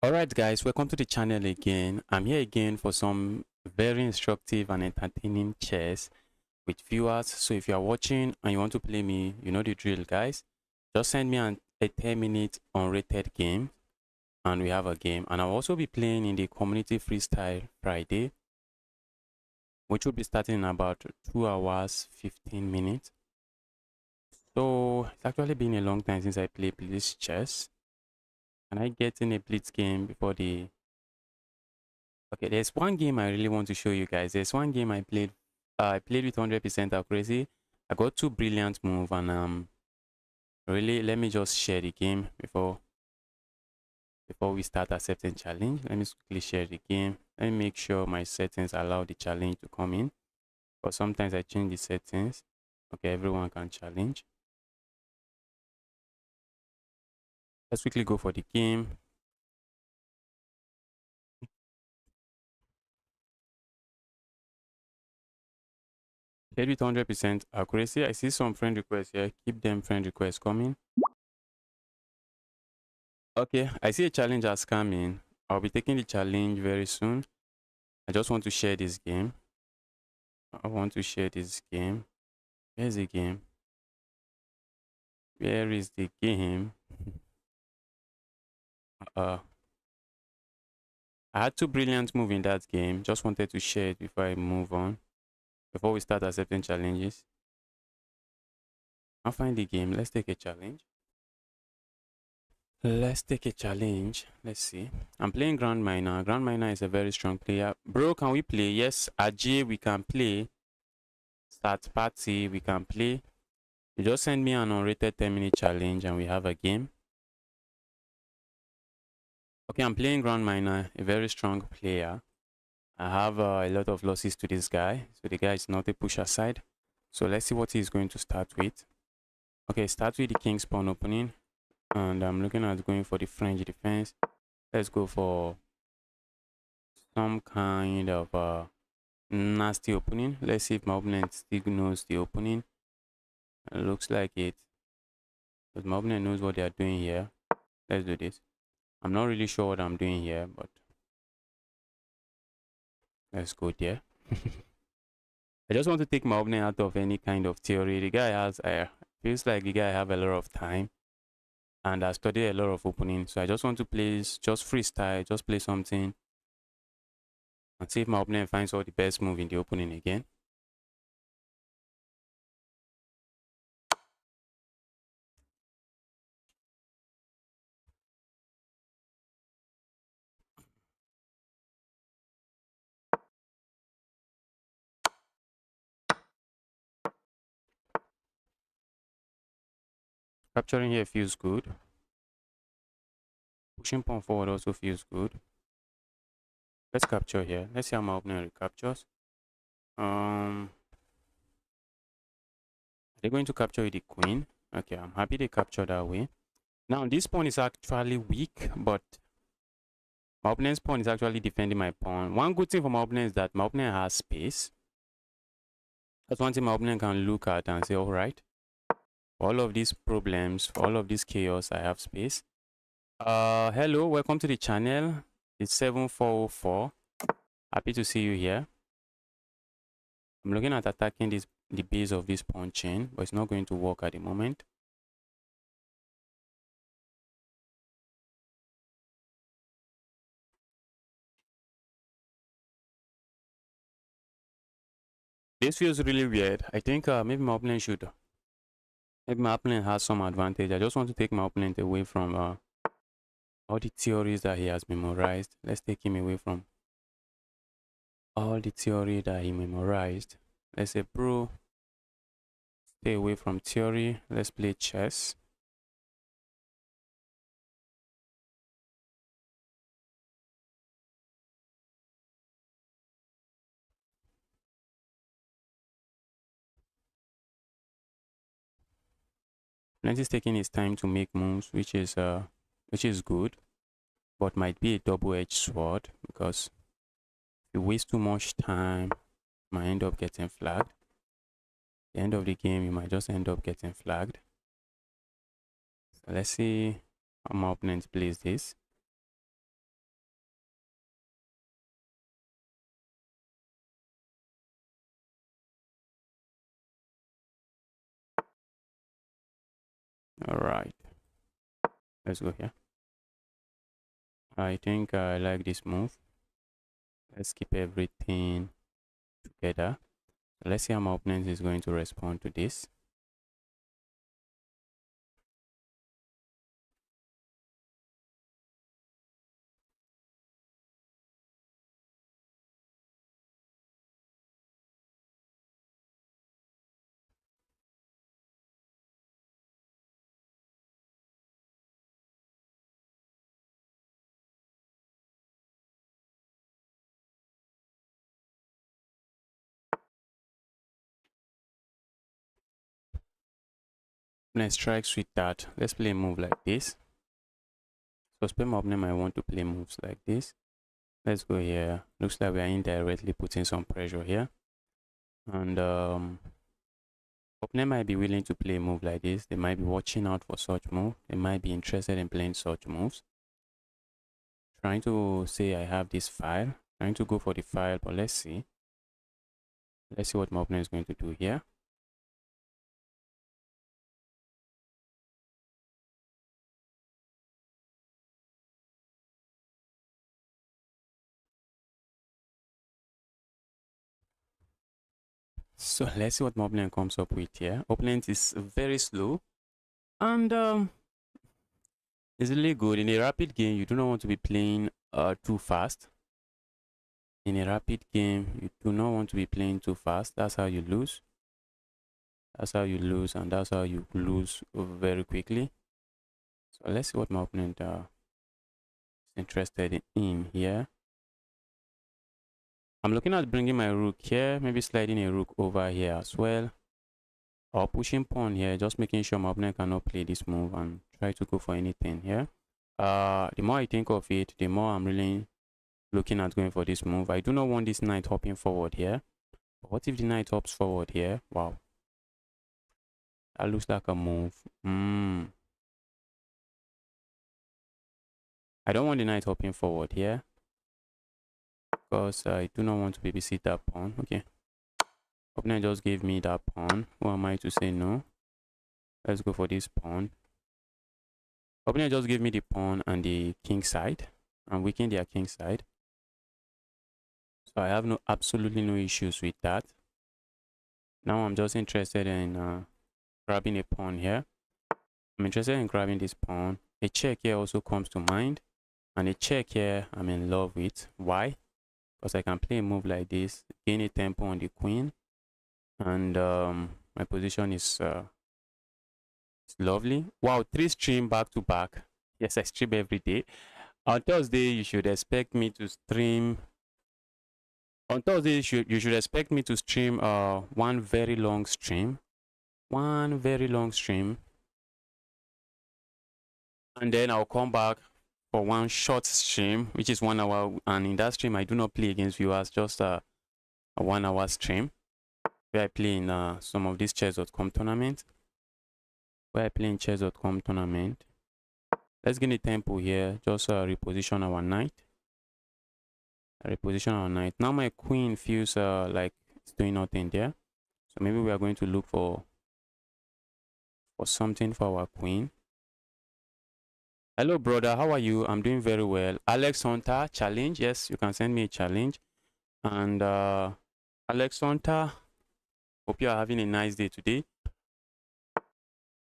Alright guys, welcome to the channel again. I'm here again for some very instructive and entertaining chess with viewers. So if you are watching and you want to play me, you know the drill guys. Just send me a 10-minute unrated game and we have a game. And I'll also be playing in the community freestyle Friday, which will be starting in about 2 hours 15 minutes. So it's actually been a long time since I played blitz chess. Can I get in a blitz game before the... Okay, there's one game I really want to show you guys. There's one game I played with 100% accuracy. I got two brilliant moves, and really, let me just share the game before we start accepting challenge. Let me quickly share the game. Let me make sure my settings allow the challenge to come in, because sometimes I change the settings. Okay, everyone can challenge. Let's quickly go for the game. Played with 100% accuracy. I see some friend requests here. Keep them friend requests coming. Okay, I see a challenge has come in. I'll be taking the challenge very soon. I just want to share this game. Where's the game? Where is the game? I had two brilliant moves in that game. Just wanted to share it before I move on. Before we start accepting challenges. I'll find the game. Let's take a challenge. Let's see. I'm playing Grand Miner. Grand Miner is a very strong player. Bro, can we play? Yes, Ajay, we can play. Start party, we can play. You just send me an unrated 10-minute challenge and we have a game. Okay, I'm playing Grand Miner, a very strong player. I have a lot of losses to this guy. So the guy is not a pusher side. So let's see what he's going to start with. Okay, start with the King's Pawn opening. And I'm looking at going for the French defense. Let's go for some kind of nasty opening. Let's see if my opponent still knows the opening. It looks like it. But my opponent knows what they are doing here. Let's do this. I'm not really sure what I'm doing here, but let's go there. I just want to take my opponent out of any kind of theory. The guy has, feels like the guy have a lot of time and I studied a lot of opening. So I just want to play just freestyle, just play something and see if my opponent finds all the best move in the opening again. Capturing here feels good. Pushing pawn forward also feels good. Let's capture here. Let's see how my opponent recaptures. Are they going to capture with the queen? Okay, I'm happy they capture that way. Now this pawn is actually weak, but my opponent's pawn is actually defending my pawn. One good thing for my opponent is that my opponent has space. That's one thing my opponent can look at and say, all right, for all of these problems, for all of this chaos, I have space. Hello, welcome to the channel. It's 7404. Happy to see you here. I'm looking at attacking the base of this pawn chain, but it's not going to work at the moment. This feels really weird. I think maybe my opponent should. Maybe my opponent has some advantage. I just want to take my opponent away from all the theories that he has memorized. Let's take him away from all the theory that he memorized. Let's say, bro, stay away from theory. Let's play chess. Plenty is taking his time to make moves, which is good, but might be a double-edged sword because if you waste too much time, you might end up getting flagged. At the end of the game, you might just end up getting flagged. So let's see how my opponent plays this. All right, let's go here. I think I like this move. Let's keep everything together. Let's see how my opponent is going to respond to this. Let's strikes with that. Let's play a move like this. So spam my opponent might want to play moves like this. Let's go here. Looks like we are indirectly putting some pressure here. And opponent might be willing to play a move like this. They might be watching out for such move. They might be interested in playing such moves. Trying to say I have this file. Trying to go for the file, but let's see. Let's see what my opponent is going to do here. So let's see what my opponent comes up with here. Opponent is very slow and it's really good. In a rapid game, you do not want to be playing too fast. In a rapid game, you do not want to be playing too fast. That's how you lose. That's how you lose, and that's how you lose very quickly. So let's see what my opponent is interested in here. I'm looking at bringing my rook here, maybe sliding a rook over here as well, or pushing pawn here, just making sure my opponent cannot play this move and try to go for anything here. The more I think of it, the more I'm really looking at going for this move. I do not want this knight hopping forward here. But what if the knight hops forward here? Wow, that looks like a move. I don't want the knight hopping forward here because I do not want to babysit that pawn. Okay, opponent just gave me that pawn. Who am I to say no? Let's go for this pawn. Opponent just gave me the pawn and the king side and weaken their king side. So I have absolutely no issues with that. Now I'm just interested in grabbing a pawn here. I'm interested in grabbing this pawn. A check here also comes to mind. And a check here I'm in love with. Why? Because I can play a move like this, gain a tempo on the queen. And my position is it's lovely. Wow, 3 stream back to back. Yes, I stream every day. On Thursday, you should expect me to stream. On Thursday, you should expect me to stream one very long stream. One very long stream. And then I'll come back for one short stream, which is 1 hour. And in that stream, I do not play against viewers, just a 1 hour stream where I play in some of these chess.com tournaments. Where I play in chess.com tournament. Let's gain a tempo here. Just reposition our knight. Reposition our knight. Now my queen feels like it's doing nothing there. So maybe we are going to look for something for our queen. Hello, brother. How are you? I'm doing very well. Alex Hunter, challenge. Yes, you can send me a challenge. And Alex Hunter, hope you are having a nice day today.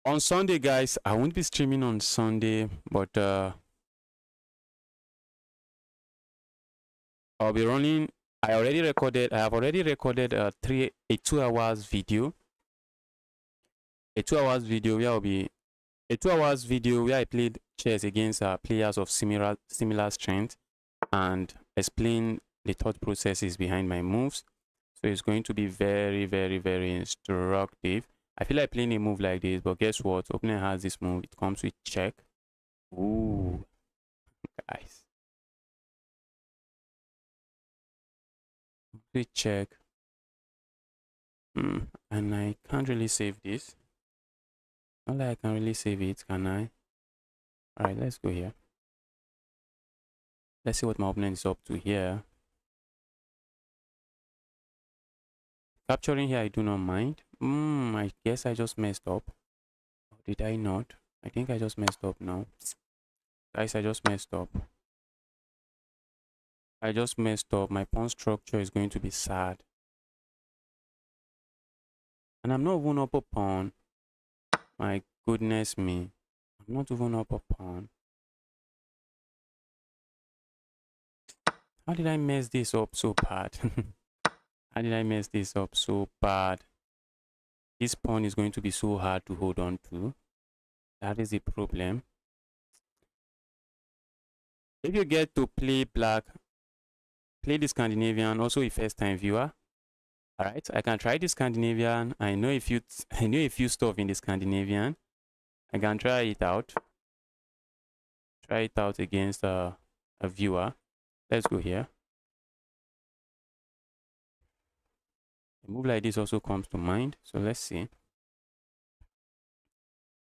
On Sunday, guys, I won't be streaming on Sunday, but I'll be running. I have already recorded a 2 hours video. A 2 hours video where I'll be a 2 hours video where I played chess against players of similar strength and explain the thought processes behind my moves. So it's going to be very, very, very instructive. I feel like playing a move like this, but guess what? Opponent has this move. It comes with check. Ooh, guys. With check. And I can't really save this. Not like I can really save it, can I? Alright, let's go here. Let's see what my opponent is up to here. Capturing here, I do not mind. I guess I just messed up. Or did I not? I think I just messed up now. Guys, I just messed up. I just messed up. My pawn structure is going to be sad. And I'm not even up a pawn. My goodness me. I'm not even up a pawn. How did I mess this up so bad? How did I mess this up so bad? This pawn is going to be so hard to hold on to. That is the problem. If you get to play black, play the Scandinavian, also a first time viewer. Alright, I can try the Scandinavian. I know a few stuff in the Scandinavian. I can try it out. Try it out against a viewer. Let's go here. A move like this also comes to mind. So let's see.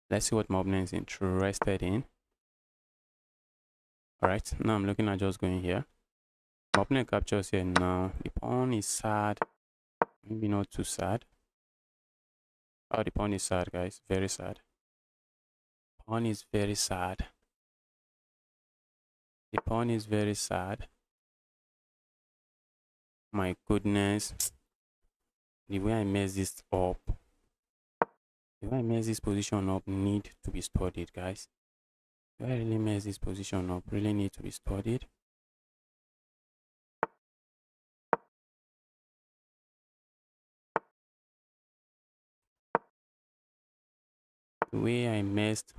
Let's see what my opponent is interested in. Alright, now I'm looking at just going here. My opponent captures here now. The pawn is sad. Maybe not too sad. Oh, the pawn is sad, guys. Very sad. Pawn is very sad. The pawn is very sad. My goodness. The way I mess this up. The way I mess this position up need to be studied, guys. The way I really mess this position up really need to be studied. The way I messed.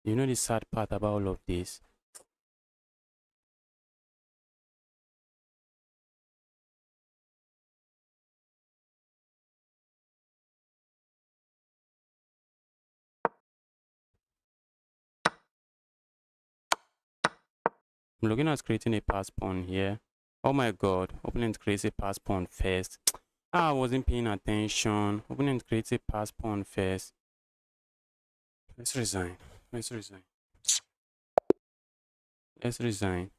You know the sad part about all of this? I'm looking at creating a pass pawn here. Oh my god, opponent creates a pass pawn first. I wasn't paying attention. Opponent creates a pass pawn first. Let's resign. Let's resign. Let's resign.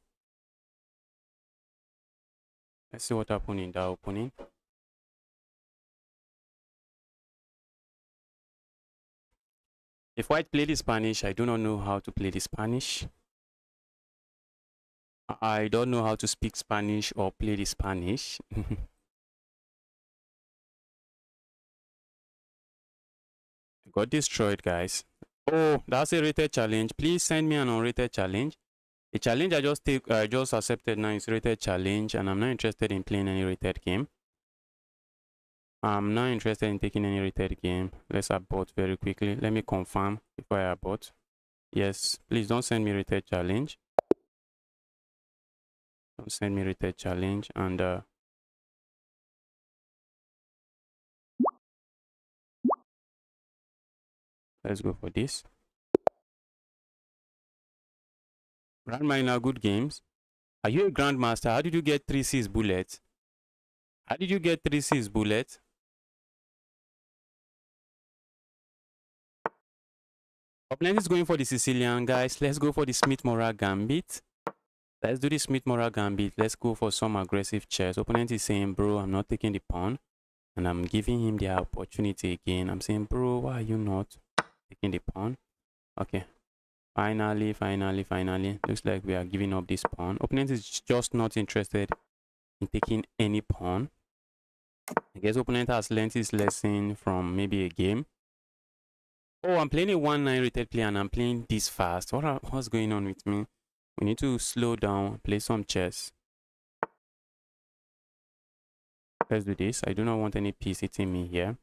Let's see what happened in that opening. If white play the Spanish, I do not know how to play the Spanish. I don't know how to speak Spanish or play the Spanish. Got destroyed, guys. Oh, that's a rated challenge. Please send me an unrated challenge. The challenge I just accepted now is rated challenge, and I'm not interested in playing any rated game. I'm not interested in taking any rated game. Let's abort very quickly. Let me confirm before I abort. Yes, please don't send me rated challenge. Don't send me rated challenge, and let's go for this. Grandma good games. Are you a grandmaster? How did you get 3-6 bullets? How did you get 3-6 bullets? Opponent is going for the Sicilian, guys. Let's go for the Smith-Morra Gambit. Let's do the Smith-Morra Gambit. Let's go for some aggressive chess. Opponent is saying, bro, I'm not taking the pawn. And I'm giving him the opportunity again. I'm saying, bro, why are you not taking the pawn? Okay. Finally. Looks like we are giving up this pawn. Opponent is just not interested in taking any pawn. I guess opponent has learned his lesson from maybe a game. Oh, I'm playing a 1-9 rated play and I'm playing this fast. What's going on with me? We need to slow down, play some chess. Let's do this. I do not want any piece hitting me here.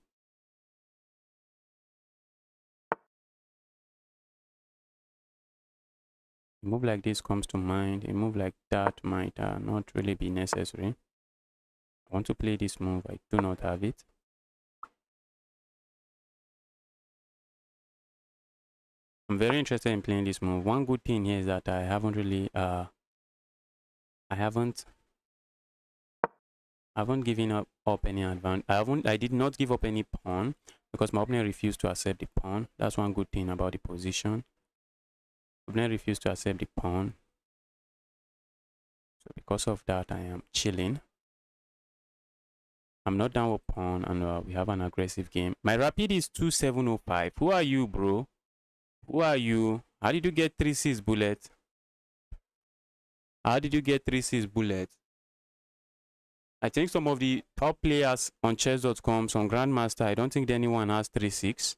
A move like this comes to mind. A move like that might not really be necessary. I want to play this move. I do not have it. I'm very interested in playing this move. One good thing here is that I haven't really I haven't given up any advantage. I did not give up any pawn because my opponent refused to accept the pawn. That's one good thing about the position. Opponent refused to accept the pawn. So because of that, I am chilling. I'm not down with pawn, and we have an aggressive game. My rapid is 2705. Who are you, bro? Who are you? How did you get 3-6 bullet? How did you get 3-6 bullet? I think some of the top players on chess.com, some grandmaster, I don't think anyone has 3-6.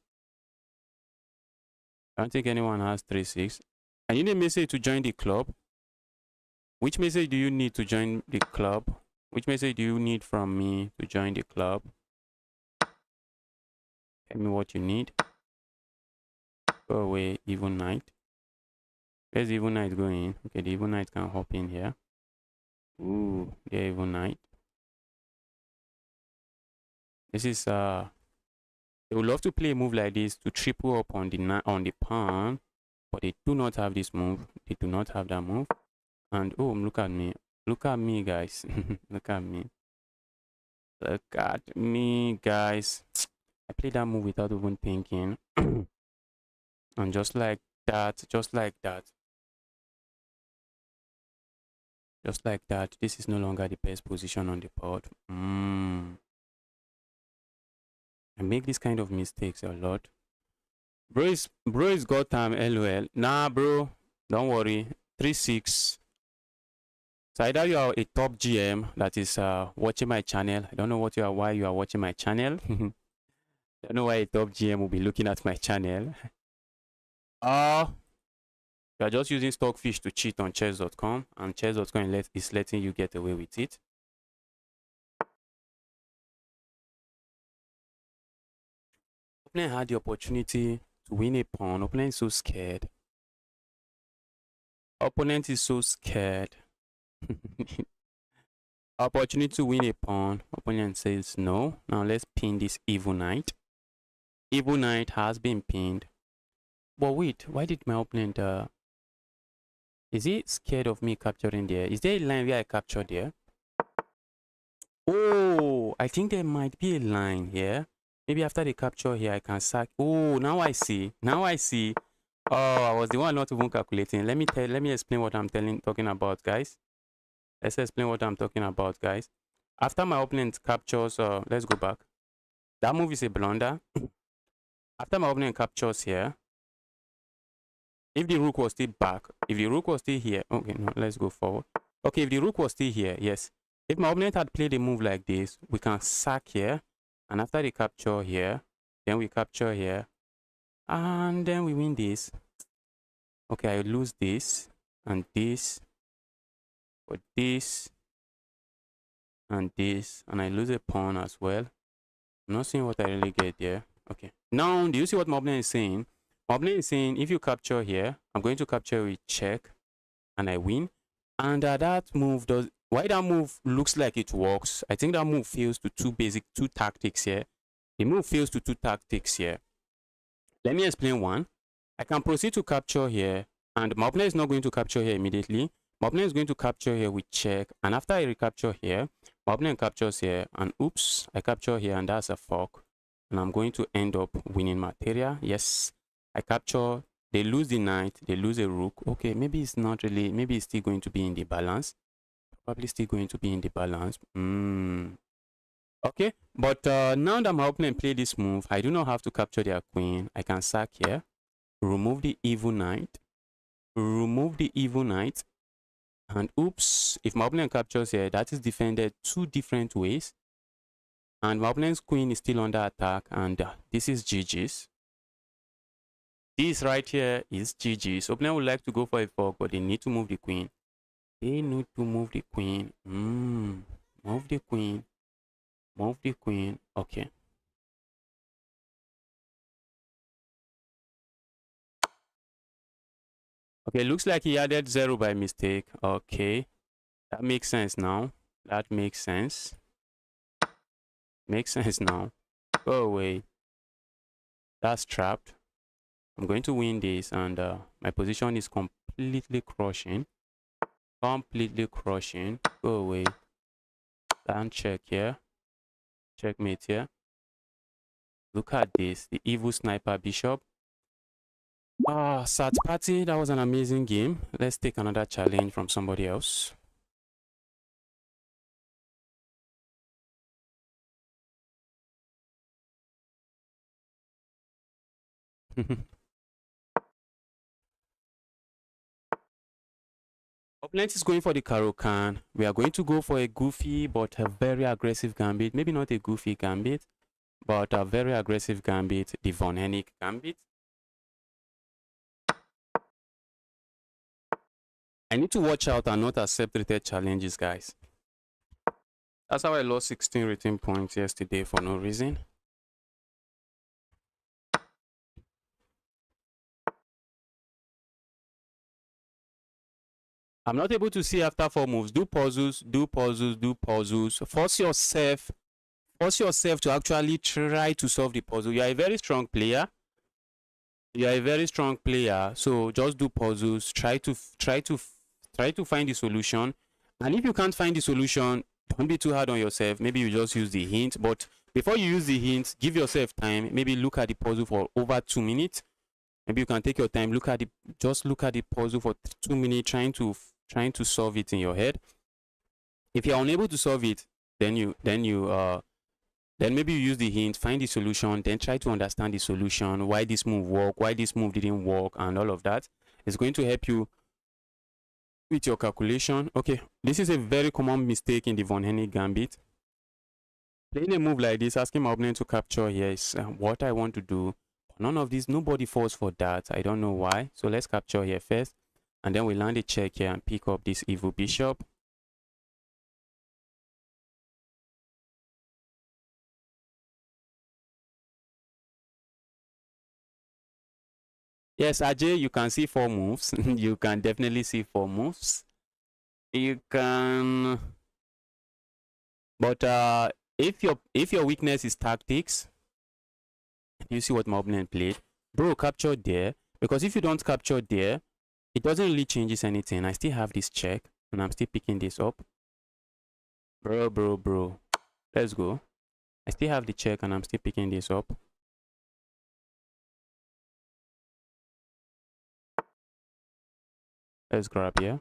I don't think anyone has 3-6. I need a message to join the club. Which message do you need to join the club? Which message do you need from me to join the club? Tell me what you need. Go away, evil knight. Where's the evil knight going? Okay, the evil knight can hop in here. Ooh, the evil knight. This is they would love to play a move like this to triple up on the pawn, but they do not have this move. They do not have that move. And oh, look at me. Look at me, guys. Look at me. Look at me, guys. I played that move without even thinking. And just like that, just like that. Just like that, this is no longer the best position on the board. I make this kind of mistakes a lot. Bro is got time, LOL. Nah, bro, don't worry. 3-6. So either you are a top GM that is watching my channel. I don't know why you are watching my channel. I don't know why a top GM will be looking at my channel. You are just using stockfish to cheat on chess.com, and chess.com is letting you get away with it. Opponent had the opportunity to win a pawn. Opponent is so scared. Opponent is so scared. Opportunity to win a pawn. Opponent says no. Now let's pin this evil knight. Evil knight has been pinned. But wait, why did my opponent is he scared of me capturing there? Is there a line where I captured there? Oh, I think there might be a line here. Maybe after the capture here, I can sack. Oh, now I see. Now I see. Oh, I was the one not even calculating. Let me explain what I'm talking about, guys. Let's explain what I'm talking about, guys. After my opponent captures, let's go back. That move is a blunder. After my opponent captures here, if the rook was still back, if the rook was still here, okay, no, let's go forward. Okay, if the rook was still here, yes. If my opponent had played a move like this, we can sack here, and after the capture here, then we capture here, and then we win this. Okay, I lose this, and this, or this, and this, and I lose a pawn as well. I'm not seeing what I really get there. Okay, now do you see what my opponent is saying? My opponent is saying if you capture here, I'm going to capture with check, and I win. And that move does, why that move looks like it works, I think that move fails to two tactics here. The move fails to two tactics here. Let me explain one. I can proceed to capture here, and my opponent is not going to capture here immediately. My opponent is going to capture here with check, and after I recapture here, my opponent captures here, and oops, I capture here, and that's a fork. And I'm going to end up winning material. Yes, I capture. They lose the knight, they lose a rook. Okay, maybe it's not really, maybe it's still going to be in the balance. Probably still going to be in the balance. Okay, but now that my opponent played this move, I do not have to capture their queen. I can sack here, remove the evil knight, and oops, if my opponent captures here, that is defended two different ways. And my opponent's queen is still under attack, and this is GG's. This right here is GG's. Opponent would like to go for a fork, but they need to move the queen. They need to move the queen. Move the queen. Move the queen. Okay. Okay, looks like he added 0 by mistake. Okay. That makes sense now. That makes sense. Makes sense now. Go away. That's trapped. I'm going to win this, and my position is completely crushing. Completely crushing. Go away. And check here. Checkmate here. Look at this. The evil sniper bishop. Sat Party, that was an amazing game. Let's take another challenge from somebody else. Opponent is going for the Caro-Kann. We are going to go for a goofy but a very aggressive gambit. Maybe not a goofy gambit, but a very aggressive gambit, the Von Hennig gambit. I need to watch out and not accept rated challenges, guys. That's how I lost 16 rating points yesterday for no reason. I'm not able to see after 4 moves. Do puzzles, do puzzles, do puzzles. Force yourself to actually try to solve the puzzle. You are a very strong player. You are a very strong player. So just do puzzles. Try to find the solution. And if you can't find the solution, don't be too hard on yourself. Maybe you just use the hint. But before you use the hint, give yourself time. Maybe look at the puzzle for over 2 minutes. Maybe you can take your time. Just look at the puzzle for 2 minutes, trying to solve it in your head. If you're unable to solve it, then maybe you use the hint, find the solution, then try to understand the solution, why this move worked, why this move didn't work, and all of that. It's going to help you with your calculation. Okay, this is a very common mistake in the Von Hennig gambit. Playing a move like this, asking my opponent to capture here is what I want to do. None of this, nobody falls for that. I don't know why. So let's capture here first, and then we land a check here and pick up this evil bishop. Yes, Ajay, you can see 4 moves. You can definitely see 4 moves. You can, but if your weakness is tactics, you see what my opponent played, bro, capture there, because if you don't capture there, it doesn't really changes anything. I still have this check and I'm still picking this up. Bro, let's go. I still have the check and I'm still picking this up. Let's grab here.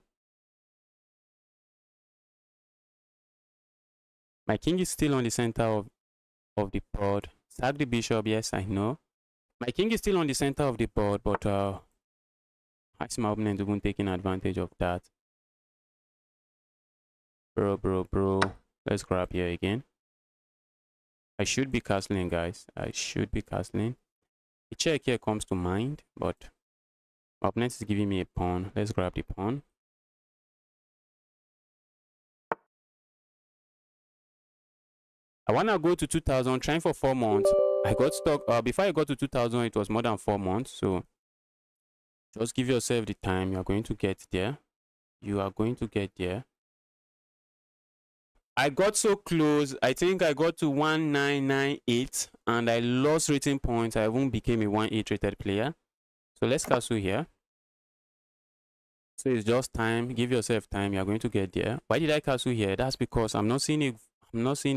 My king is still on the center of the board. Sack the bishop, yes, I know. My king is still on the center of the board, but I see my opponent even taking advantage of that. Bro. Let's grab here again. I should be castling, guys. I should be castling. The check here comes to mind, but my opponent is giving me a pawn. Let's grab the pawn. I want to go to 2000, trying for 4 months. I got stuck. Before I got to 2000, it was more than 4 months. So just give yourself the time. You are going to get there. You are going to get there. I got so close. I think I got to 1998 and I lost rating points. I even became a 1-8 rated player. So let's castle here. So it's just time. Give yourself time. You are going to get there. Why did I castle here? That's because I'm not seeing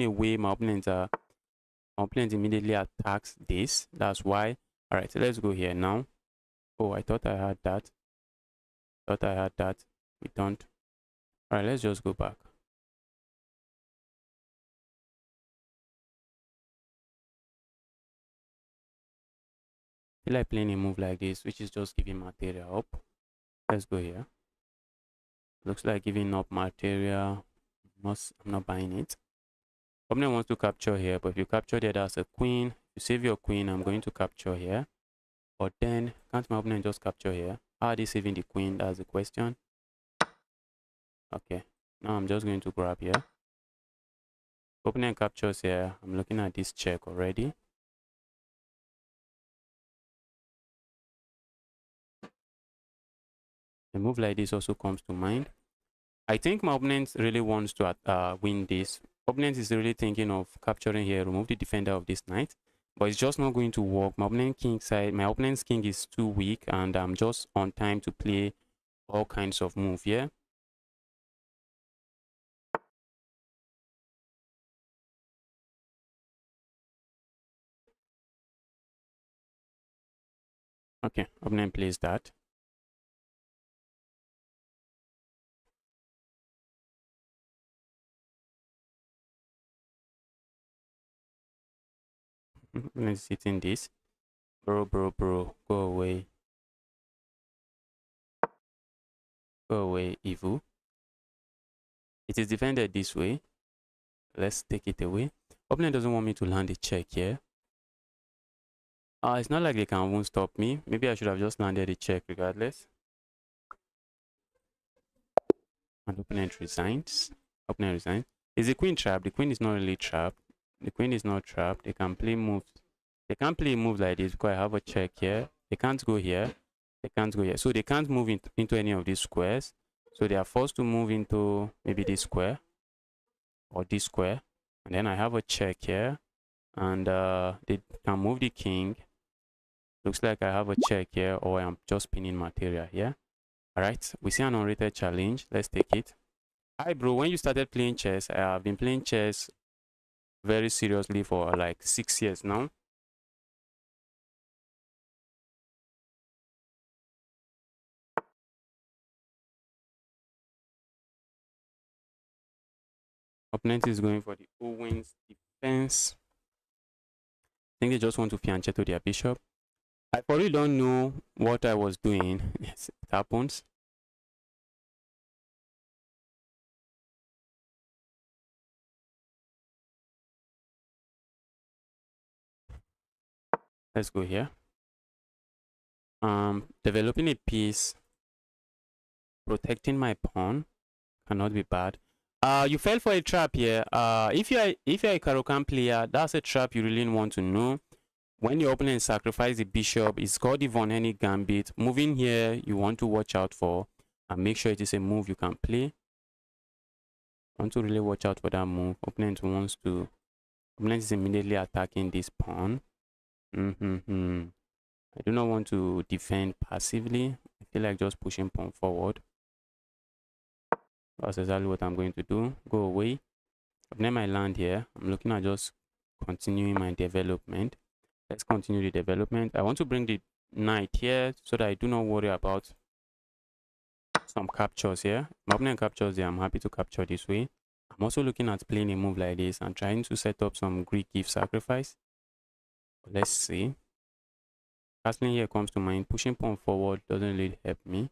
a way my opponent immediately attacks this. That's why. All right, so let's go here now. Oh, I thought I had that. We don't. All right, let's just go back. I feel like playing a move like this, which is just giving material up. Let's go here. Looks like giving up material. I'm not buying it. Opponent wants to capture here, but if you capture there, that's a queen. You save your queen, I'm going to capture here. But then, can't my opponent just capture here? How are they saving the queen? That's the question. Okay, now I'm just going to grab here. Opponent captures here. I'm looking at this check already. A move like this also comes to mind. I think my opponent really wants to win this. Opponent is really thinking of capturing here, remove the defender of this knight, but it's just not going to work. My opponent's king is too weak, and I'm just on time to play all kinds of move here. Okay, opponent plays that. Opponent is hitting this. Bro. Go away. Go away, evil. It is defended this way. Let's take it away. Opponent doesn't want me to land a check here. It's not like they won't stop me. Maybe I should have just landed a check regardless. And opponent resigns. Opponent resigns. Is the queen trapped? The queen is not really trapped. The queen is not trapped. They can play moves. They can't play a move like this because I have a check here. They can't go here. They can't go here. So they can't move into any of these squares. So they are forced to move into maybe this square or this square. And then I have a check here. And they can move the king. Looks like I have a check here, or I'm just pinning material here. All right, we see an unrated challenge. Let's take it. Hi, bro. When you started playing chess, I have been playing chess very seriously for like 6 years now. Opponent is going for the Owens defense. I think they just want to fianchetto their bishop. I probably don't know what I was doing. Yes, it happens. Let's go here. Developing a piece, protecting my pawn cannot be bad. You fell for a trap here. If you're a Karokan player, that's a trap you really want to know. When your opponent sacrifices the bishop, it's called the Von Hennig Gambit. Moving here, you want to watch out for and make sure it is a move you can play. Want to really watch out for that move. Opponent is immediately attacking this pawn. I do not want to defend passively. I feel like just pushing pawn forward. That's exactly what I'm going to do. Go away. I've named my land here. I'm looking at just continuing my development. Let's continue the development. I want to bring the knight here so that I do not worry about some captures here. My opponent captures there. I'm happy to capture this way. I'm also looking at playing a move like this and trying to set up some Greek gift sacrifice. Let's see. Castling here comes to mind. Pushing pawn forward doesn't really help me.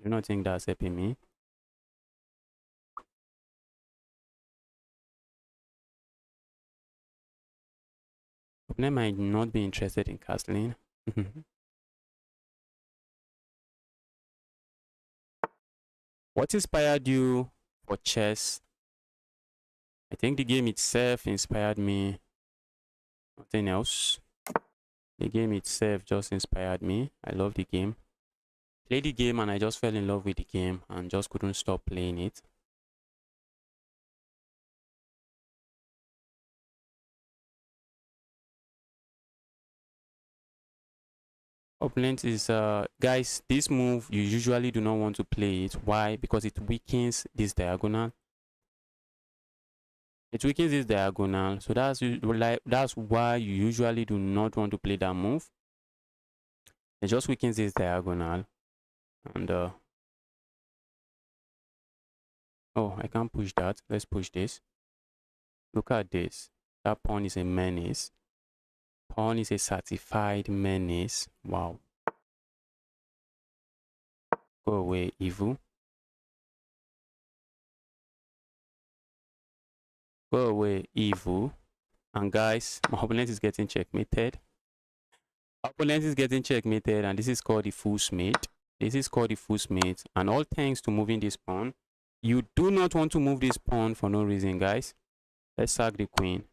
I do not think that's helping me. Opponent might not be interested in castling. What inspired you for chess? I think the game itself inspired me. Nothing else. The game itself just inspired me. I love the game. Played the game and I just fell in love with the game and just couldn't stop playing it. Opponent is guys, this move you usually do not want to play it. Why? Because it weakens this diagonal. It weakens this diagonal, so that's why you usually do not want to play that move. It just weakens this diagonal. And oh, I can't push that. Let's push this. Look at this. That pawn is a menace. Pawn is a certified menace. Wow. Go away, evil. Go away, evil. And guys, my opponent is getting checkmated. Opponent is getting checkmated, and this is called the fool's mate. This is called the fool's mate. And all thanks to moving this pawn. You do not want to move this pawn for no reason, guys. Let's sack the queen.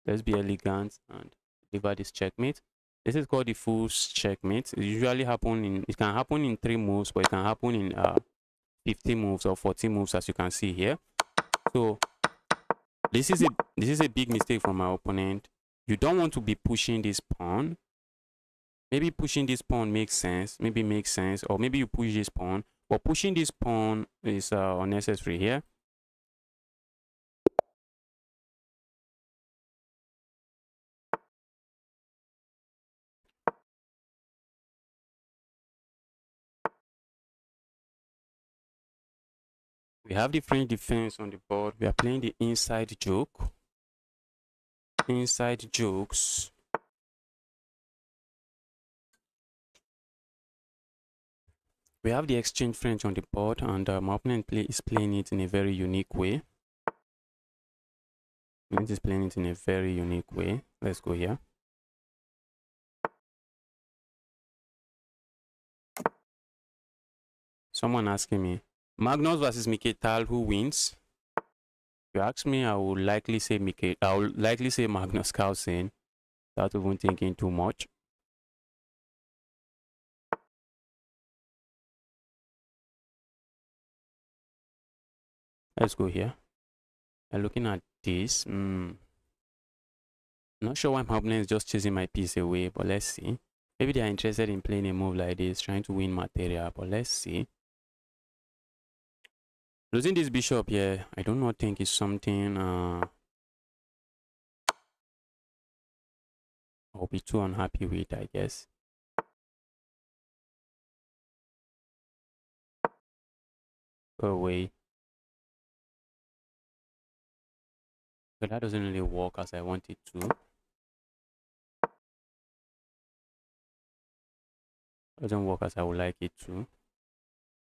Let's be elegant and deliver this checkmate. This is called the fool's checkmate. It usually it can happen in 3 moves, but it can happen in 50 moves or 40 moves, as you can see here. So this is a big mistake from my opponent. You don't want to be pushing this pawn. Maybe pushing this pawn makes sense. Maybe makes sense, or maybe you push this pawn. But pushing this pawn is unnecessary here. We have the French defense on the board. We are playing the inside joke. Inside jokes. We have the exchange French on the board, and my opponent is playing it in a very unique way. Is playing it in a very unique way. Let's go here. Someone asking me, Magnus versus Mikael, who wins? If you ask me, I will likely say Magnus Carlsen. Without even thinking too much. Let's go here. And looking at this, not sure why my opponent is just chasing my piece away, but let's see. Maybe they are interested in playing a move like this, trying to win material, but let's see. Losing this bishop here, I do not think is something I'll be too unhappy with, I guess. Go away. But that doesn't really work as I want it to. Doesn't work as I would like it to.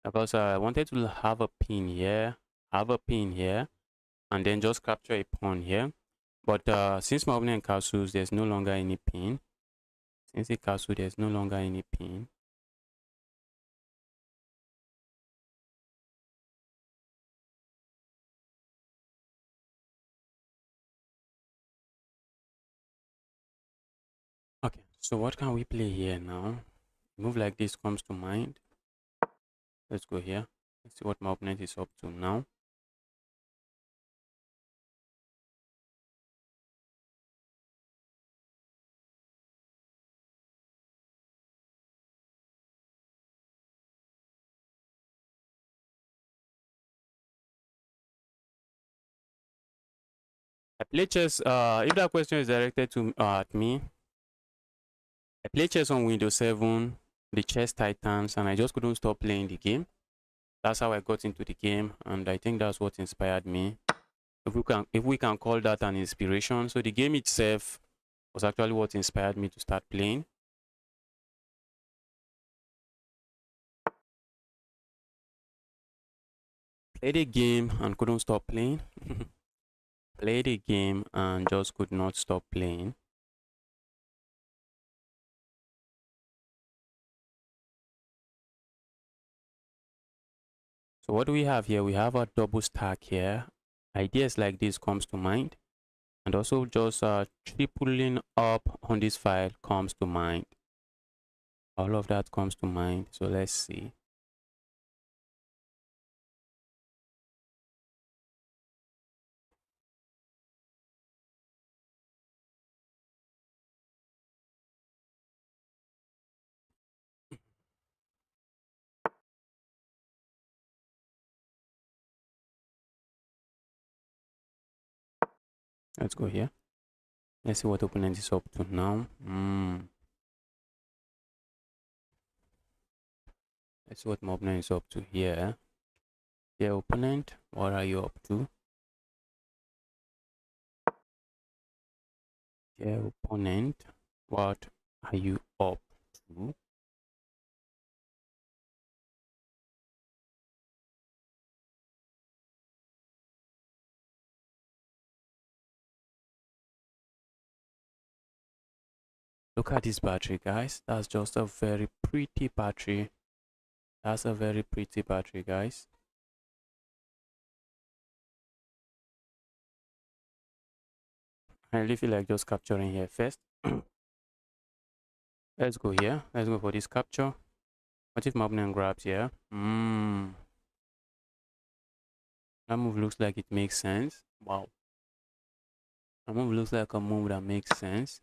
Because I wanted to have a pin here, and then just capture a pawn here. But since my opponent castles, there's no longer any pin. Since he castles, there's no longer any pin. Okay, so what can we play here now? Move like this comes to mind. Let's go here. Let's see what my opponent is up to now. I play chess. If that question is directed to at me, I play chess on Windows 7, the Chess Titans, and I just couldn't stop playing the game. That's how I got into the game, and I think that's what inspired me. If we can call that an inspiration. So the game itself was actually what inspired me to start playing. Played a game and couldn't stop playing. Played a game and just could not stop playing. So what do we have here? We have a double stack here. Ideas like this comes to mind. And also just tripling up on this file comes to mind. All of that comes to mind. So let's see. Let's go here. Let's see what opponent is up to now. Let's see what my opponent is up to here. Dear opponent, what are you up to? Dear opponent, what are you up to? Look at this battery, guys. That's just a very pretty battery. That's a very pretty battery, guys. I really feel like just capturing here first. Let's go here. Let's go for this capture. What if my opponent grabs here? That move looks like it makes sense. Wow. That move looks like a move that makes sense.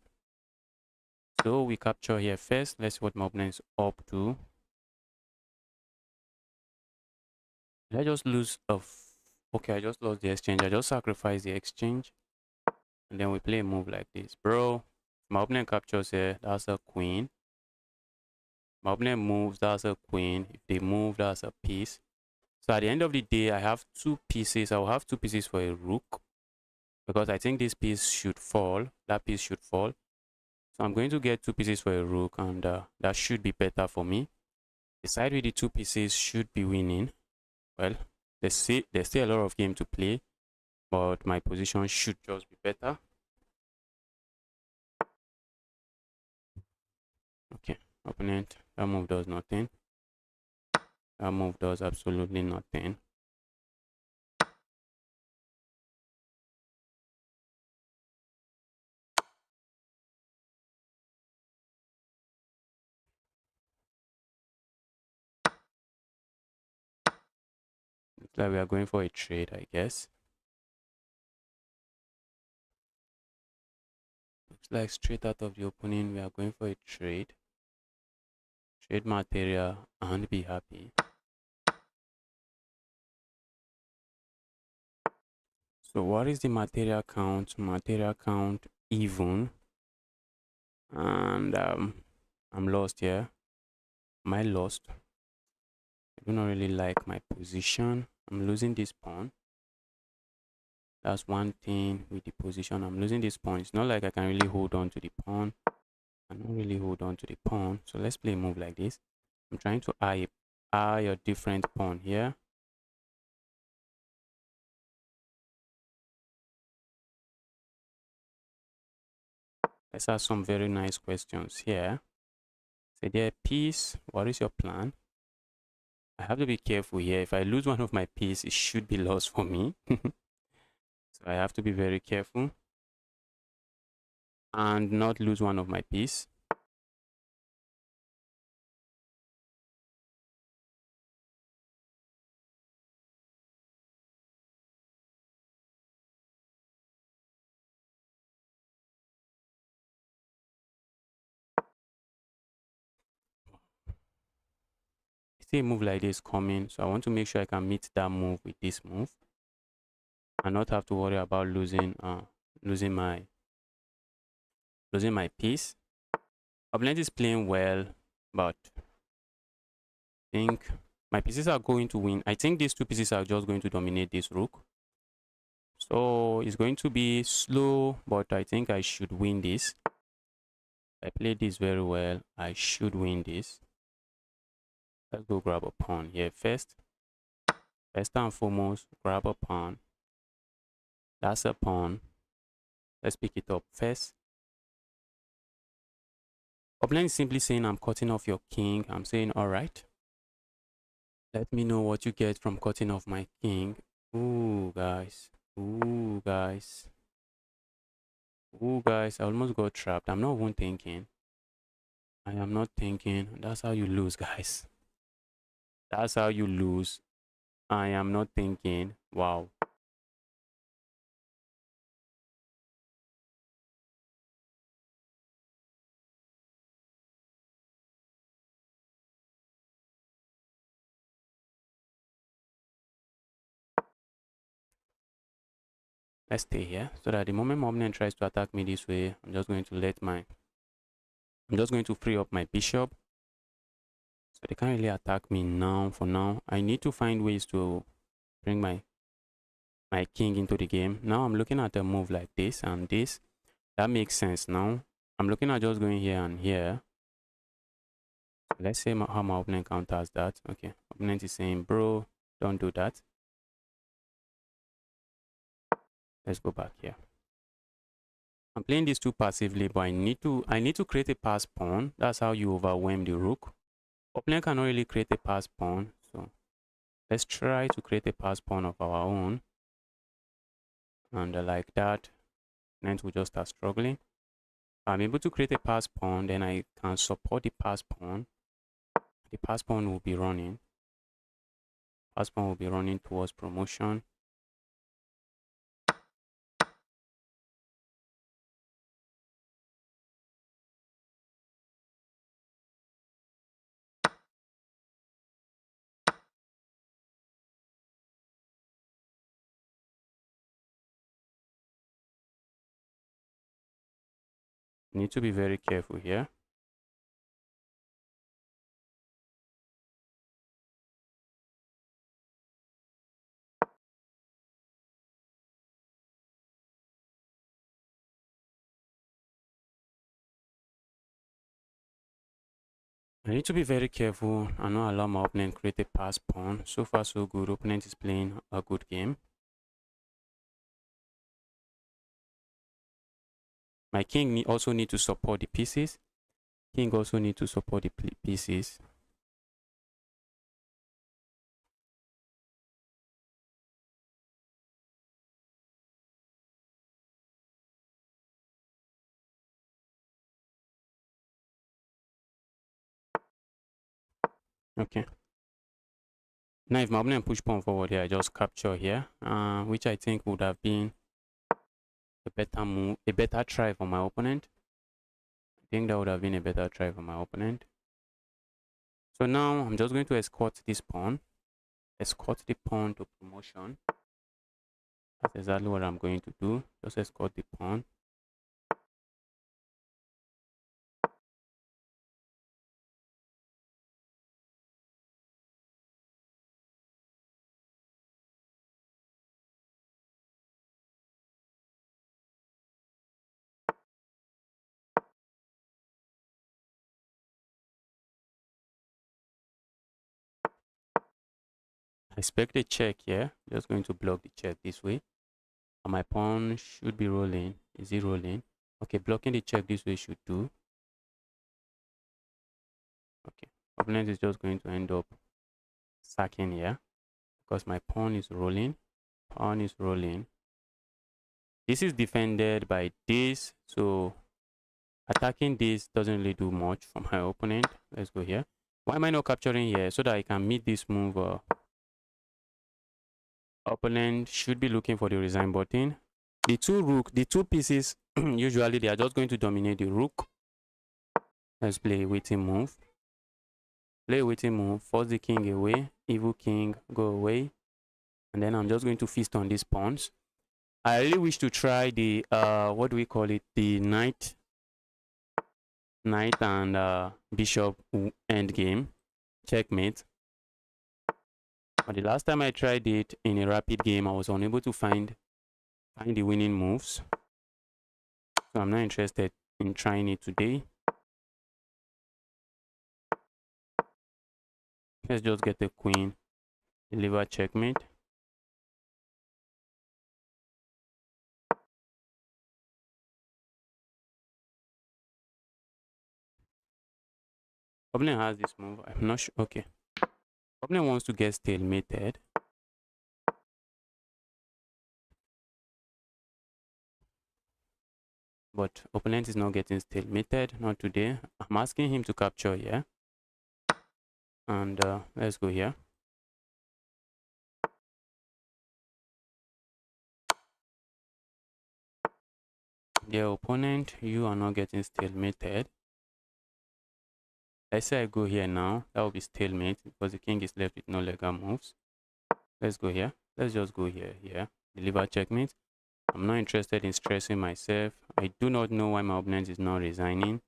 So we capture here first. Let's see what my opponent is up to. Did I just lose okay, I just lost the exchange. I just sacrificed the exchange. And then we play a move like this. Bro, my opponent captures here. That's a queen. My opponent moves. That's a queen. If they move, that's a piece. So at the end of the day, I have two pieces. I will have two pieces for a rook. Because I think this piece should fall. That piece should fall. So I'm going to get two pieces for a rook. And that should be better for me. The side with the two pieces should be winning. Well, there's still a lot of game to play, but my position should just be better. Okay, opponent, that move does nothing. That move does absolutely nothing. Looks like we are going for a trade, I guess. Looks like straight out of the opening, we are going for a trade. Trade material and be happy. So what is the material count? Material count even. And I'm lost here. Am I lost? I do not really like my position. I'm losing this pawn. That's one thing with the position. I'm losing this pawn. It's not like I can really hold on to the pawn. I don't really hold on to the pawn. So let's play a move like this. I'm trying to eye a different pawn here. Let's ask some very nice questions here. Say there, piece, what is your plan? I have to be careful here. If I lose one of my pieces, it should be lost for me. So I have to be very careful and not lose one of my pieces. See a move like this coming, so I want to make sure I can meet that move with this move and not have to worry about losing my piece. Opponent is playing well, but I think my pieces are going to win. I think these two pieces are just going to dominate this rook. So it's going to be slow, but I think I should win this. I played this very well. I should win this. Let's go grab a pawn here first. First and foremost, grab a pawn. That's a pawn. Let's pick it up first. Opponent is simply saying, I'm cutting off your king. I'm saying, all right. Let me know what you get from cutting off my king. Ooh, guys. Ooh, guys. Ooh, guys. I almost got trapped. I'm not even thinking. I am not thinking. That's how you lose, guys. That's how you lose. I am not thinking. Wow. Let's stay here so that the moment my opponent tries to attack me this way, I'm just going to free up my bishop. So they can't really attack me now. For now, I need to find ways to bring my king into the game. Now I'm looking at a move like this and this. That makes sense now. I'm looking at just going here and here. Let's see how my opponent counters that. Okay, opponent is saying, bro, don't do that. Let's go back here. I'm playing these two passively, but I need to create a pass pawn. That's how you overwhelm the rook. Opponent cannot really create a pass pawn, so let's try to create a pass pawn of our own. And like that, opponent will just start struggling. I'm able to create a pass pawn, then I can support the pass pawn. The pass pawn will be running. Pass pawn will be running towards promotion. Need to be very careful here. I need to be very careful and not allow my opponent create a pass pawn. So far so good. Opponent is playing a good game. My king also need to support the pieces. King also need to support the pieces. Okay. Now if my opponent push pawn forward here, I just capture here, which I think would have been a better move, a better try for my opponent. I think that would have been a better try for my opponent. So now I'm just going to escort this pawn. Escort the pawn to promotion. That's exactly what I'm going to do. Just escort the pawn. I expect a check here. Just going to block the check this way. And my pawn should be rolling. Is it rolling? Okay, blocking the check this way should do. Okay, opponent is just going to end up sacking here because my pawn is rolling. Pawn is rolling. This is defended by this, so attacking this doesn't really do much for my opponent. Let's go here. Why am I not capturing here? So that I can meet this move. Opponent should be looking for the resign button. The two pieces, usually they are just going to dominate the rook. Let's play a waiting move. Play a waiting move, force the king away, evil king, go away. And then I'm just going to feast on these pawns. I really wish to try the, what do we call it? The knight and bishop endgame, checkmate. But the last time I tried it in a rapid game, I was unable to find the winning moves. So I'm not interested in trying it today. Let's just get the queen, deliver checkmate. Opponent has this move. I'm not sure. Okay. Opponent wants to get stalemated. But opponent is not getting stalemated. Not today. I'm asking him to capture here. And let's go here. Dear opponent, you are not getting stalemated. Let's say I go here now. That will be stalemate because the king is left with no legal moves. Let's go here. Let's just go here. Here. Deliver checkmate. I'm not interested in stressing myself. I do not know why my opponent is not resigning.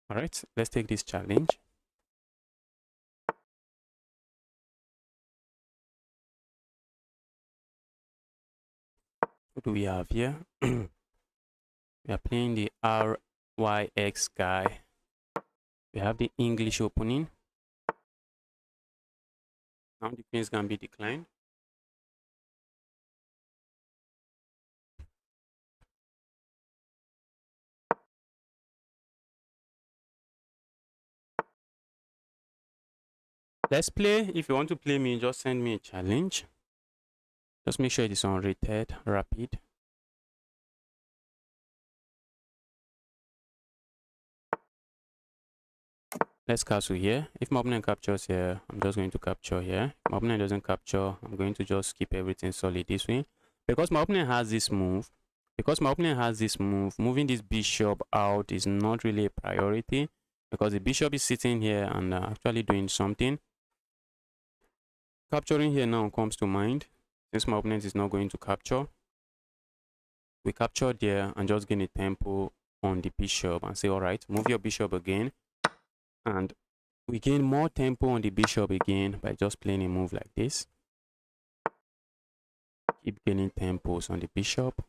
Alright, let's take this challenge. What do we have here? We are playing the RYX guy. We have the English opening. Now the queens can be declined. Let's play. If you want to play me, just send me a challenge. Just make sure it is unrated, rapid. Let's castle here. If my opponent captures here, I'm just going to capture here. If my opponent doesn't capture, I'm going to just keep everything solid this way. Because my opponent has this move, moving this bishop out is not really a priority because the bishop is sitting here and actually doing something. Capturing here now comes to mind. Since my opponent is not going to capture, we capture there and just gain a tempo on the bishop and say, all right, move your bishop again. And we gain more tempo on the bishop again by just playing a move like this. keep gaining tempos on the bishop.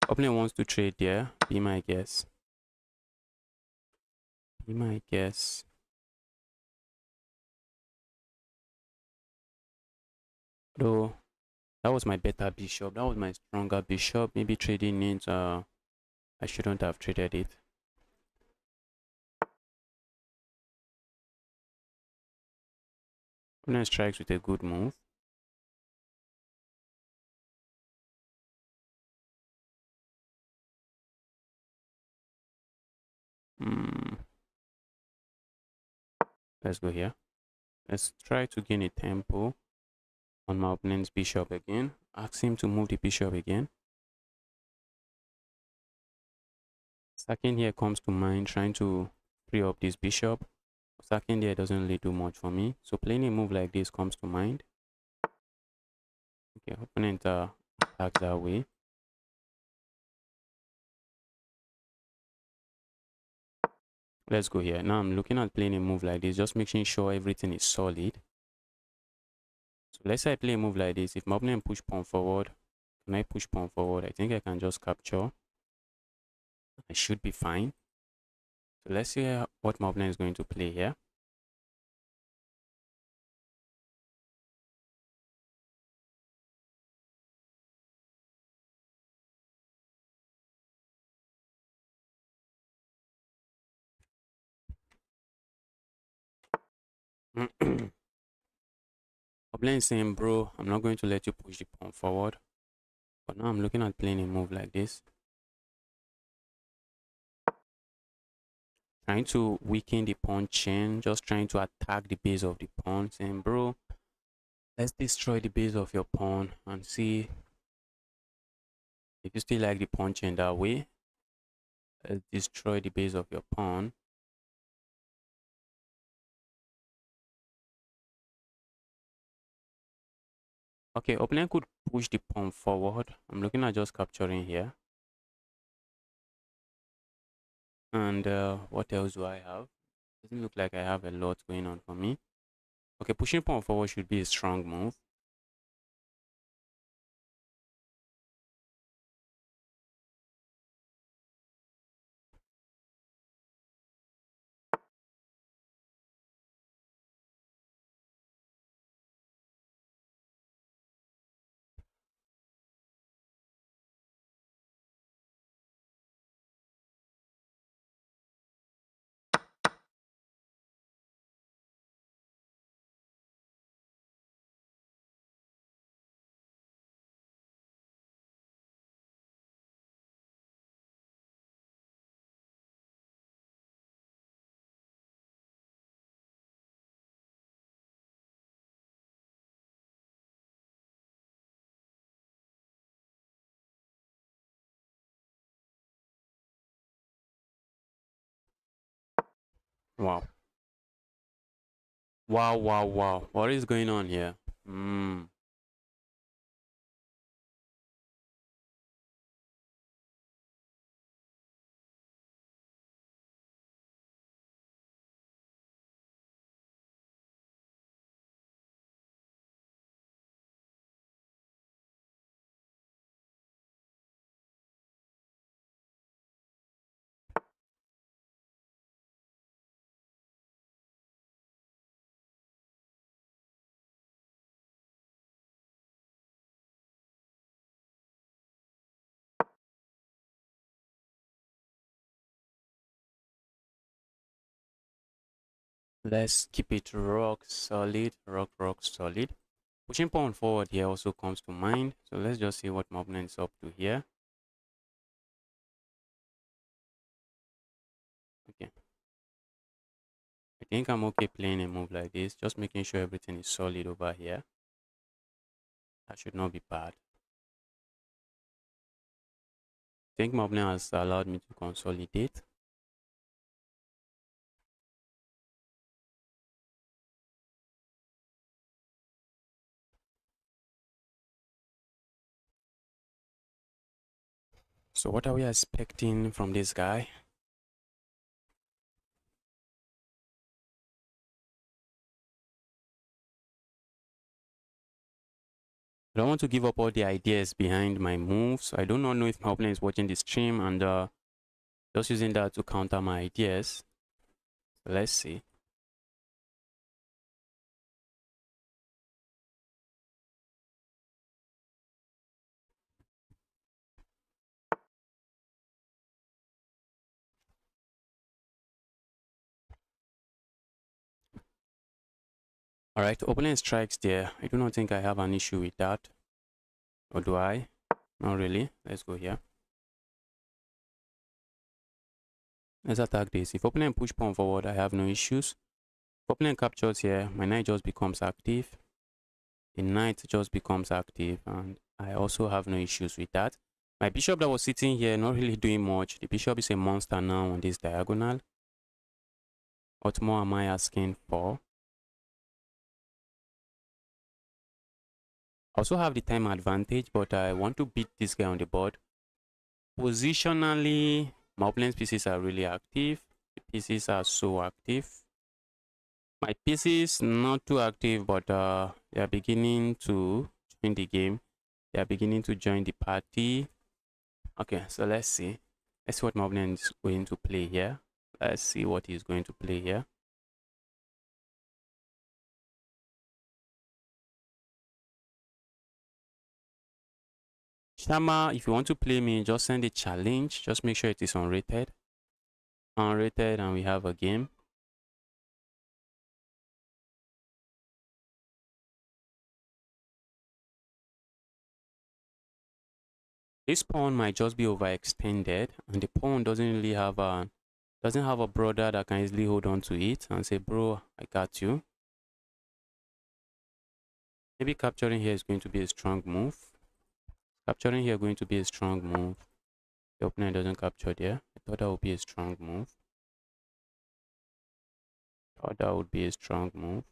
Opponent wants to trade there. Be my guess. Be my guess. Though that was my better bishop. That was my stronger bishop. Maybe trading it. I shouldn't have traded it. Opponent strikes with a good move. Let's go here. Let's try to gain a tempo on my opponent's bishop again. Ask him to move the bishop again. Sacking here comes to mind, trying to free up this bishop. Sacking there doesn't really do much for me. So playing a move like this comes to mind. Okay, opponent attacks that way. Let's go here. Now I'm looking at playing a move like this, just making sure everything is solid. So let's say I play a move like this. If my opponent push pawn forward, can I push pawn forward? I think I can just capture. I should be fine. So let's see what my opponent is going to play here. Opponent is saying, bro, I'm not going to let you push the pawn forward. But now I'm looking at playing a move like this. Trying to weaken the pawn chain, just trying to attack the base of the pawn, saying, bro, let's destroy the base of your pawn and see if you still like the pawn chain that way. Let's destroy the base of your pawn. Okay, opponent could push the pawn forward. I'm looking at just capturing here. And what else do I have? Doesn't look like I have a lot going on for me. Okay, pushing pawn forward should be a strong move. Wow. Wow, wow, wow. What is going on here? Let's keep it rock solid, rock solid. Pushing pawn forward here also comes to mind. So let's just see what my opponent is up to here. Okay. I think I'm okay playing a move like this, just making sure everything is solid over here. That should not be bad. I think my opponent has allowed me to consolidate. So what are we expecting from this guy? I don't want to give up all the ideas behind my moves. I do not know if my opponent is watching the stream and just using that to counter my ideas. So let's see. All right, opponent strikes there. I do not think I have an issue with that. Or do I? Not really. Let's go here. Let's attack this. If opponent push pawn forward, I have no issues. If opponent captures here, my knight just becomes active. The knight just becomes active, and I also have no issues with that. My bishop that was sitting here, not really doing much. The bishop is a monster now on this diagonal. What more am I asking for? I also have the time advantage, but I want to beat this guy on the board. Positionally, my opponent's pieces are really active. The pieces are so active. My pieces not too active, but they are beginning to join the game. They are beginning to join the party. Okay, so let's see. Let's see what my opponent is going to play here. Let's see what he's going to play here. Shama, if you want to play me, just send a challenge. Just make sure it is unrated. Unrated, and we have a game. This pawn might just be overextended, and the pawn doesn't really have a brother that can easily hold on to it and say, bro, I got you. Maybe capturing here is going to be a strong move. Capturing here is going to be a strong move. The opponent doesn't capture there. I thought that would be a strong move. Thought that would be a strong move.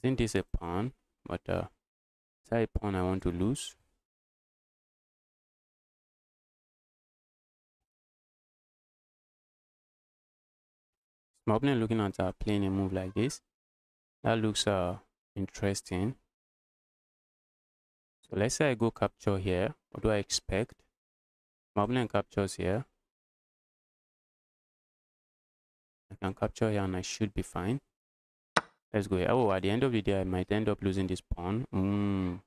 Isn't this a pawn? But is that a pawn I want to lose? My opponent looking at playing a move like this. That looks interesting. So let's say I go capture here. What do I expect? My opponent captures here. I can capture here and I should be fine. Let's go here. Oh, at the end of the day, I might end up losing this pawn.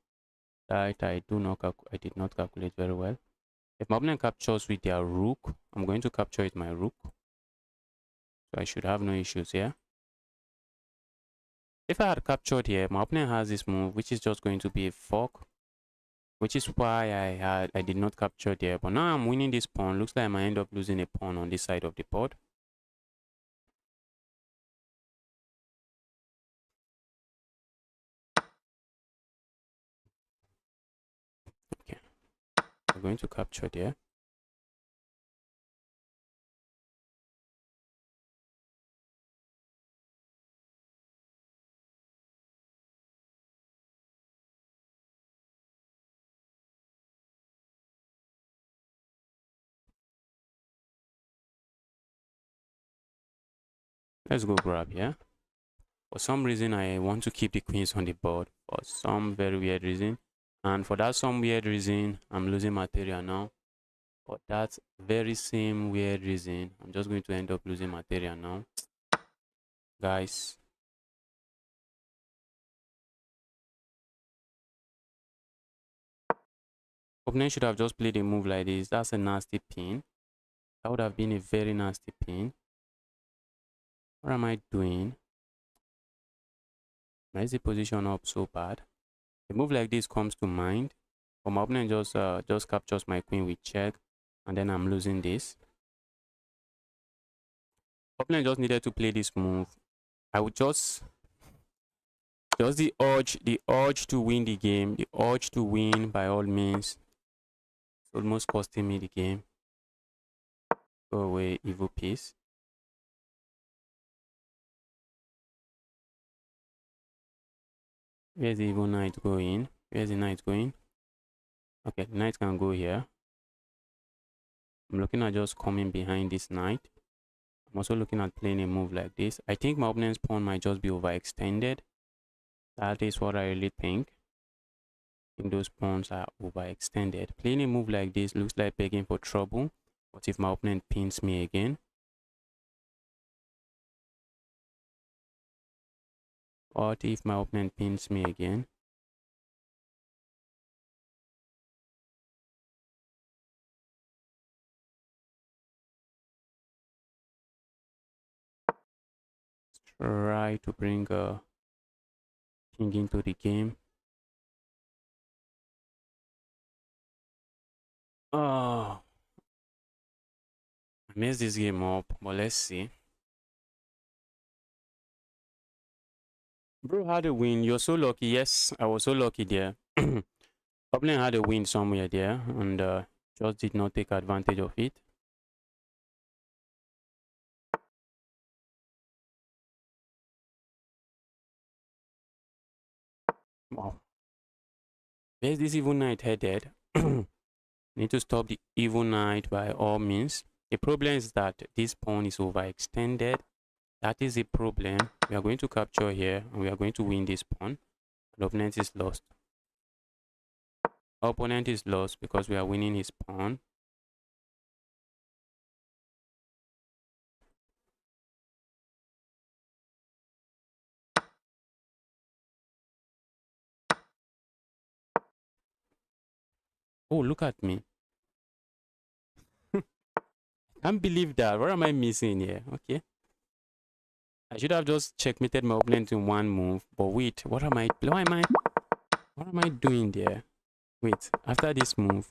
That I did not calculate very well. If my opponent captures with their rook, I'm going to capture with my rook. So I should have no issues here. If I had captured here, my opponent has this move, which is just going to be a fork, which is why I did not capture there. But now I'm winning this pawn. Looks like I might end up losing a pawn on this side of the board. Okay, I'm going to capture there. Let's go grab here. For some reason, I want to keep the queens on the board for some very weird reason. And for that some weird reason, I'm losing material now. For that very same weird reason, I'm just going to end up losing material now. Guys. Opponent should have just played a move like this. That's a nasty pin. That would have been a very nasty pin. What am I doing? Why is the position up so bad? A move like this comes to mind. But my opponent just captures my queen with check, and then I'm losing this. Opponent just needed to play this move. I would just the urge to win the game, the urge to win by all means. It's almost costing me the game. Go away, evil piece. Where's the evil knight going? Where's the knight going? Okay, the knight can go here. I'm looking at just coming behind this knight. I'm also looking at playing a move like this. I think my opponent's pawn might just be overextended. That is what I really think. I think those pawns are overextended. Playing a move like this looks like begging for trouble. What if my opponent pins me again? What if my opponent pins me again? Try to bring a king into the game. Oh, I messed this game up, but let's see. Bro had a win. You're so lucky. Yes, I was so lucky there. Opponent had a win somewhere there and just did not take advantage of it. Wow. Where's this evil knight headed? Need to stop the evil knight by all means. The problem is that this pawn is overextended. That is a problem. We are going to capture here and we are going to win this pawn. The opponent is lost. Our opponent is lost because we are winning his pawn. Oh, look at me. Can't believe that. What am I missing here? Okay. I should have just checkmated my opponent in one move. But wait, what am I doing there? Wait, after this move,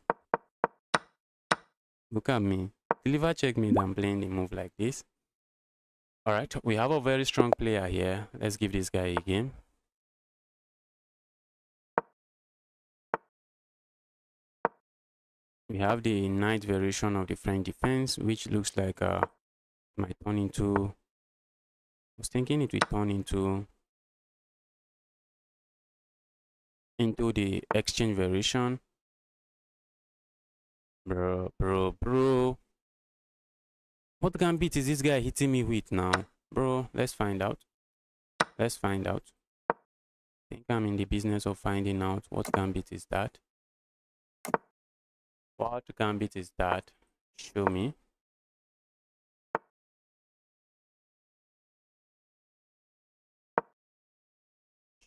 look at me. Deliver checkmate and playing the move like this. Alright, we have a very strong player here. Let's give this guy a game. We have the knight variation of the French defense, which looks like might turn into. I was thinking it will turn into the exchange variation. Bro. What gambit is this guy hitting me with now? Bro, let's find out. I think I'm in the business of finding out what gambit is that. What gambit is that? Show me.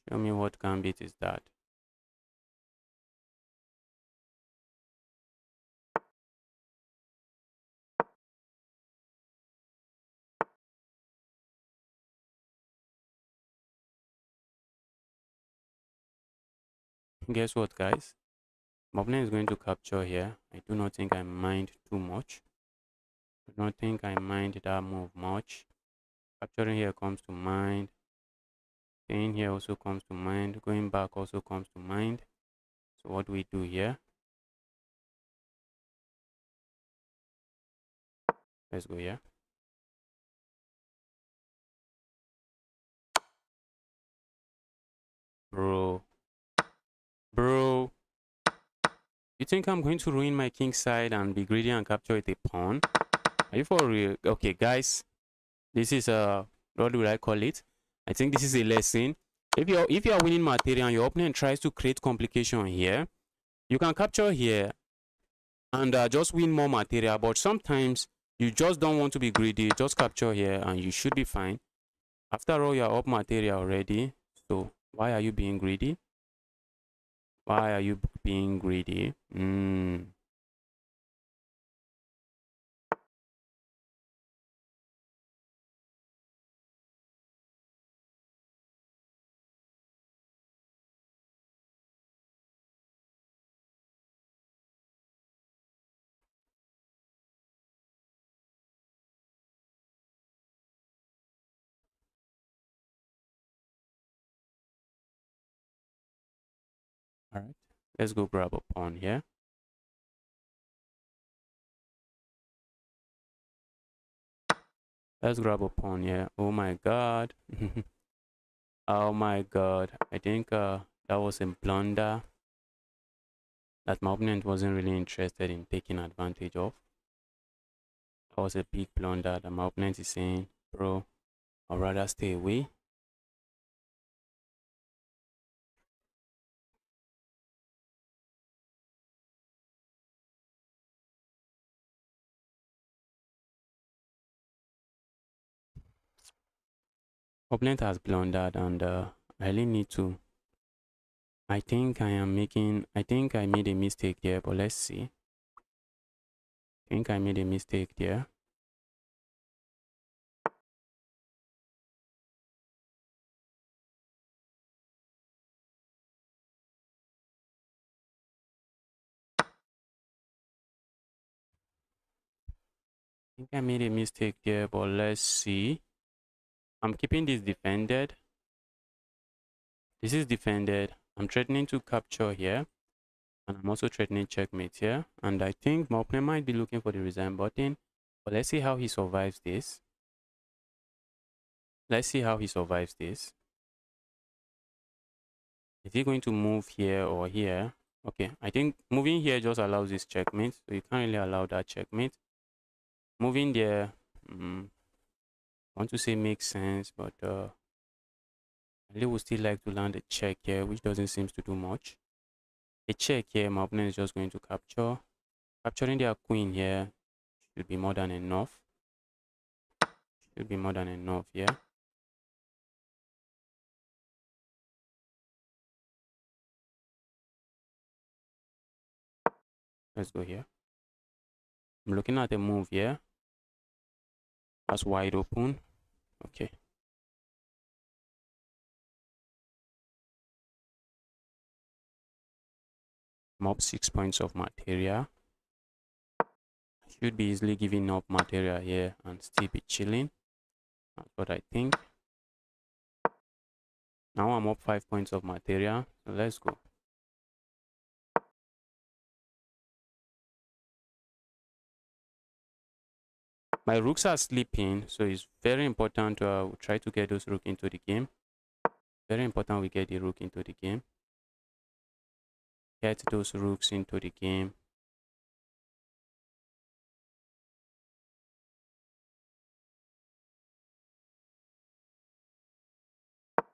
Show me what gambit is that. Guess what, guys? My opponent is going to capture here. I do not think I mind too much. I don't think I mind that move much. Capturing here comes to mind. Staying here also comes to mind. Going back also comes to mind. So what do we do here? Let's go here. Bro. You think I'm going to ruin my king side and be greedy and capture with a pawn? Are you for real? Okay, guys. This is what would I call it? I think this is a lesson. If you are winning material and your opponent tries to create complication here, you can capture here and just win more material. But sometimes you just don't want to be greedy. Just capture here and you should be fine. After all, you're up material already. So why are you being greedy? Why are you being greedy? All right, let's go grab a pawn here. Let's grab a pawn here. Oh my god. Oh my god. I think that was a blunder that my opponent wasn't really interested in taking advantage of. cause a big blunder that my opponent is saying, bro, I'd rather stay away. Opponent has blundered, and I really need to. I think I made a mistake there, but let's see. I think I made a mistake there. I think I made a mistake there, but let's see. I'm keeping this defended. This is defended. I'm threatening to capture here. And I'm also threatening checkmate here. And I think my opponent might be looking for the resign button. But let's see how he survives this. Let's see how he survives this. Is he going to move here or here? Okay, I think moving here just allows this checkmate. So you can't really allow that checkmate. Moving there, I want to say makes sense, but I really would still like to land a check here, which doesn't seem to do much. A check here, my opponent is just going to capture. Capturing their queen here should be more than enough. Should be more than enough here. Let's go here. I'm looking at a move here. That's wide open. Okay. I'm up 6 points of material. Should be easily giving up material here and still be chilling. That's what I think. Now I'm up 5 points of material. So let's go. My rooks are sleeping, so it's very important to try to get those rooks into the game. Very important we get the rook into the game. Get those rooks into the game.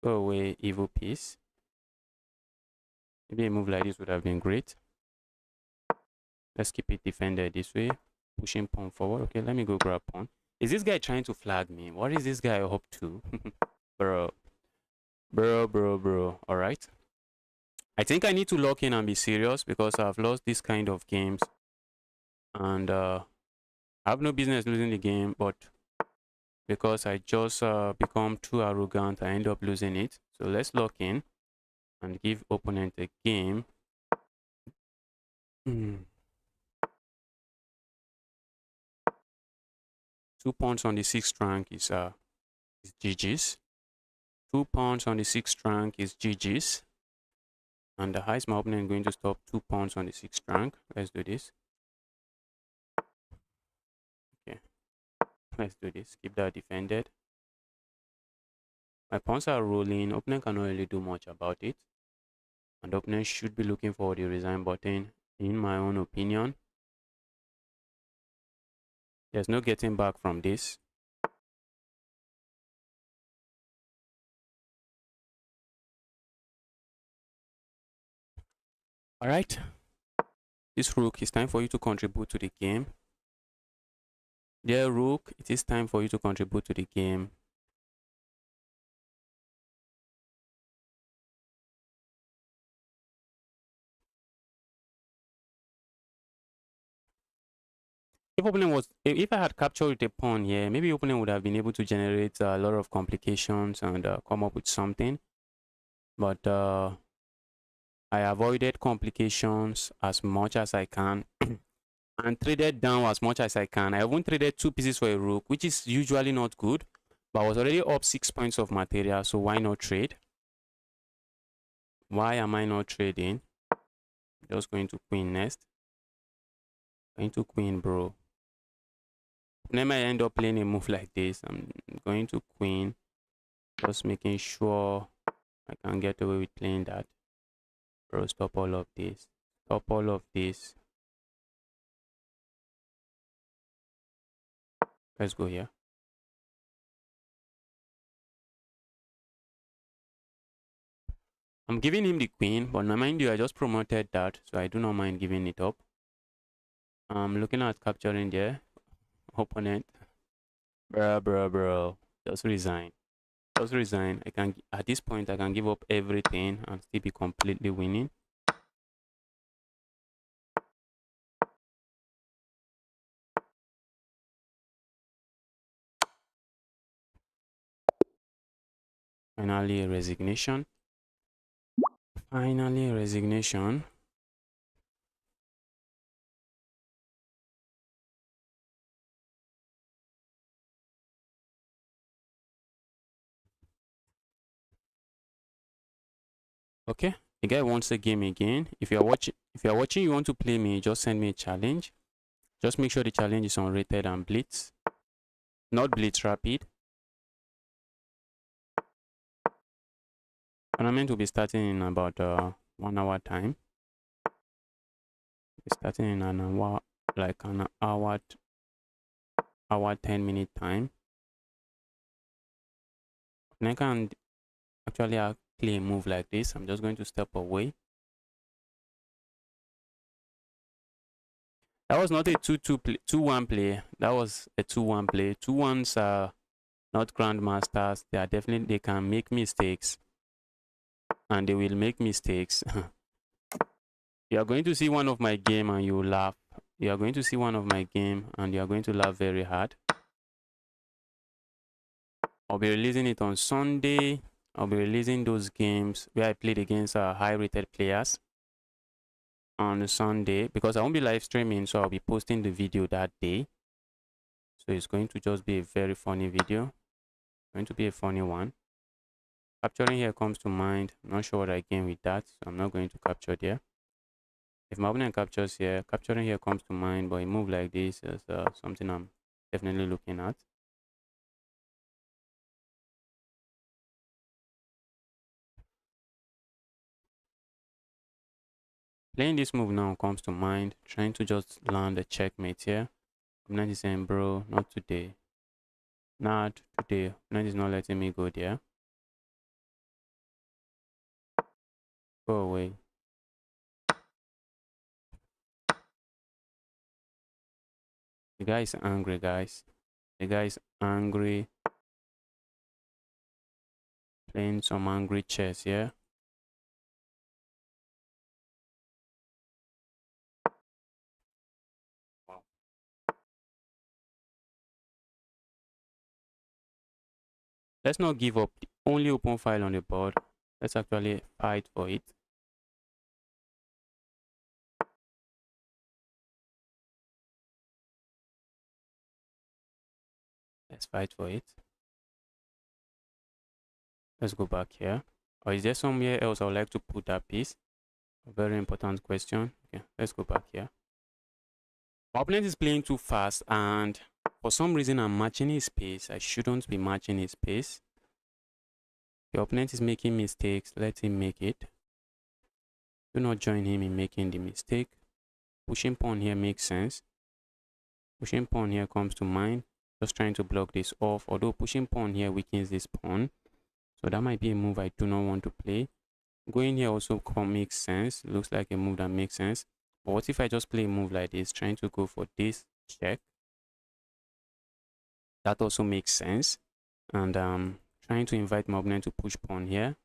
Go away, evil piece. Maybe a move like this would have been great. Let's keep it defended this way. Pushing pawn forward. Okay, let me go grab pawn. Is this guy trying to flag me? What is this guy up to? Bro. All right. I think I need to lock in and be serious because I've lost this kind of games. And I have no business losing the game, but because I just become too arrogant, I end up losing it. So let's lock in and give opponent a game. 2 pawns on the 6th rank is GG's. 2 pawns on the 6th rank is GG's. And the highest my opponent is going to stop 2 pawns on the 6th rank. Let's do this. Okay. Let's do this. Keep that defended. My pawns are rolling. Opponent cannot really do much about it. And opponent should be looking for the resign button, in my own opinion. There's no getting back from this. All right. This rook, it's time for you to contribute to the game. Dear rook, it is time for you to contribute to the game. If I had captured the pawn here, maybe opponent would have been able to generate a lot of complications and come up with something. But I avoided complications as much as I can and traded down as much as I can. I even traded 2 pieces for a rook, which is usually not good, but I was already up 6 points of material, so why not trade? Why am I not trading? Just going to queen next. Going to queen, bro. Then I end up playing a move like this. I'm going to queen, just making sure I can get away with playing that. Bro, stop all of this. Stop all of this. Let's go here. I'm giving him the queen, but now mind you, I just promoted that, so I do not mind giving it up. I'm looking at capturing there. Opponent. Bro. Just resign. Just resign. I can, at this point, I can give up everything and still be completely winning. Finally, resignation. Finally, resignation. Okay, the guy wants a game again. If you are watching, you want to play me, just send me a challenge. Just make sure the challenge is unrated and blitz, not blitz rapid. Tournament will be starting in about 1 hour time. We're starting in an hour, like an hour 10-minute time. And I can actually play a move like this. I'm just going to step away. That was not a 2-1 play. That was a 2-1 play. 2-1s are not grandmasters. They can make mistakes, and they will make mistakes. You are going to see one of my game and you will laugh. You are going to see one of my game and you are going to laugh very hard. I'll be releasing it on Sunday. I'll be releasing those games where I played against high rated players on Sunday, because I won't be live streaming, so I'll be posting the video that day. So it's going to just be a very funny video. Going to be a funny one. Capturing here comes to mind. I'm not sure what I gain with that, so I'm not going to capture there. If my opponent captures here, capturing here comes to mind, but a move like this is something I'm definitely looking at. Playing this move now comes to mind, trying to just land a checkmate here. Opponent is saying, bro, not today. Not today. Opponent is not letting me go there. Go away. The guy is angry, guys. The guy is angry. Playing some angry chess here. Wow. Let's not give up the only open file on the board. Let's actually fight for it. Let's fight for it. Let's go back here. Or is there somewhere else I would like to put that piece? A very important question. Okay, let's go back here. My opponent is playing too fast, and for some reason I'm matching his pace. I shouldn't be matching his pace. The opponent is making mistakes. Let him make it. Do not join him in making the mistake. Pushing pawn here makes sense. Pushing pawn here comes to mind. Just trying to block this off. Although pushing pawn here weakens this pawn. So that might be a move I do not want to play. Going here also makes sense. Looks like a move that makes sense. But what if I just play a move like this, trying to go for this check? That also makes sense. And trying to invite my opponent to push pawn here.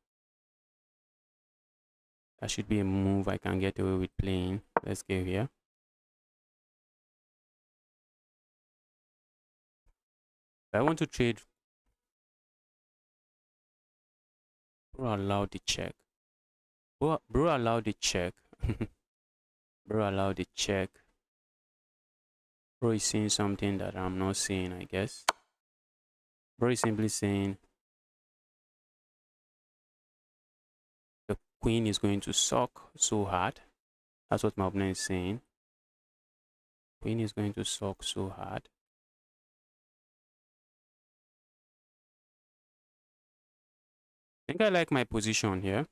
That should be a move I can get away with playing. Let's go here. I want to trade. Bro, allow the check. Bro, allow the check. Bro, allow the check. Bro is saying something that I'm not saying, I guess. Bro is simply saying the queen is going to suck so hard. That's what my opponent is saying. Queen is going to suck so hard. I think I like my position here.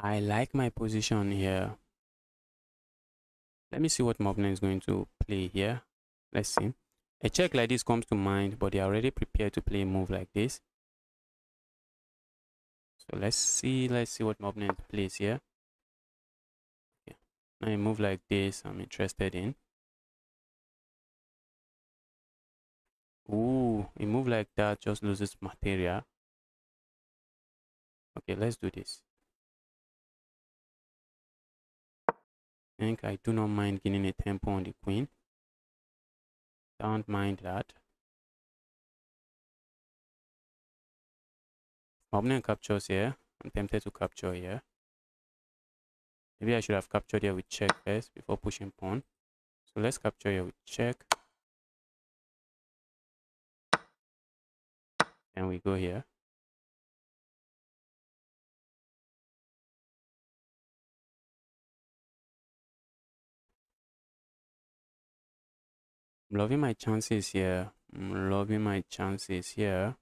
I like my position here. Let me see what my opponent is going to play here. Let's see. A check like this comes to mind, but they are already prepared to play a move like this. So let's see what my opponent plays here. Okay. Now a move like this I'm interested in. Ooh, a move like that just loses material. Okay, let's do this. I think I do not mind gaining a tempo on the queen. Don't mind that. My opponent captures here. I'm tempted to capture here. Maybe I should have captured here with check first before pushing pawn. So let's capture here with check. And we go here. I'm loving my chances here. I'm loving my chances here.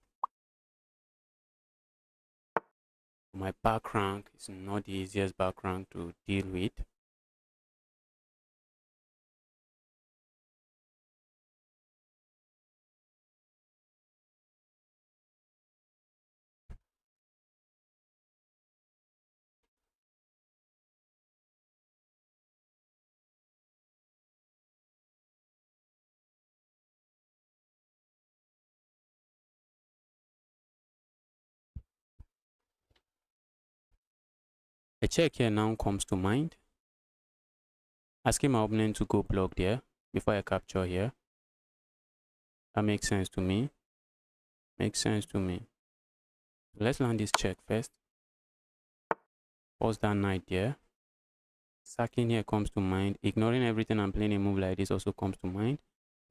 My back rank is not the easiest back rank to deal with. A check here now comes to mind. Asking my opponent to go block there before I capture here. That makes sense to me. Makes sense to me. Let's land this check first. Pause that knight there. Sacking here comes to mind. Ignoring everything and playing a move like this also comes to mind.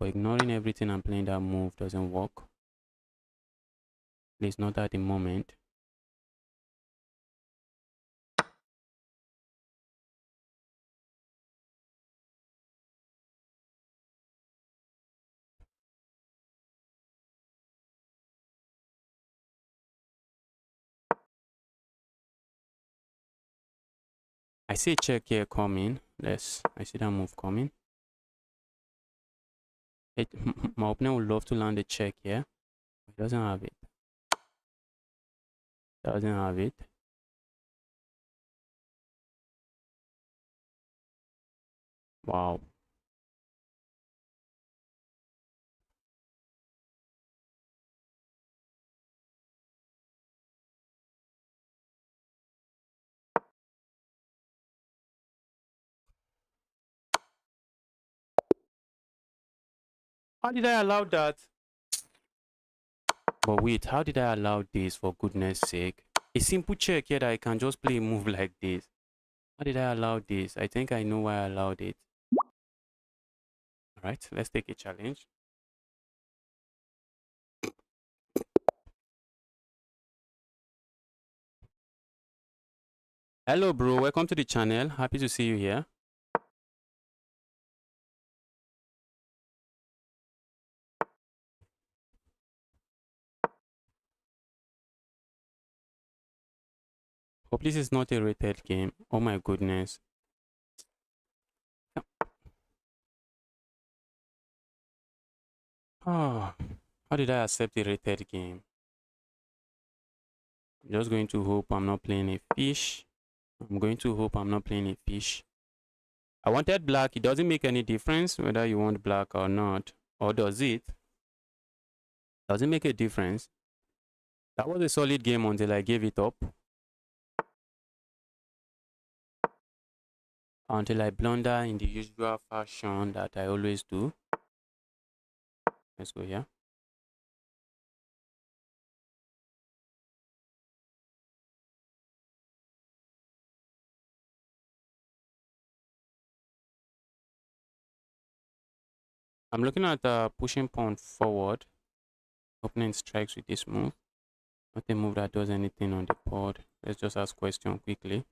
But ignoring everything and playing that move doesn't work. At least not at the moment. I see a check here coming. I see that move coming. My opponent would love to land a check here. He doesn't have it. Doesn't have it. Wow. How did I allow that? But wait, how did I allow this, for goodness sake? A simple check here that I can just play a move like this. How did I allow this? I think I know why I allowed it. Alright, let's take a challenge. Hello bro, welcome to the channel. Happy to see you here. Hope this is not a rated game. Oh my goodness. Oh, how did I accept a rated game? I'm just going to hope I'm not playing a fish. I'm going to hope I'm not playing a fish. I wanted black. It doesn't make any difference whether you want black or not. Or does it? Does it make a difference? That was a solid game until I gave it up. Until I blunder in the usual fashion that I always do. Let's go here. I'm looking at pushing pawn forward. Opponent strikes with this move. Not a move that does anything on the board. Let's just ask question quickly.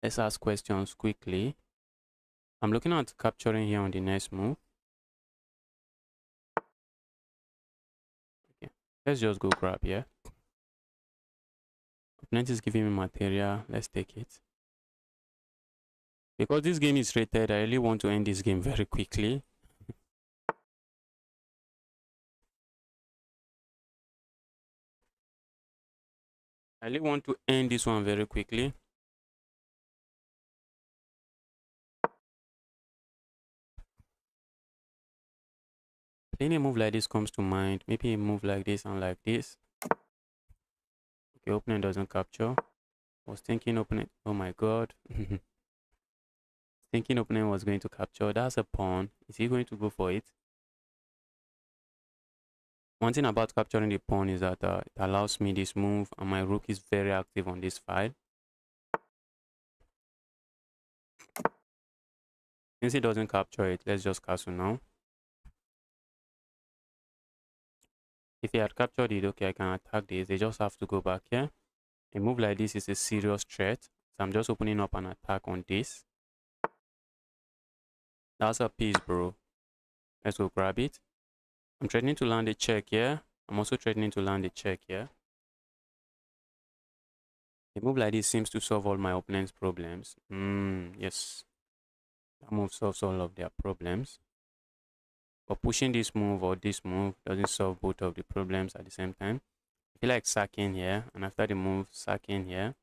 Let's ask questions quickly. I'm looking at capturing here on the next move. Okay, let's just go grab here. Opponent is giving me material. Let's take it. Because this game is rated, I really want to end this game very quickly. I really want to end this one very quickly. Playing a move like this comes to mind. Maybe a move like this and like this. Okay, opponent doesn't capture. Was thinking opponent. Oh my god. Thinking opponent was going to capture. That's a pawn. Is he going to go for it? One thing about capturing the pawn is that it allows me this move, and my rook is very active on this file. Since he doesn't capture it, let's just castle now. If he had captured it, okay, I can attack this. They just have to go back here. A move like this is a serious threat. So I'm just opening up an attack on this. That's a piece, bro. Let's go grab it. I'm threatening to land a check here. I'm also threatening to land a check here. A move like this seems to solve all my opponent's problems. Yes. That move solves all of their problems. But pushing this move or this move doesn't solve both of the problems at the same time. I feel like sacking here, and after the move, sacking here.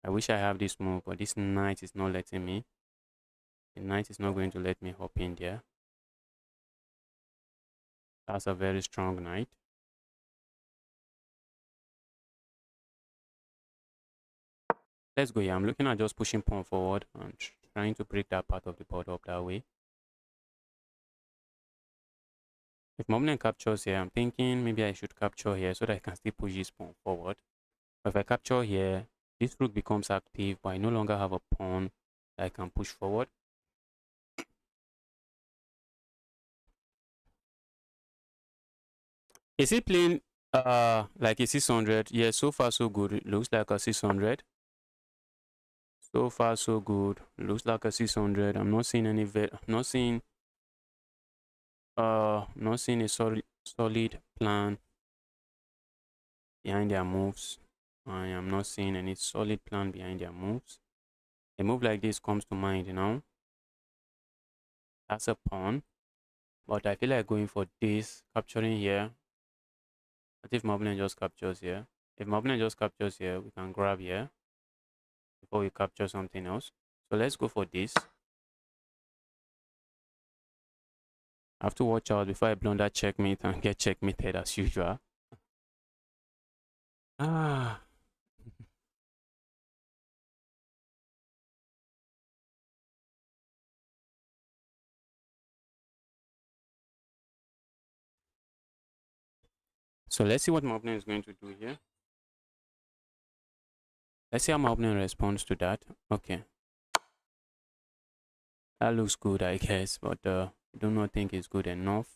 I wish I have this move, but this knight is not letting me. The knight is not going to let me hop in there. That's a very strong knight. Let's go here. I'm looking at just pushing pawn forward and trying to break that part of the board up that way. If my opponent captures here, I'm thinking maybe I should capture here so that I can still push this pawn forward. But if I capture here, this rook becomes active, but I no longer have a pawn that I can push forward. Is he playing like a 600? Yeah, so far so good. It looks like a 600. So far so good. Looks like a 600. I'm not seeing any not seeing a solid plan behind their moves. I am not seeing any solid plan behind their moves. A move like this comes to mind, you know. That's a pawn. But I feel like going for this, capturing here. What if my opponent just captures here? If my opponent just captures here, we can grab here before we capture something else. So let's go for this. I have to watch out before I blunder checkmate and get checkmated as usual. Ah. So let's see what my opponent is going to do here. Let's see how my opponent responds to that. Okay. That looks good, I guess, but I do not think it's good enough.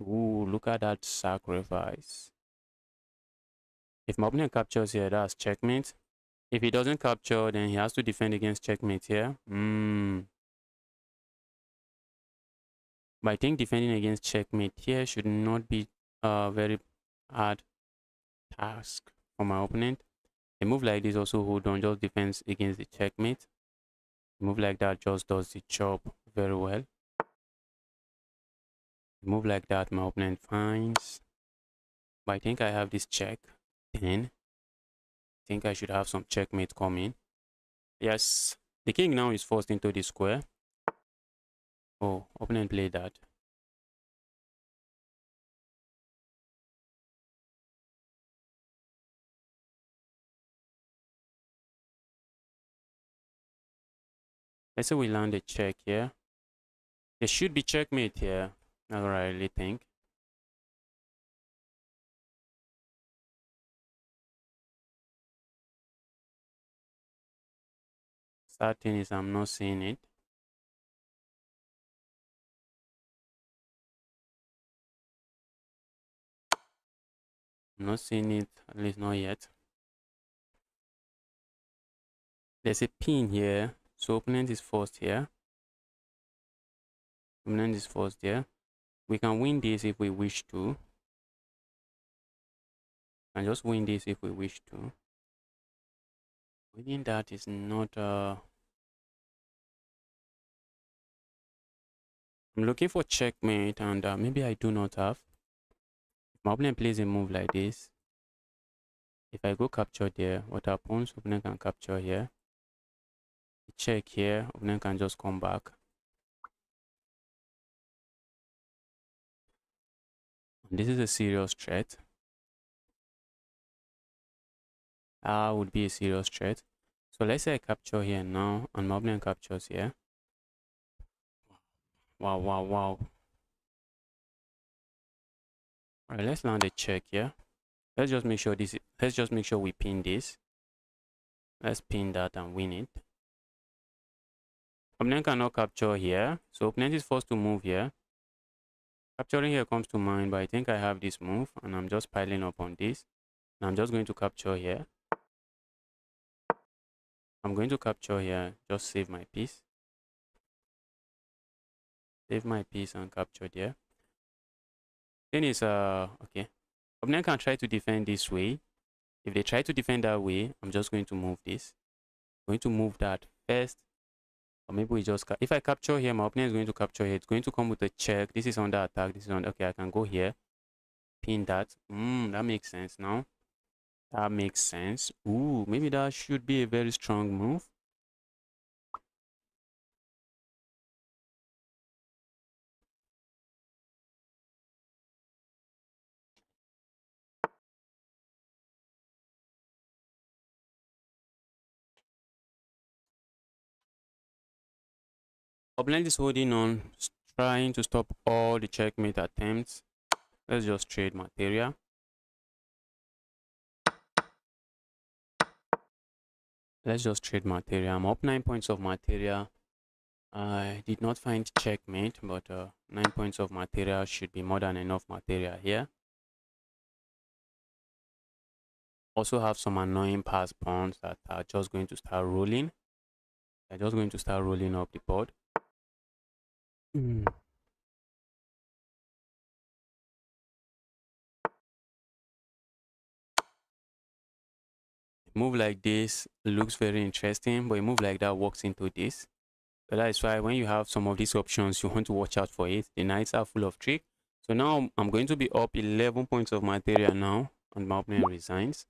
Ooh, look at that sacrifice. If my opponent captures here, that's checkmate. If he doesn't capture, then he has to defend against checkmate here. But I think defending against checkmate here should not be a very hard task for my opponent. A move like this also hold on, just defense against the checkmate. A move like that just does the job very well. A move like that my opponent finds. But I think I have this check. Then I think I should have some checkmate coming. Yes, the king now is forced into the square. Oh, opponent played that. Let's say we land a check here. There should be checkmate here. That's what I really think. Sad thing is I'm not seeing it. I'm not seeing it, at least not yet. There's a pin here, so opponent is forced here. Opponent is forced here. We can win this if we wish to. can just win this if we wish to. Winning that is not I'm looking for checkmate, and maybe I do not have. My opponent plays a move like this. If I go capture there, what happens? Opponent can capture here. Check here, opponent can just come back. And this is a serious threat. Would be a serious threat. So let's say I capture here now, and my opponent captures here. Wow, wow, wow. Alright, let's land a check here. Let's just make sure we pin this. Let's pin that and win it. Opponent cannot capture here, so opponent is forced to move here. Capturing here comes to mind, but I think I have this move, and I'm just piling up on this. And I'm just going to capture here. I'm going to capture here, just save my piece. Save my piece and capture there. Then is okay. Opponent can try to defend this way. If they try to defend that way, I'm just going to move this. I'm going to move that first. Or maybe we just if I capture here, my opponent is going to capture here. It's going to come with a check. This is under attack. This is on. Okay, I can go here. Pin that. That makes sense now. That makes sense. Ooh, maybe that should be a very strong move. Opponent is holding on, trying to stop all the checkmate attempts. Let's just trade material. Let's just trade material. I'm up 9 points of material. I did not find checkmate, but 9 points of material should be more than enough material here. Also have some annoying pass pawns that are just going to start rolling. They're just going to start rolling up the board. Move like this looks very interesting, but a move like that walks into this. So that is why when you have some of these options, you want to watch out for it. The knights are full of trick. So now I'm going to be up 11 points of material now, and my opponent resigns.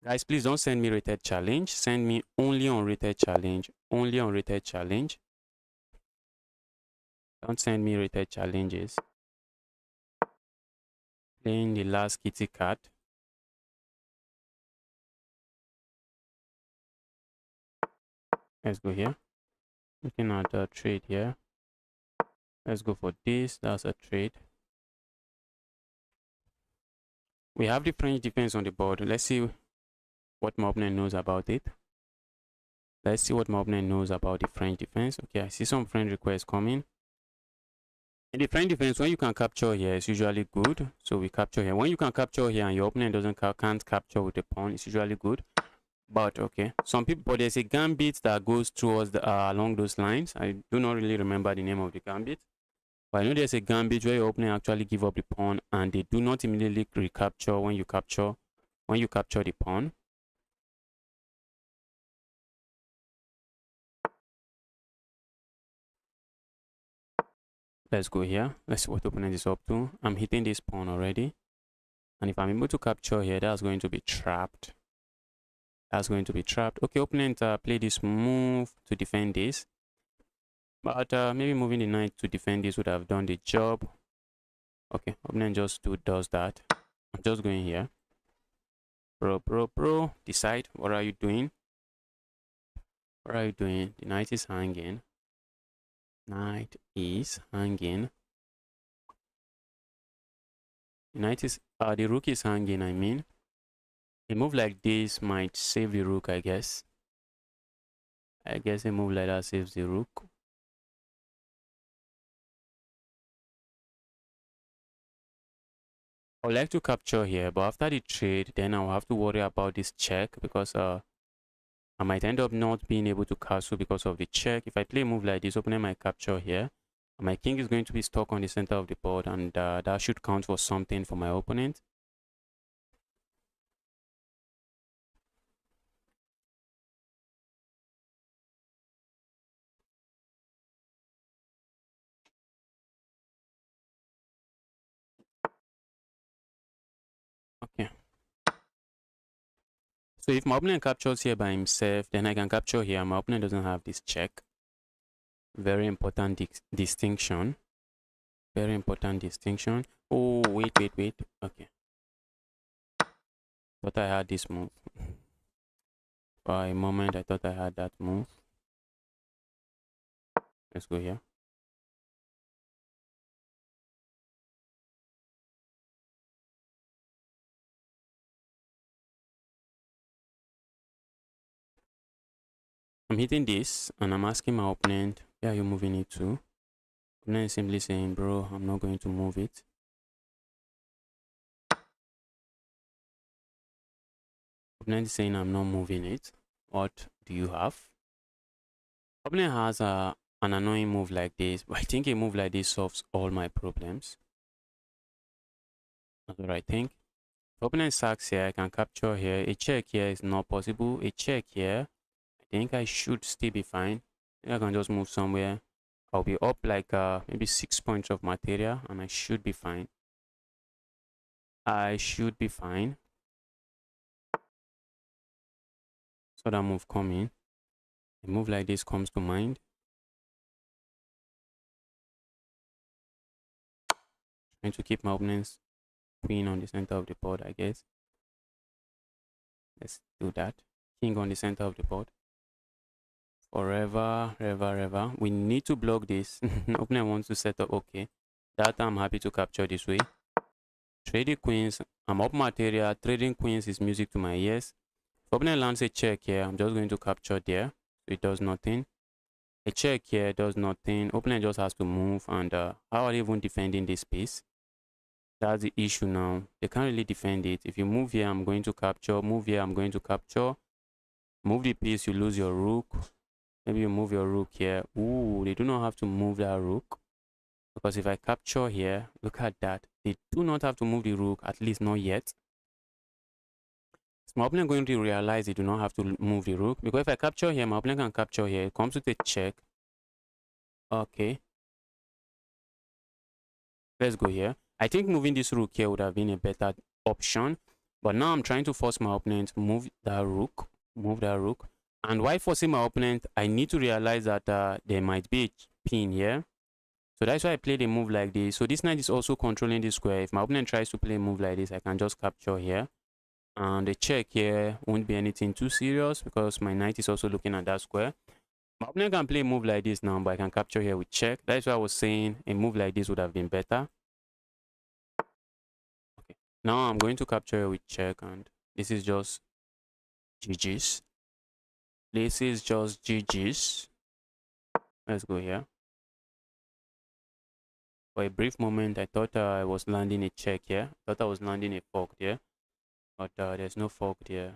Guys, please don't send me rated challenge. Send me only on rated challenge. Only on rated challenge. Don't send me rated challenges. Playing the last kitty card. Let's go here. Looking at a trade here. Let's go for this. That's a trade. We have the French defense on the board. Let's see what my opponent knows about it. Let's see what my opponent knows about the French defense. Okay, I see some friend requests coming. In the French defense, when you can capture here, it's usually good. So we capture here. When you can capture here and your opponent can't capture with the pawn, it's usually good. But okay, some people, but there's a gambit that goes towards the along those lines. I do not really remember the name of the gambit, but I know there's a gambit where your opponent actually give up the pawn and they do not immediately recapture when you capture the pawn. Let's go here. Let's see what the opponent is up to. I'm hitting this pawn already, and if I'm able to capture here, that's going to be trapped. That's going to be trapped. Okay, opponent play this move to defend this, but maybe moving the knight to defend this would have done the job. Okay, opponent just does that. I'm just going here. Bro, decide. What are you doing? What are you doing? The knight is hanging. Knight is hanging. The knight is the rook is hanging, I mean. A move like this might save the rook, I guess. I guess a move like that saves the rook. I would like to capture here, but after the trade, then I'll have to worry about this check because I might end up not being able to castle because of the check. If I play a move like this, opponent might capture here. My king is going to be stuck on the center of the board, and that should count for something for my opponent. So if my opponent captures here by himself, then I can capture here. My opponent doesn't have this check. Very important distinction. Very important distinction. Oh, wait. Okay. Thought I had this move. For a moment, I thought I had that move. Let's go here. I'm hitting this and I'm asking my opponent, where are you moving it to? Opponent is simply saying, bro, I'm not going to move it. Opponent is saying, I'm not moving it. What do you have? Opponent has an annoying move like this, but I think a move like this solves all my problems. That's what I think. Opponent sacks here, I can capture here. A check here is not possible. A check here, I think I should still be fine. I can just move somewhere. I'll be up like maybe 6 points of material and I should be fine. I should be fine. So that move coming. A move like this comes to mind. Trying to keep my opponent's queen on the center of the board, I guess. Let's do that. King on the center of the board. Forever. We need to block this. Opponent wants to set up. Okay. That I'm happy to capture this way. Trading queens. I'm up material. Trading queens is music to my ears. If opponent lands a check here, I'm just going to capture there. So it does nothing. A check here does nothing. Opponent just has to move. And how are they even defending this piece? That's the issue now. They can't really defend it. If you move here, I'm going to capture. Move here, I'm going to capture. Move the piece, you lose your rook. Maybe you move your rook here. Ooh, they do not have to move that rook. Because if I capture here, look at that. They do not have to move the rook, at least not yet. So my opponent going to realize they do not have to move the rook. Because if I capture here, my opponent can capture here. It comes with a check. Okay. Let's go here. I think moving this rook here would have been a better option. But now I'm trying to force my opponent to move that rook. Move that rook. And while forcing my opponent, I need to realize that there might be a pin here. So that's why I played a move like this. So this knight is also controlling the square. If my opponent tries to play a move like this, I can just capture here. And the check here won't be anything too serious because my knight is also looking at that square. My opponent can play a move like this now, but I can capture here with check. That's why I was saying a move like this would have been better. Okay. Now I'm going to capture here with check, and this is just GG's. This is just GG's. Let's go here. For a brief moment, I thought I was landing a check here. I thought I was landing a fork there. But there's no fork there.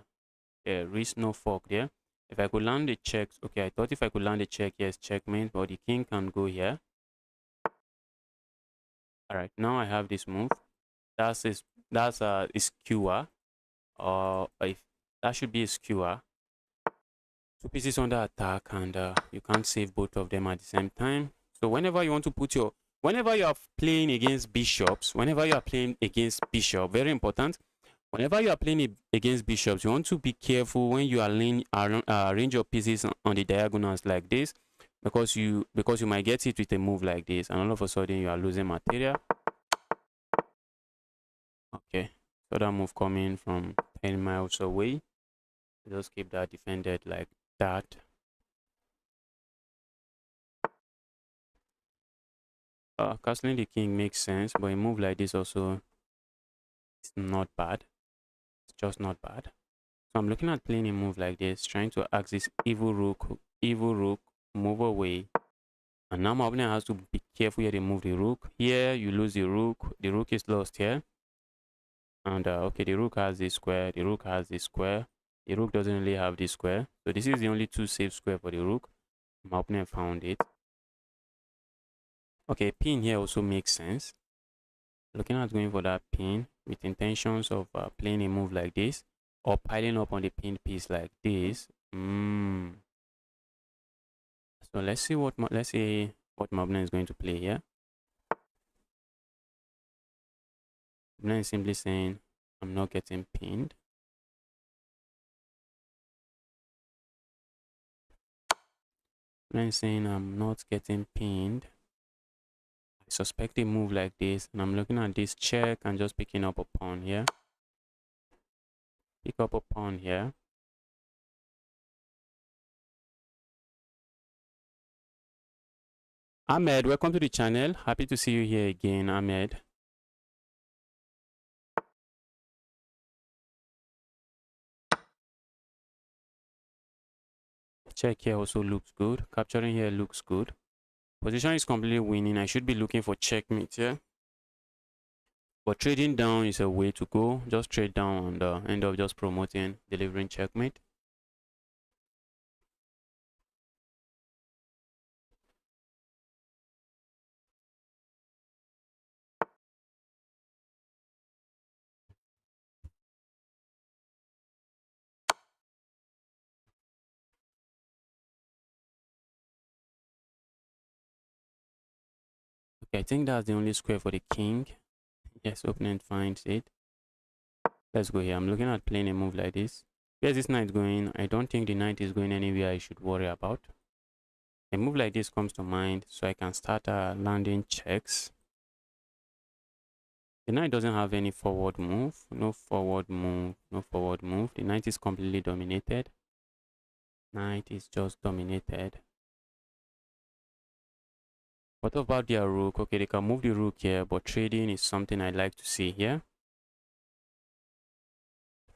There is no fork there. If I could land the check, okay, I thought if I could land the check, yes, checkmate, but the king can go here. All right, now I have this move. That's a skewer, or if that should be a skewer. Two pieces under attack, and you can't save both of them at the same time. So whenever you want to put your, whenever you are playing against bishops, very important. Whenever you are playing against bishops, you want to be careful when you are arrange your pieces on the diagonals like this, because you might get it with a move like this, and all of a sudden you are losing material. Okay, so that move coming from 10 miles away. Just keep that defended like that. Castling the king makes sense, but a move like this also is not bad. It's just not bad. So I'm looking at playing a move like this, trying to ask this evil rook, move away. And now my opponent has to be careful here. They move the rook. Here you lose the rook. The rook is lost here. And okay, the rook has this square. The rook has this square. The rook doesn't really have this square. So this is the only two safe square for the rook. My opponent found it. Okay, pin here also makes sense. Looking at going for that pin with intentions of playing a move like this, or piling up on the pinned piece like this. So let's see what my opponent is going to play here. Opponent is simply saying, I'm not getting pinned. I'm saying I'm not getting pinned. I suspect a move like this, and I'm looking at this check and just picking up a pawn here. Pick up a pawn here. Ahmed, welcome to the channel. Happy to see you here again, Ahmed. Check here also looks good. Capturing here looks good. Position is completely winning. I should be looking for checkmate here. But trading down is a way to go. Just trade down and end up just promoting, delivering checkmate. Okay, I think that's the only square for the king. Yes, opponent finds it. Let's go here. I'm looking at playing a move like this. Where's this knight going? I don't think the knight is going anywhere I should worry about. A move like this comes to mind, so I can start landing checks. The knight doesn't have any forward move. No forward move. No forward move. The knight is completely dominated. Knight is just dominated. What about their rook? Okay, they can move the rook here, but trading is something I like to see here.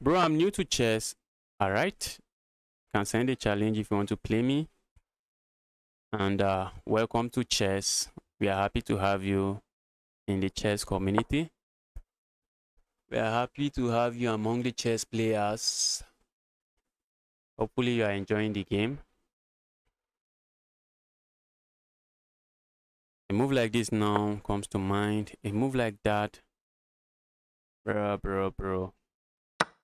Bro, I'm new to chess. Alright. Can send a challenge if you want to play me. And welcome to chess. We are happy to have you in the chess community. We are happy to have you among the chess players. Hopefully you are enjoying the game. A move like this now comes to mind. A move like that. Bro.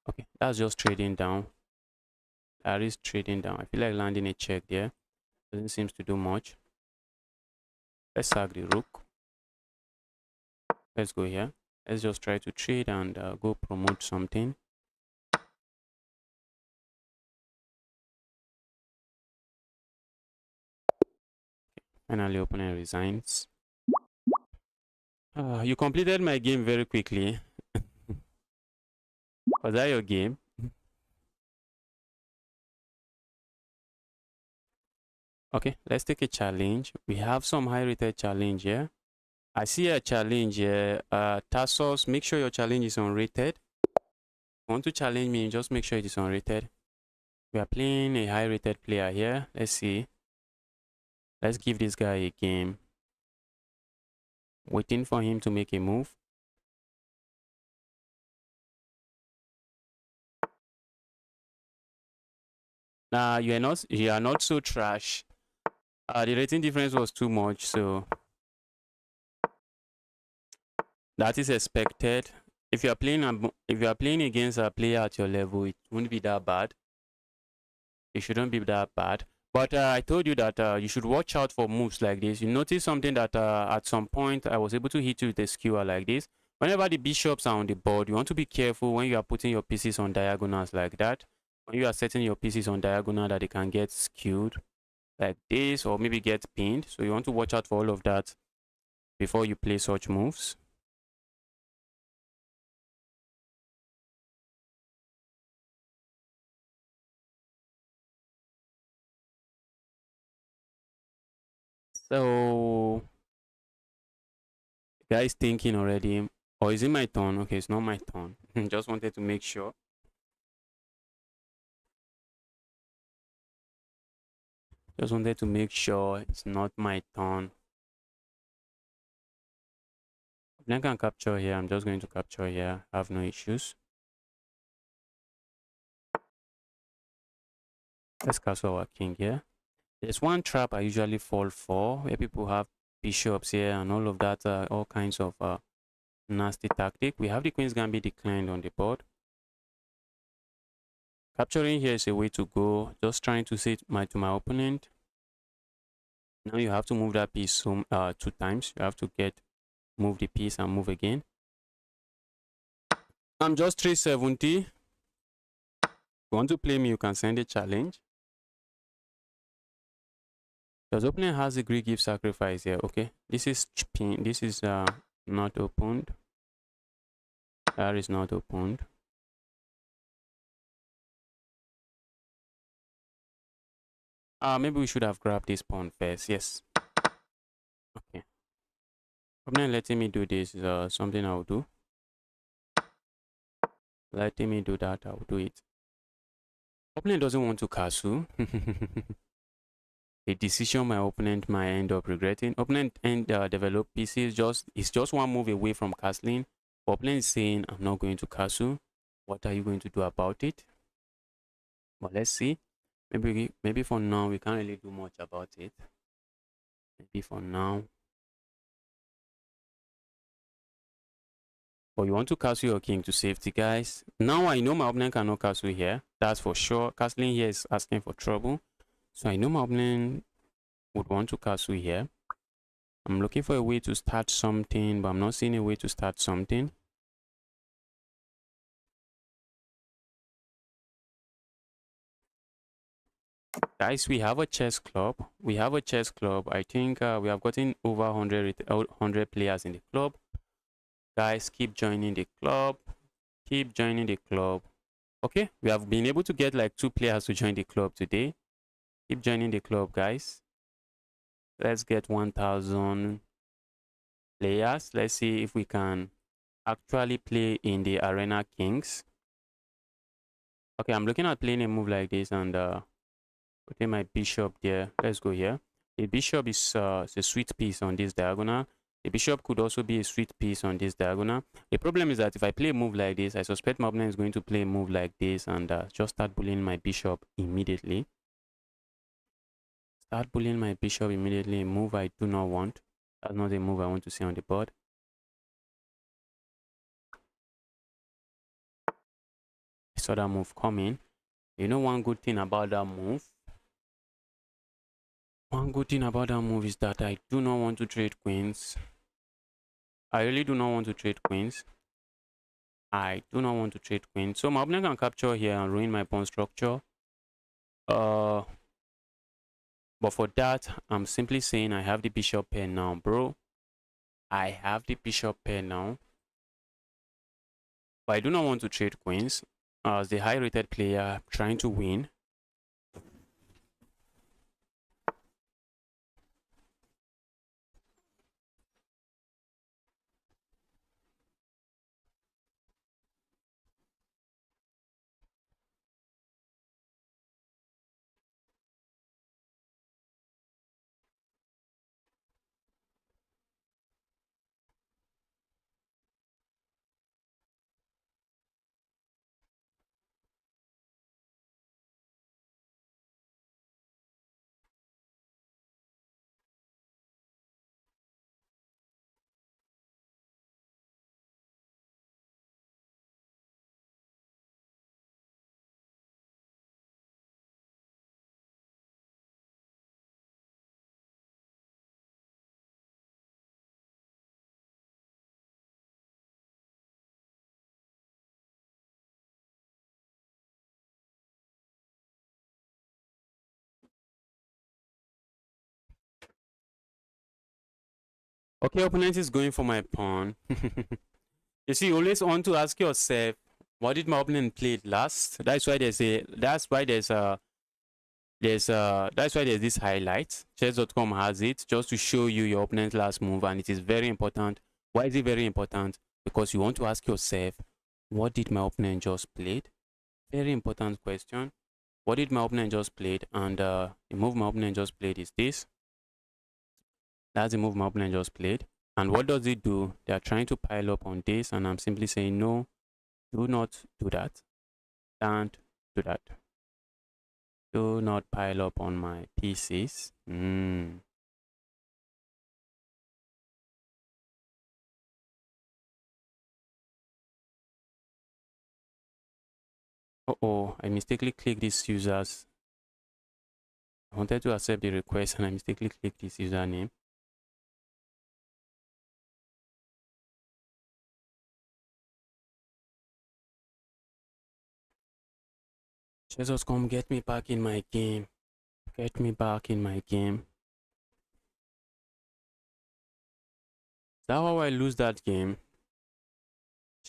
Okay, that's just trading down. That is trading down. I feel like landing a check there. Doesn't seem to do much. Let's sack the rook. Let's go here. Let's just try to trade and go promote something. Finally, opponent resigns. You completed my game very quickly. Was that your game? Okay, let's take a challenge. We have some high rated challenge here. I see a challenge here. Tassos, make sure your challenge is unrated. Want to challenge me, just make sure it is unrated. We are playing a high rated player here. Let's see. Let's give this guy a game. Waiting for him to make a move. Nah, you are not so trash. The rating difference was too much, so that is expected. If you are playing against a player at your level, it won't be that bad. It shouldn't be that bad. But I told you that you should watch out for moves like this. You notice something that at some point I was able to hit you with a skewer like this. Whenever the bishops are on the board, you want to be careful when you are putting your pieces on diagonals like that. When you are setting your pieces on diagonal, that they can get skewed like this or maybe get pinned. So you want to watch out for all of that before you play such moves. So guys thinking already, or is it my turn? Okay, it's not my turn. Just wanted to make sure. Just wanted to make sure it's not my turn. If I can capture here, I'm just going to capture here. I have no issues. Let's castle our king here. There's one trap I usually fall for where people have bishops here and all of that, all kinds of nasty tactic. We have the queen's gambit declined on the board. Capturing here is a way to go. Just trying to say to my opponent. Now you have to move that piece 2 times. You have to move the piece and move again. I'm just 370. If you want to play me, you can send a challenge. Does opening has a Greek gift sacrifice here? Okay, this is pin. This is not opened. That is not opened. Maybe we should have grabbed this pawn first. Yes. Okay. Opponent letting me do this is something I'll do. Letting me do that, I'll do it. Opponent doesn't want to castle. A decision my opponent might end up regretting. Opponent develop pieces. It's just one move away from castling. Opponent is saying, I'm not going to castle. What are you going to do about it? But let's see. Maybe for now we can't really do much about it. Maybe for now. But you want to castle your king to safety, guys. Now I know my opponent cannot castle here. That's for sure. Castling here is asking for trouble. So I know my opponent would want to castle here. I'm looking for a way to start something, but I'm not seeing a way to start something. Guys, we have a chess club. We have a chess club. I think we have gotten over 100 players in the club. Guys, keep joining the club. Keep joining the club. Okay, we have been able to get like 2 players to join the club today. Keep joining the club, guys. Let's get 1,000 players. Let's see if we can actually play in the Arena Kings. Okay, I'm looking at playing a move like this and putting my bishop there. Let's go here. The bishop is a sweet piece on this diagonal. The bishop could also be a sweet piece on this diagonal. The problem is that if I play a move like this, I suspect my opponent is going to play a move like this and just start bullying my bishop immediately. Start bullying my bishop immediately, a move I do not want. That's not a move I want to see on the board. I saw that move coming. You know one good thing about that move? One good thing about that move is that I do not want to trade queens. I really do not want to trade queens. I do not want to trade queens. So my opponent can capture here and ruin my pawn structure. But for that, I'm simply saying I have the bishop pair now, bro. I have the bishop pair now. But I do not want to trade queens. As the high-rated player trying to win. Okay, opponent is going for my pawn. You see, you always want to ask yourself, what did my opponent play last? That's why there's this highlight. Chess.com has it just to show you your opponent's last move, and it is very important. Why is it very important? Because you want to ask yourself, what did my opponent just played? Very important question. What did my opponent just played? And the move my opponent just played is this. That's the move my opponent just played. And what does it do? They are trying to pile up on this, and I'm simply saying, no, do not do that. Don't do that. Do not pile up on my pieces. Uh-oh, I mistakenly clicked this user's. I wanted to accept the request and I mistakenly clicked this username. Jesus, come get me back in my game. Get me back in my game. that how I lose that game?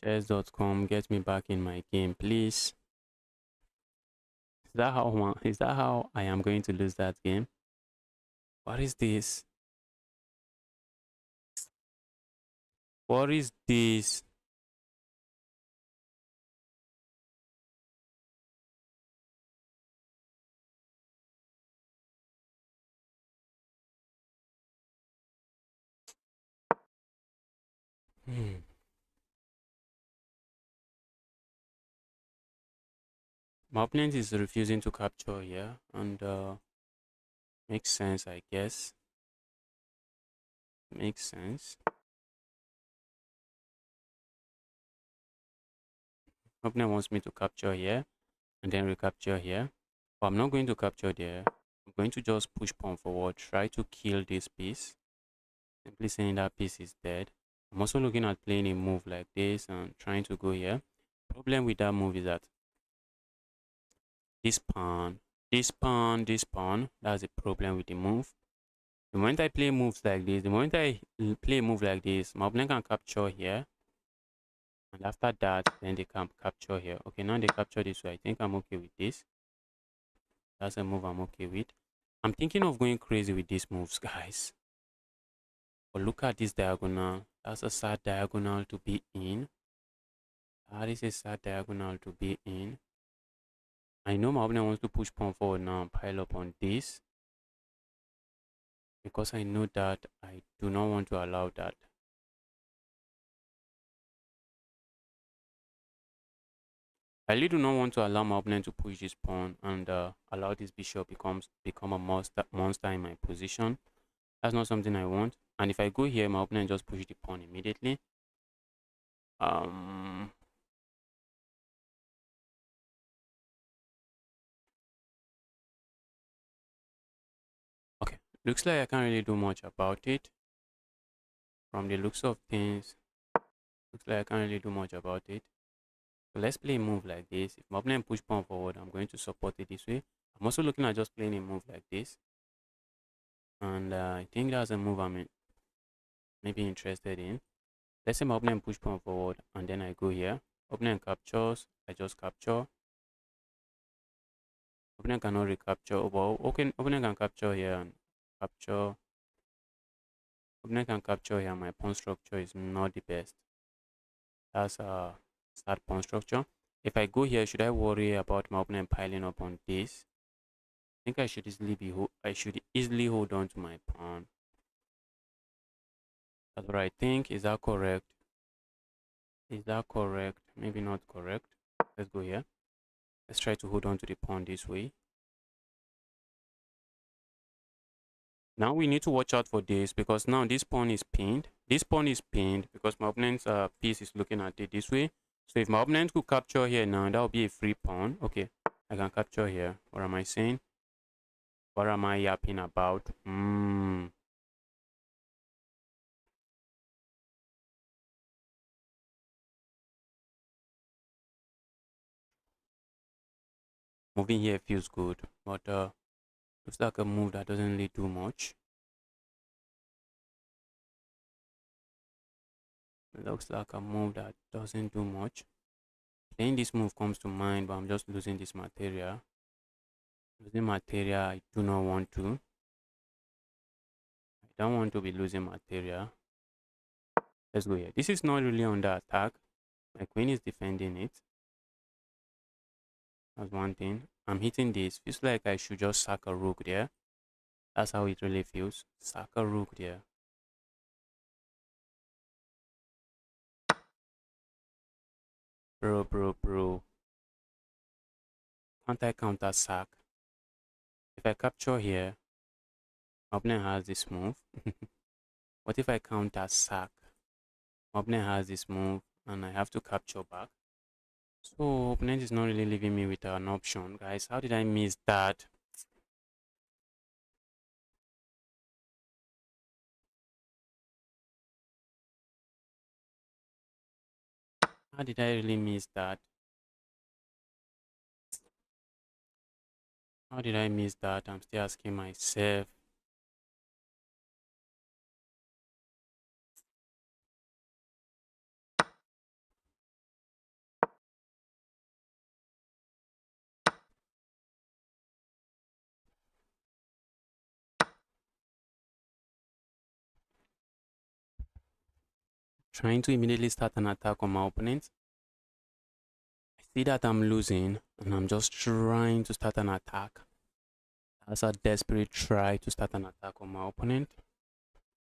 Chess.com, get me back in my game, please. Is that how I am going to lose that game? What is this? What is this? Hmm. My opponent is refusing to capture here, and makes sense, I guess. Makes sense. My opponent wants me to capture here and then recapture here. But I'm not going to capture there. I'm going to just push pawn forward, try to kill this piece. Simply saying that piece is dead. I'm also looking at playing a move like this and trying to go here. Problem with that move is that this pawn, this pawn, this pawn, that's the problem with the move. The moment I play moves like this, the moment I play a move like this, my opponent can capture here. And after that, then they can capture here. Okay, now they capture this way. I think I'm okay with this. That's a move I'm okay with. I'm thinking of going crazy with these moves, guys. But look at this diagonal. That's a sad diagonal to be in. That is a sad diagonal to be in. I know my opponent wants to push pawn forward now and pile up on this. Because I know that I do not want to allow that. I really do not want to allow my opponent to push this pawn and allow this bishop become a monster in my position. That's not something I want. And if I go here, my opponent just push the pawn immediately. Okay, looks like I can't really do much about it. From the looks of things, looks like I can't really do much about it. So let's play a move like this. If my opponent push pawn forward, I'm going to support it this way. I'm also looking at just playing a move like this. And I think that's a move I'm maybe interested in. Let's say my opponent push pawn forward and then I go here. Opponent captures, I just capture. Opponent cannot recapture. Well, okay, opponent can capture here and capture. Opponent can capture here. My pawn structure is not the best. That's a sad pawn structure. If I go here, should I worry about my opponent piling up on this? I think I should easily hold on to my pawn. That's what I think. Is that correct? Is that correct? Maybe not correct. Let's go here. Let's try to hold on to the pawn this way. Now we need to watch out for this because now this pawn is pinned. This pawn is pinned because my opponent's piece is looking at it this way. So if my opponent could capture here now, that would be a free pawn. Okay, I can capture here. What am I saying? What am I yapping about? Moving here feels good, but looks like a move that doesn't really do much. It looks like a move that doesn't do much. Playing this move comes to mind, but I'm just losing this material. Losing material, I do not want to. I don't want to be losing material. Let's go here. This is not really under attack. My queen is defending it. That's one thing. I'm hitting this. Feels like I should just sack a rook there. That's how it really feels. Sack a rook there. Bro. Can't I counter sack? If I capture here, my opponent has this move. What if I counter sack? My opponent has this move and I have to capture back. So opponent is not really leaving me with an option, guys. How did I miss that? How did I really miss that? How did I miss that? I'm still asking myself. trying to immediately start an attack on my opponent. I see that I'm losing, and I'm just trying to start an attack. That's a desperate try to start an attack on my opponent.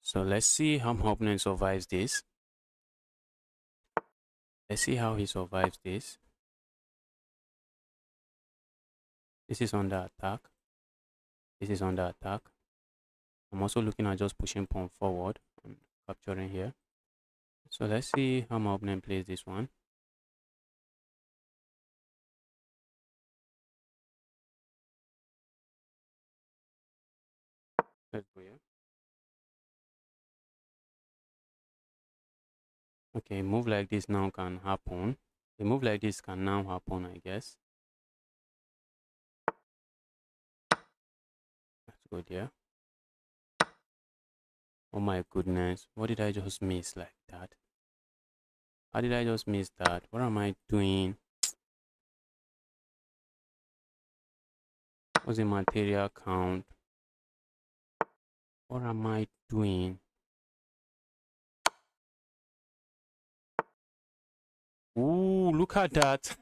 So let's see how my opponent survives this. Let's see how he survives this. This is under attack. This is under attack. I'm also looking at just pushing pawn forward and capturing here. So let's see how my opponent plays this one. Let's go here. Okay, move like this now can happen. A move like this can now happen, I guess. Let's go there. Oh my goodness, what did I just miss like that? How did I just miss that? What am I doing? What's the material count? What am I doing? Ooh, look at that.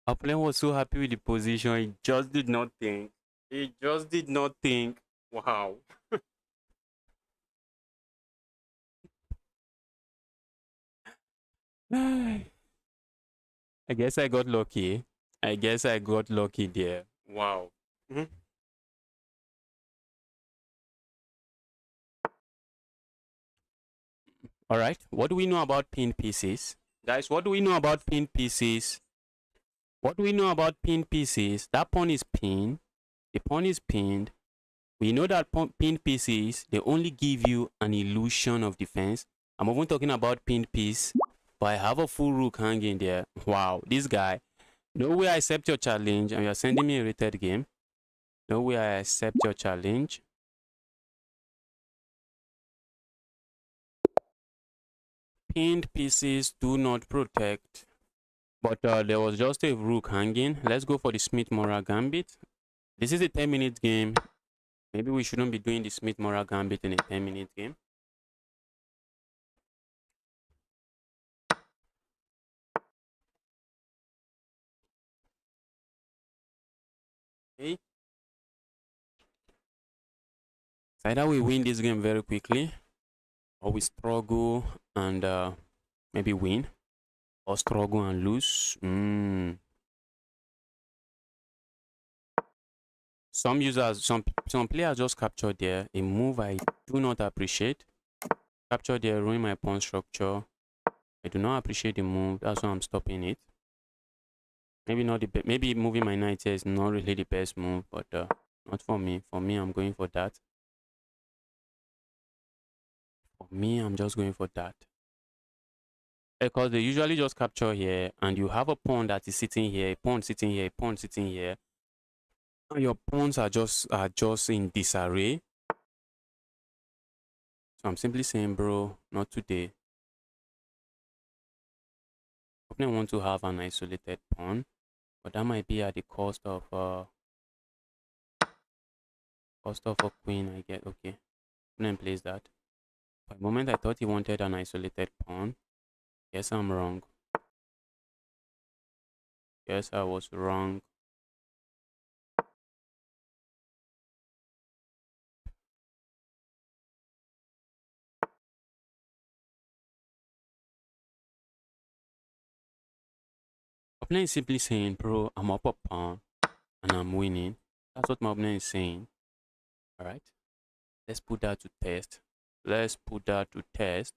Opponent was so happy with the position. He just did not think. He just did not think. Wow. I guess I got lucky. I guess I got lucky there. Wow. Mhm. All right. What do we know about pinned pieces? Guys, what do we know about pinned pieces? What do we know about pinned pieces? That pawn is pinned. The pawn is pinned. We know that pinned pieces, they only give you an illusion of defense. I'm even talking about pinned piece, but I have a full rook hanging there. Wow, this guy. No way I accept your challenge, and you're sending me a rated game. No way I accept your challenge. Pinned pieces do not protect. But there was just a rook hanging. Let's go for the Smith-Morra Gambit. This is a 10-minute game. Maybe we shouldn't be doing the Smith-Morra Gambit in a 10-minute game. Okay. It's either we win this game very quickly, or we struggle and maybe win, or struggle and lose. Some users, some players just capture there a move I do not appreciate. Capture there, ruin my pawn structure. I do not appreciate the move. That's why I'm stopping it. Maybe not the maybe moving my knight here is not really the best move, but not for me. For me, I'm going for that. For me, I'm just going for that. Because they usually just capture here, and you have a pawn that is sitting here, a pawn sitting here, a pawn sitting here. And your pawns are just in disarray. So I'm simply saying, bro, not today. Opponent want to have an isolated pawn, but that might be at the cost of a queen. I get okay. Opponent plays that. For a moment, I thought he wanted an isolated pawn. Guess I'm wrong. Guess I was wrong. Opponent is simply saying, bro, I'm up a pawn and I'm winning. That's what my opponent is saying. Alright. Let's put that to test. Let's put that to test.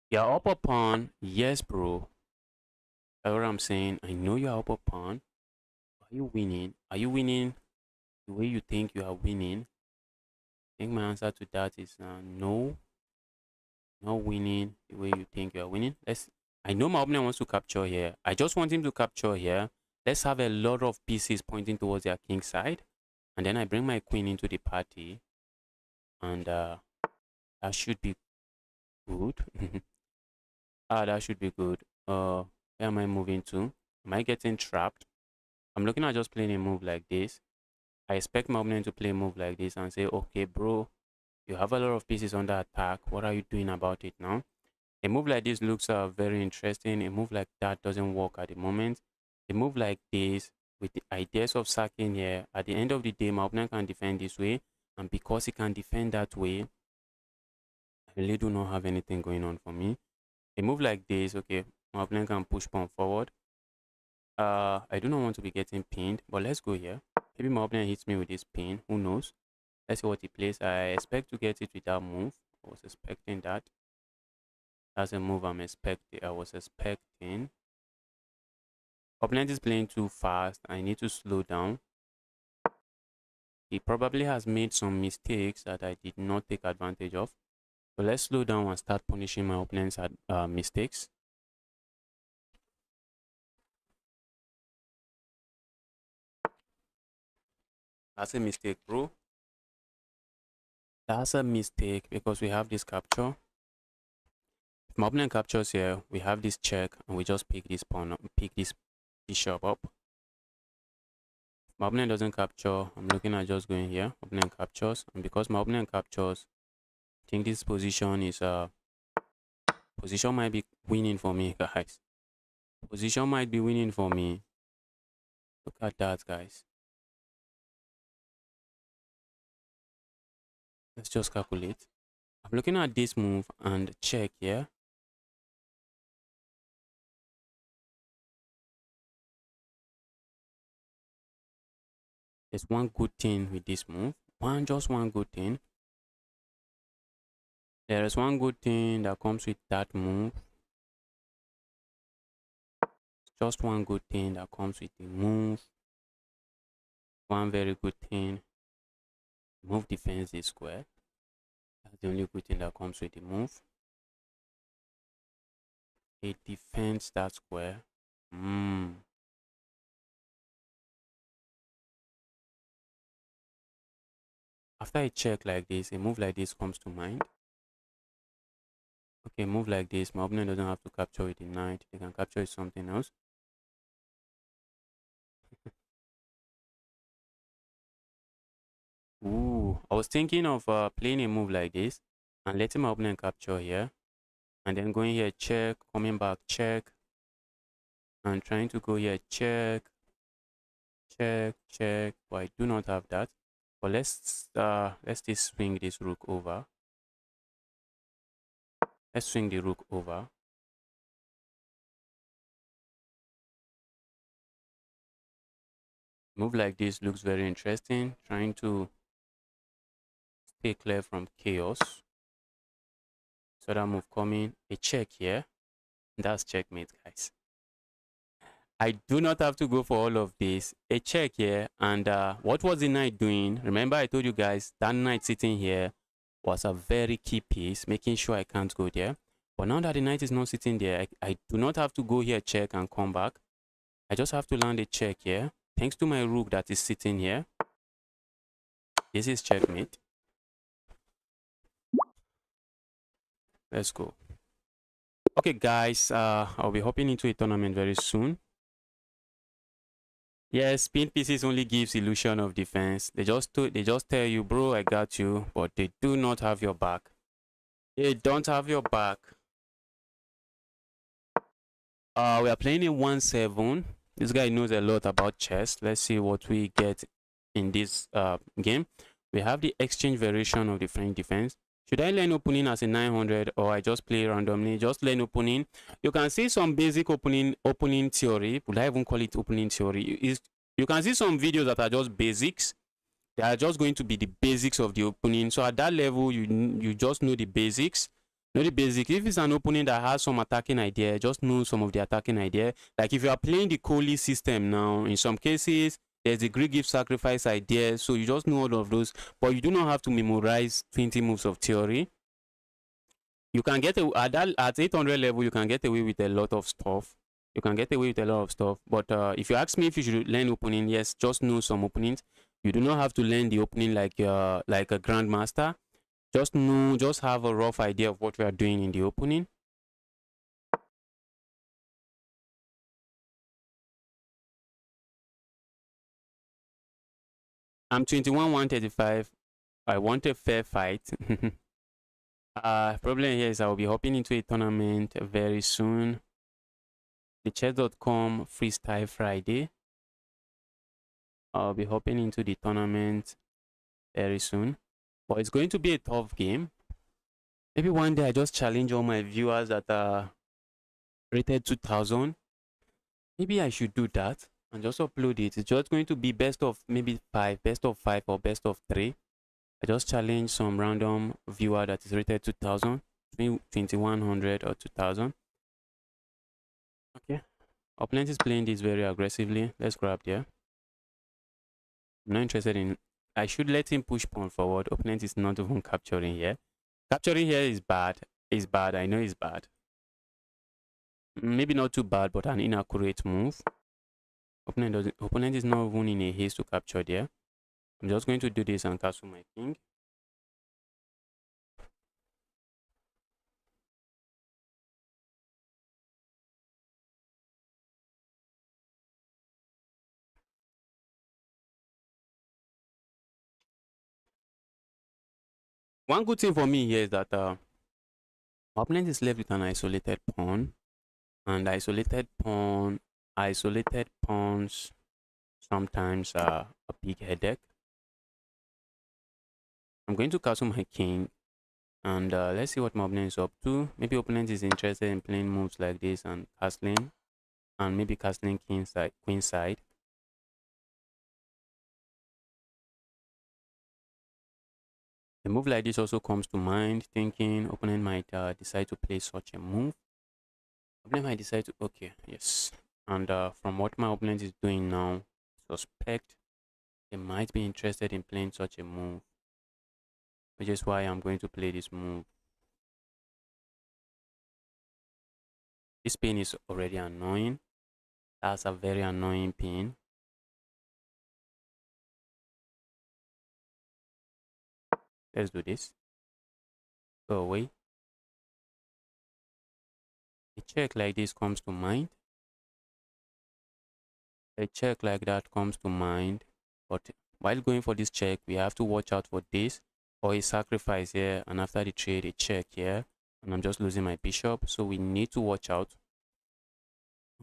You're up a pawn. Yes, bro. That's what I'm saying. I know you're up a pawn. Are you winning? Are you winning the way you think you are winning? I think my answer to that is no. Not winning the way you think you are winning. I know my opponent wants to capture here. I just want him to capture here. Let's have a lot of pieces pointing towards their king side. And then I bring my queen into the party. And that should be good. That should be good. Where am I moving to? Am I getting trapped? I'm looking at just playing a move like this. I expect my opponent to play a move like this and say, okay, bro, you have a lot of pieces under attack. What are you doing about it now? A move like this looks very interesting. A move like that doesn't work at the moment. A move like this, with the ideas of sacking here, at the end of the day, my opponent can defend this way. And because he can defend that way, I really do not have anything going on for me. A move like this, okay, my opponent can push pawn forward. I do not want to be getting pinned, but let's go here. Maybe my opponent hits me with this pin. Who knows? Let's see what he plays. I expect to get it with that move. I was expecting that. That's a move I was expecting. Opponent is playing too fast. I need to slow down. He probably has made some mistakes that I did not take advantage of. So let's slow down and start punishing my opponent's mistakes. That's a mistake, bro. That's a mistake because we have this capture. If my opponent captures here, we have this check and we just pick this pawn up, pick this bishop up. If my opponent doesn't capture, I'm looking at just going here. Opponent captures, and because my opponent captures, I think this position is position might be winning for me, guys. Position might be winning for me. Look at that, guys. Let's just calculate. I'm looking at this move and check here. There's one good thing with this move. Just one good thing. There is one good thing that comes with that move. Just one good thing that comes with the move. One very good thing. Move defends this square. That's the only good thing that comes with the move. It defends that square. After a check like this, a move like this comes to mind. Okay, move like this. My opponent doesn't have to capture with the knight. They can capture with something else. Ooh, I was thinking of playing a move like this and letting my opponent capture here. And then going here, check, coming back, check. And trying to go here, check, check, check. But I do not have that. But let's just swing this rook over. Let's swing the rook over. Move like this looks very interesting. Trying to stay clear from chaos. So that move coming. A check here. That's checkmate, guys. I do not have to go for all of this. A check here. And what was the knight doing? Remember I told you guys that knight sitting here was a very key piece, making sure I can't go there. But now that the knight is not sitting there, I do not have to go here, check, and come back. I just have to land a check here. Thanks to my rook that is sitting here. This is checkmate. Let's go. Okay, guys, I'll be hopping into a tournament very soon. Yes, pin pieces only gives illusion of defense. They just tell you, bro, I got you, but they do not have your back. They don't have your back. We are playing in 1-7. This guy knows a lot about chess. Let's see what we get in this game. We have the exchange variation of the French defense. Should I learn opening as a 900 or I just play randomly? Just learn opening. You can see some basic opening theory. Would I even call it opening theory? You can see some videos that are just basics. They are just going to be the basics of the opening. So at that level, you just know the basics. Know the basics. If it's an opening that has some attacking idea, just know some of the attacking idea. Like if you are playing the Coley system now, in some cases, there's a Greek gift sacrifice idea. So you just know all of those, but you do not have to memorize 20 moves of theory. You can get at 800 level, you can get away with a lot of stuff. You can get away with a lot of stuff. But if you ask me if you should learn opening, yes, just know some openings. You do not have to learn the opening like a grandmaster. Just have a rough idea of what we are doing in the opening. I'm 21, 135. I want a fair fight. Problem here is I will be hopping into a tournament very soon. The chess.com Freestyle Friday. I'll be hopping into the tournament very soon. But it's going to be a tough game. Maybe one day I just challenge all my viewers that are rated 2000. Maybe I should do that and just upload it. It's just going to be best of maybe 5, best of 5 or best of 3. I just challenge some random viewer that is rated 2000, 2100 or 2000. Okay. Opponent is playing this very aggressively. Let's grab there. I'm not interested in. I should let him push pawn forward. Opponent is not even capturing here. Capturing here is bad. It's bad. I know it's bad. Maybe not too bad, but an inaccurate move. Opponent is not even in a haste to capture there. I'm just going to do this and castle my king. One good thing for me here is that my opponent is left with an isolated pawn, and isolated pawns sometimes are a big headache. I'm going to castle my king, and let's see what my opponent is up to. Maybe opponent is interested in playing moves like this and castling, and maybe castling king side, queen side. A move like this also comes to mind, thinking opponent might decide to play such a move. Opponent might decide to, okay, yes. And from what my opponent is doing now, suspect they might be interested in playing such a move, which is why I'm going to play this move. This pin is already annoying. That's a very annoying pin. Let's do this. Go away. A check like this comes to mind. A check like that comes to mind. But while going for this check, we have to watch out for this, or a sacrifice here, and after the trade, a check here. And I'm just losing my bishop. So we need to watch out.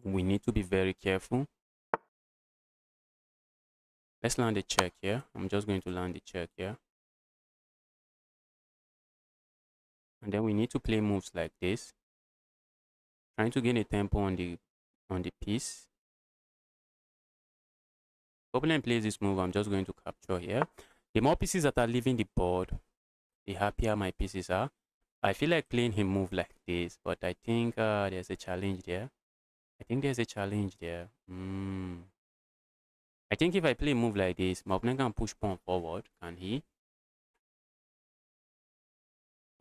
We need to be very careful. Let's land a check here. I'm just going to land the check here. And then we need to play moves like this, trying to gain a tempo on the piece. Opponent plays this move, I'm just going to capture here. The more pieces that are leaving the board, the happier my pieces are. I feel like playing him move like this, but I think there's a challenge there. I think if I play a move like this, my opponent can push pawn forward, can he?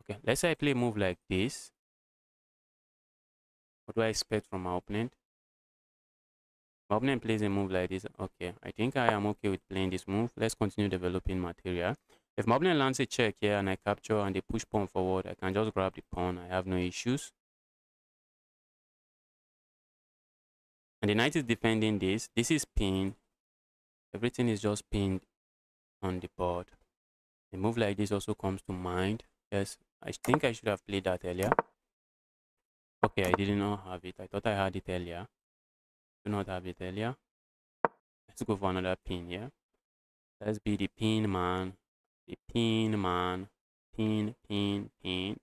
Okay, let's say I play a move like this. What do I expect from my opponent? My opponent plays a move like this. Okay, I think I am okay with playing this move. Let's continue developing material. If my opponent lands a check here and I capture and they push pawn forward, I can just grab the pawn. I have no issues. And the knight is defending this. This is pinned. Everything is just pinned on the board. A move like this also comes to mind. Yes, I think I should have played that earlier. Okay, I did not have it. I thought I had it earlier. Do not have it earlier. Let's go for another pin here. Let's be the pin man. The pin man. Pin, pin, pin.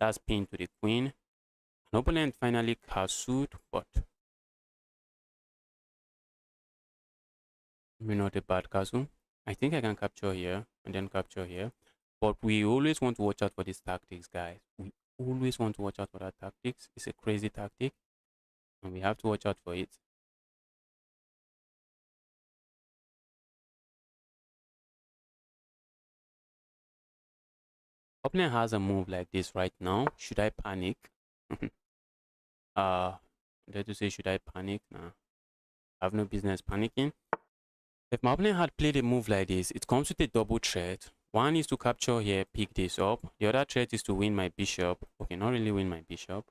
That's pin to the queen. An opponent finally castled, but maybe not a bad castle. I think I can capture here and then capture here. But we always want to watch out for these tactics, guys. We always want to watch out for that tactics. It's a crazy tactic, and we have to watch out for it. Opponent has a move like this right now. Should I panic? Dare to say, should I panic? Nah, I have no business panicking. If my opponent had played a move like this, it comes with a double threat. One is to capture here, pick this up. The other threat is to win my bishop. Okay, not really win my bishop.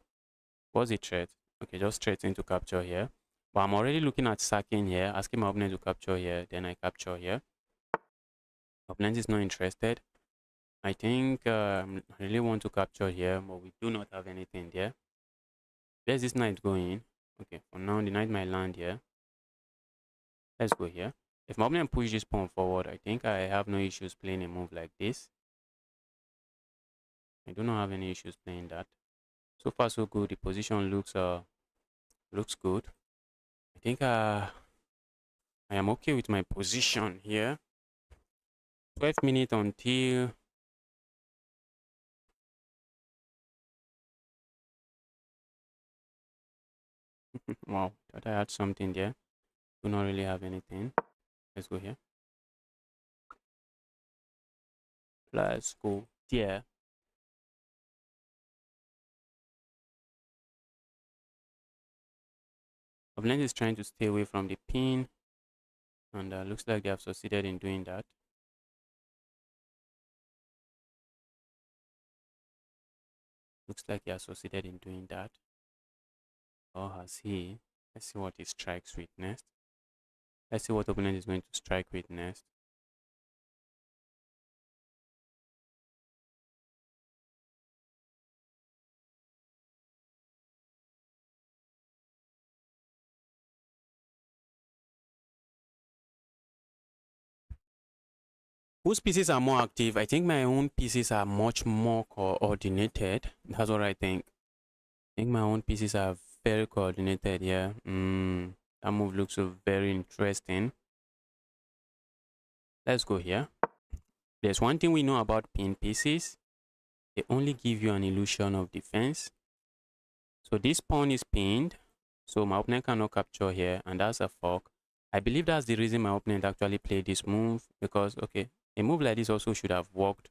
What's the threat? Okay, just threatening to capture here. But I'm already looking at sacking here, asking my opponent to capture here, then I capture here. Opponent is not interested. I think I really want to capture here, but we do not have anything there. Where's this knight going? Okay, for now the knight might land here. Let's go here. If my opponent push this pawn forward, I think I have no issues playing a move like this. I do not have any issues playing that. So far so good. The position looks good. I think I am okay with my position here. 12 minutes until wow, thought I had something there. Do not really have anything. Let's go here. Let's go there. Opponent is trying to stay away from the pin, and looks like they have succeeded in doing that. Looks like he has succeeded in doing that. Or has he? Let's see what he strikes with next. Let's see what opponent is going to strike with next. Whose pieces are more active? I think my own pieces are much more coordinated. That's what I think. I think my own pieces are very coordinated here. That move looks so very interesting. Let's go here. There's one thing we know about pin pieces. They only give you an illusion of defense. So this pawn is pinned. So my opponent cannot capture here, and that's a fork. I believe that's the reason my opponent actually played this move, because okay, a move like this also should have worked.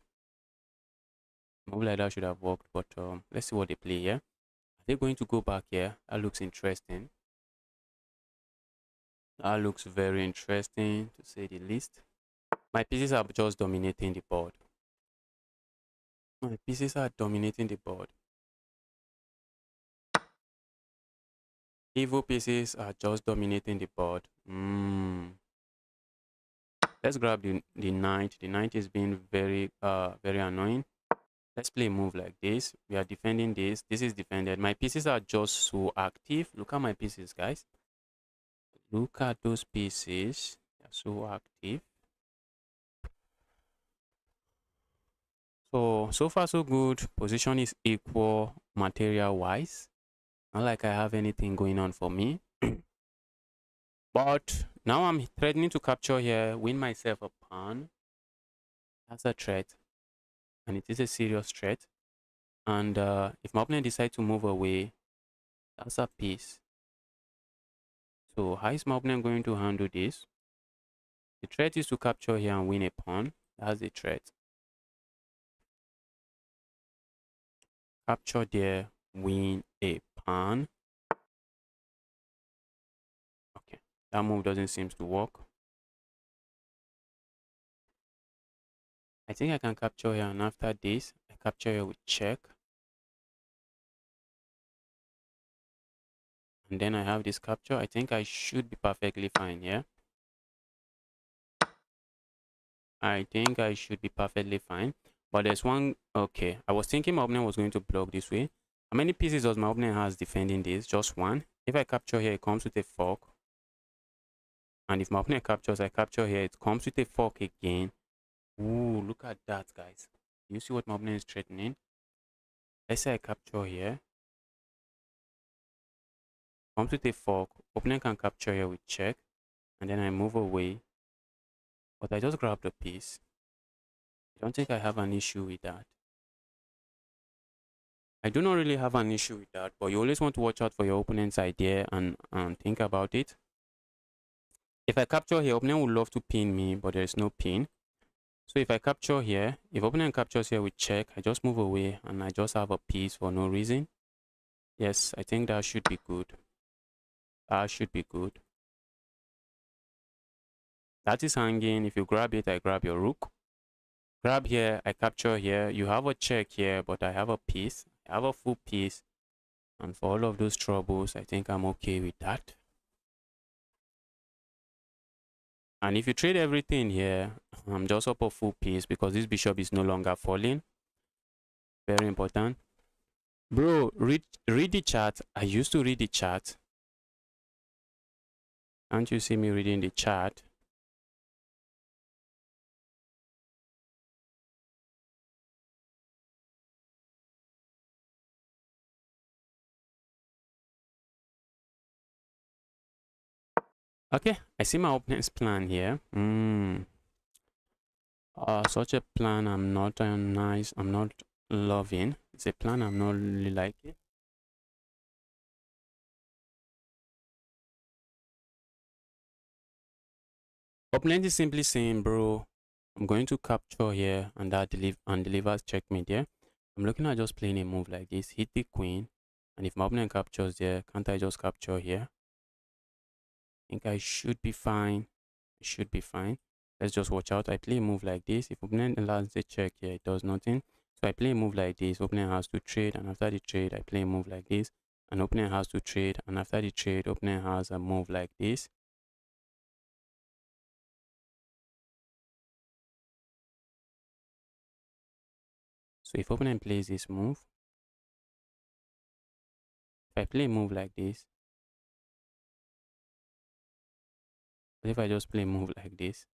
A move like that should have worked, but let's see what they play here. Are they going to go back here? That looks interesting. That looks very interesting, to say the least. My pieces are just dominating the board. My pieces are dominating the board. Evil pieces are just dominating the board. Let's grab the knight. The knight is being very annoying. Let's play a move like this. We are defending this. This is defended. My pieces are just so active. Look at my pieces, guys. Look at those pieces. They're so active. So far so good. Position is equal material wise. Not like I have anything going on for me. But now I'm threatening to capture here, win myself a pawn. That's a threat. And it is a serious threat. And if my opponent decides to move away, that's a piece. So how is my opponent going to handle this? The threat is to capture here and win a pawn. That's the threat. Capture there, win a pawn. Okay, that move doesn't seem to work. I think I can capture here, and after this, I capture here with check. And then I have this capture. I think I should be perfectly fine here. I think I should be perfectly fine. But there's one, okay. I was thinking my opponent was going to block this way. How many pieces does my opponent has defending this? Just one. If I capture here, it comes with a fork. And if my opponent captures, I capture here, it comes with a fork again. Ooh, look at that, guys. You see what my opponent is threatening? Let's say I capture here. Comes with a fork. Opponent can capture here with check. And then I move away. But I just grab the piece. I don't think I have an issue with that. I do not really have an issue with that, but you always want to watch out for your opponent's idea and think about it. If I capture here, opponent would love to pin me, but there is no pin. So if I capture here, if opponent captures here with check, I just move away and I just have a piece for no reason. Yes, I think that should be good. That should be good. That is hanging. If you grab it, I grab your rook. Grab here, I capture here. You have a check here, but I have a piece. I have a full piece. And for all of those troubles, I think I'm okay with that. And if you trade everything here, I'm just up a full piece because this bishop is no longer falling. Very important. Bro, read the chart. I used to read the chart. Can't you see me reading the chart? Okay, I see my opponent's plan here. Such a plan I'm not I'm not loving. It's a plan I'm not really liking. Opponent is simply saying, bro, I'm going to capture here and that delivers checkmate here. I'm looking at just playing a move like this, hit the queen, and if my opponent captures there, can't I just capture here? I think I should be fine. It should be fine. Let's just watch out. I play a move like this. If opponent allows the check here, it does nothing. So I play a move like this. Opponent has to trade, and after the trade, I play a move like this. And opponent has to trade, and after the trade, opponent has a move like this. So if opponent plays this move, if I play a move like this, but if I just play a move like this,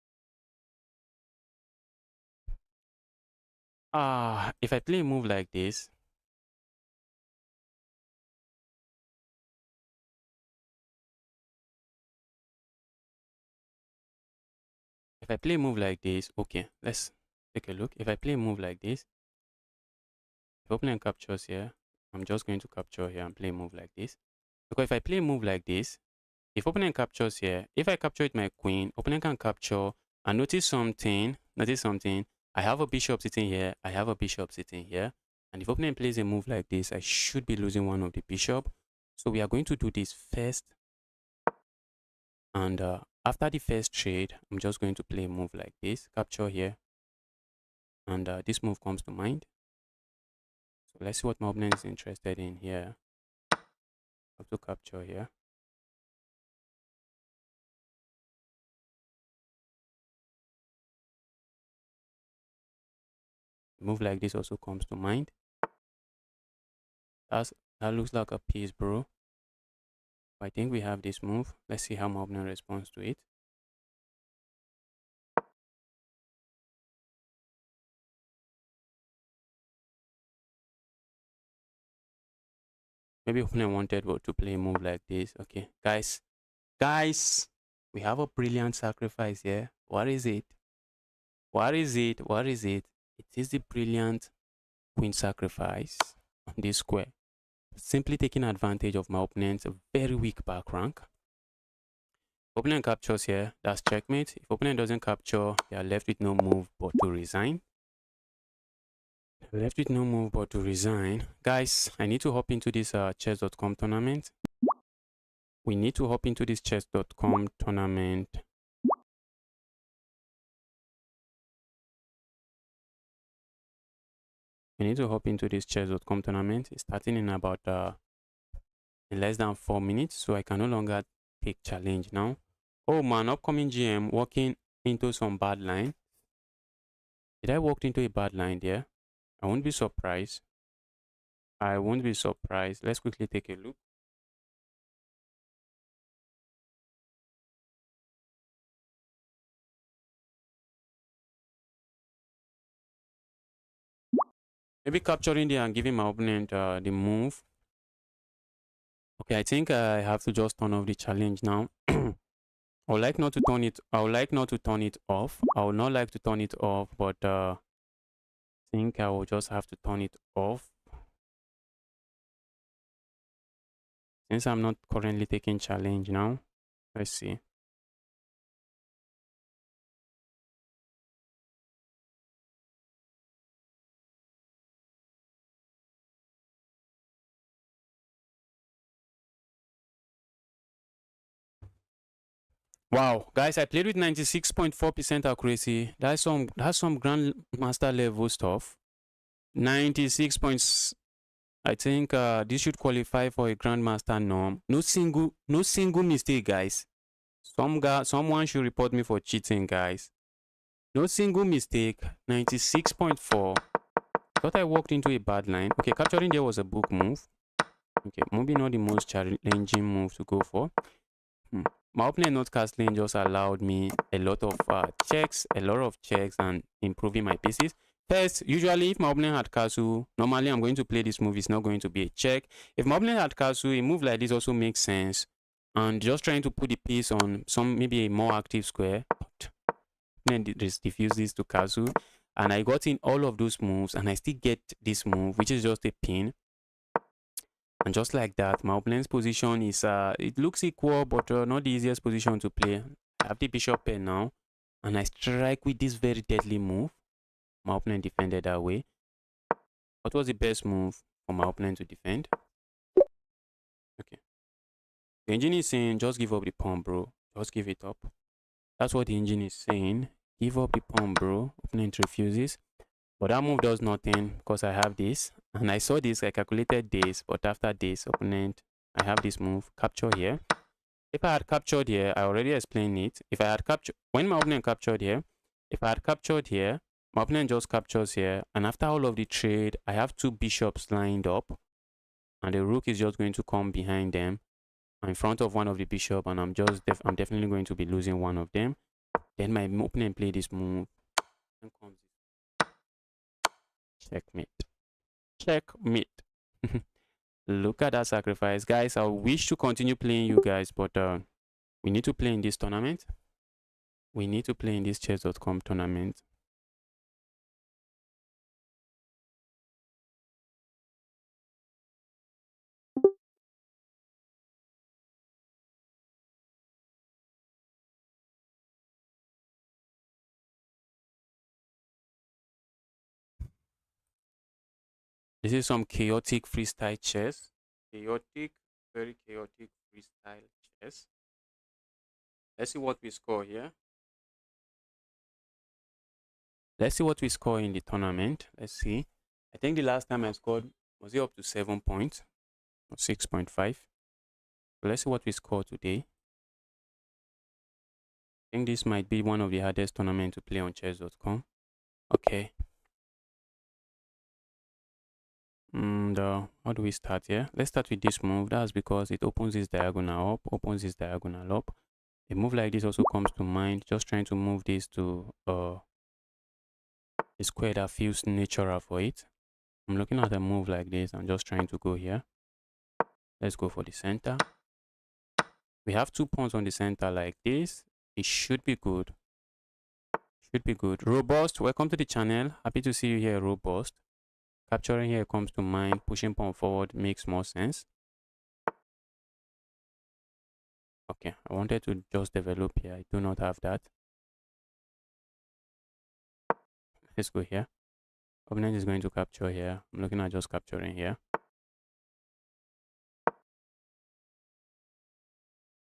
if I play a move like this, if I play a move like this, okay, let's take a look. If I play a move like this, if opponent captures here, I'm just going to capture here and play a move like this. Because if I play a move like this, if opponent captures here, if I capture with my queen, opponent can capture. And notice something. I have a bishop sitting here. I have a bishop sitting here. And if opponent plays a move like this, I should be losing one of the bishop. So we are going to do this first. And after the first trade, I'm just going to play a move like this. Capture here. And this move comes to mind. So let's see what my opponent is interested in here. I have to capture here. Move like this also comes to mind. That looks like a piece, bro. I think we have this move. Let's see how my opponent responds to it. Maybe opponent wanted to play a move like this. Okay, guys, we have a brilliant sacrifice here. What is it? What is it? What is it? It is the brilliant queen sacrifice on this square. Simply taking advantage of my opponent's very weak back rank. Opponent captures here, that's checkmate. If opponent doesn't capture, they are left with no move but to resign. Left with no move but to resign. Guys, I need to hop into this chess.com tournament. We need to hop into this chess.com tournament. We need to hop into this chess.com tournament. It's starting in about in less than 4 minutes, so I can no longer take challenge now. Oh man, upcoming GM walking into some bad line. Did I walk into a bad line there? I won't be surprised. I won't be surprised. Let's quickly take a look. Maybe capturing there and giving my opponent the move. Okay, I think I have to just turn off the challenge now. I would like not to turn it. I would like not to turn it off. I would not like to turn it off, but I think I will just have to turn it off. Since I'm not currently taking challenge now. Let's see. Wow, guys, I played with 96.4% accuracy. That's some grandmaster level stuff. 96 points. I think this should qualify for a grandmaster norm. No single mistake, guys. Someone should report me for cheating, guys. No single mistake. 96.4. Thought I walked into a bad line. Okay, capturing there was a book move. Okay, maybe not the most challenging move to go for. My opening not castling just allowed me a lot of checks, and improving my pieces. First, usually if my opponent had castle, normally I'm going to play this move. It's not going to be a check. If my opponent had castle, a move like this also makes sense. And just trying to put the piece on some maybe a more active square. But then just diffuses to castle. And I got in all of those moves and I still get this move, which is just a pin. And just like that, my opponent's position is, it looks equal, but not the easiest position to play. I have the bishop pair now, and I strike with this very deadly move. My opponent defended that way. What was the best move for my opponent to defend? Okay. The engine is saying, just give up the pawn, bro. Just give it up. That's what the engine is saying. Give up the pawn, bro. Opponent refuses. But that move does nothing because I have this. And I saw this, I calculated this, but after this, opponent, I have this move, capture here. If I had captured here, I already explained it. If I had captured, when my opponent captured here, if I had captured here, my opponent just captures here. And after all of the trade, I have two bishops lined up. And the rook is just going to come behind them in front of one of the bishop. And I'm definitely going to be losing one of them. Then my opponent played this move. And comes checkmate. Checkmate. Look at that sacrifice. Guys, I wish to continue playing you guys, but we need to play in this tournament. We need to play in this chess.com tournament. This is some chaotic freestyle chess. Chaotic, very chaotic freestyle chess. Let's see what we score here. Let's see what we score in the tournament. Let's see. I think the last time I scored, was it up to 7 points or 6.5? So let's see what we score today. I think this might be one of the hardest tournaments to play on chess.com. Okay. How do we start here? Let's start with this move. That's because it opens this diagonal up, opens this diagonal up. A move like this also comes to mind. Just trying to move this to a square that feels natural for it. I'm looking at a move like this. I'm just trying to go here. Let's go for the center. We have 2 pawns on the center like this. It should be good. Should be good. Robust. Welcome to the channel. Happy to see you here, Robust. Capturing here comes to mind. Pushing pawn forward makes more sense. Okay, I wanted to just develop here. I do not have that. Let's go here. Opponent is going to capture here. I'm looking at just capturing here.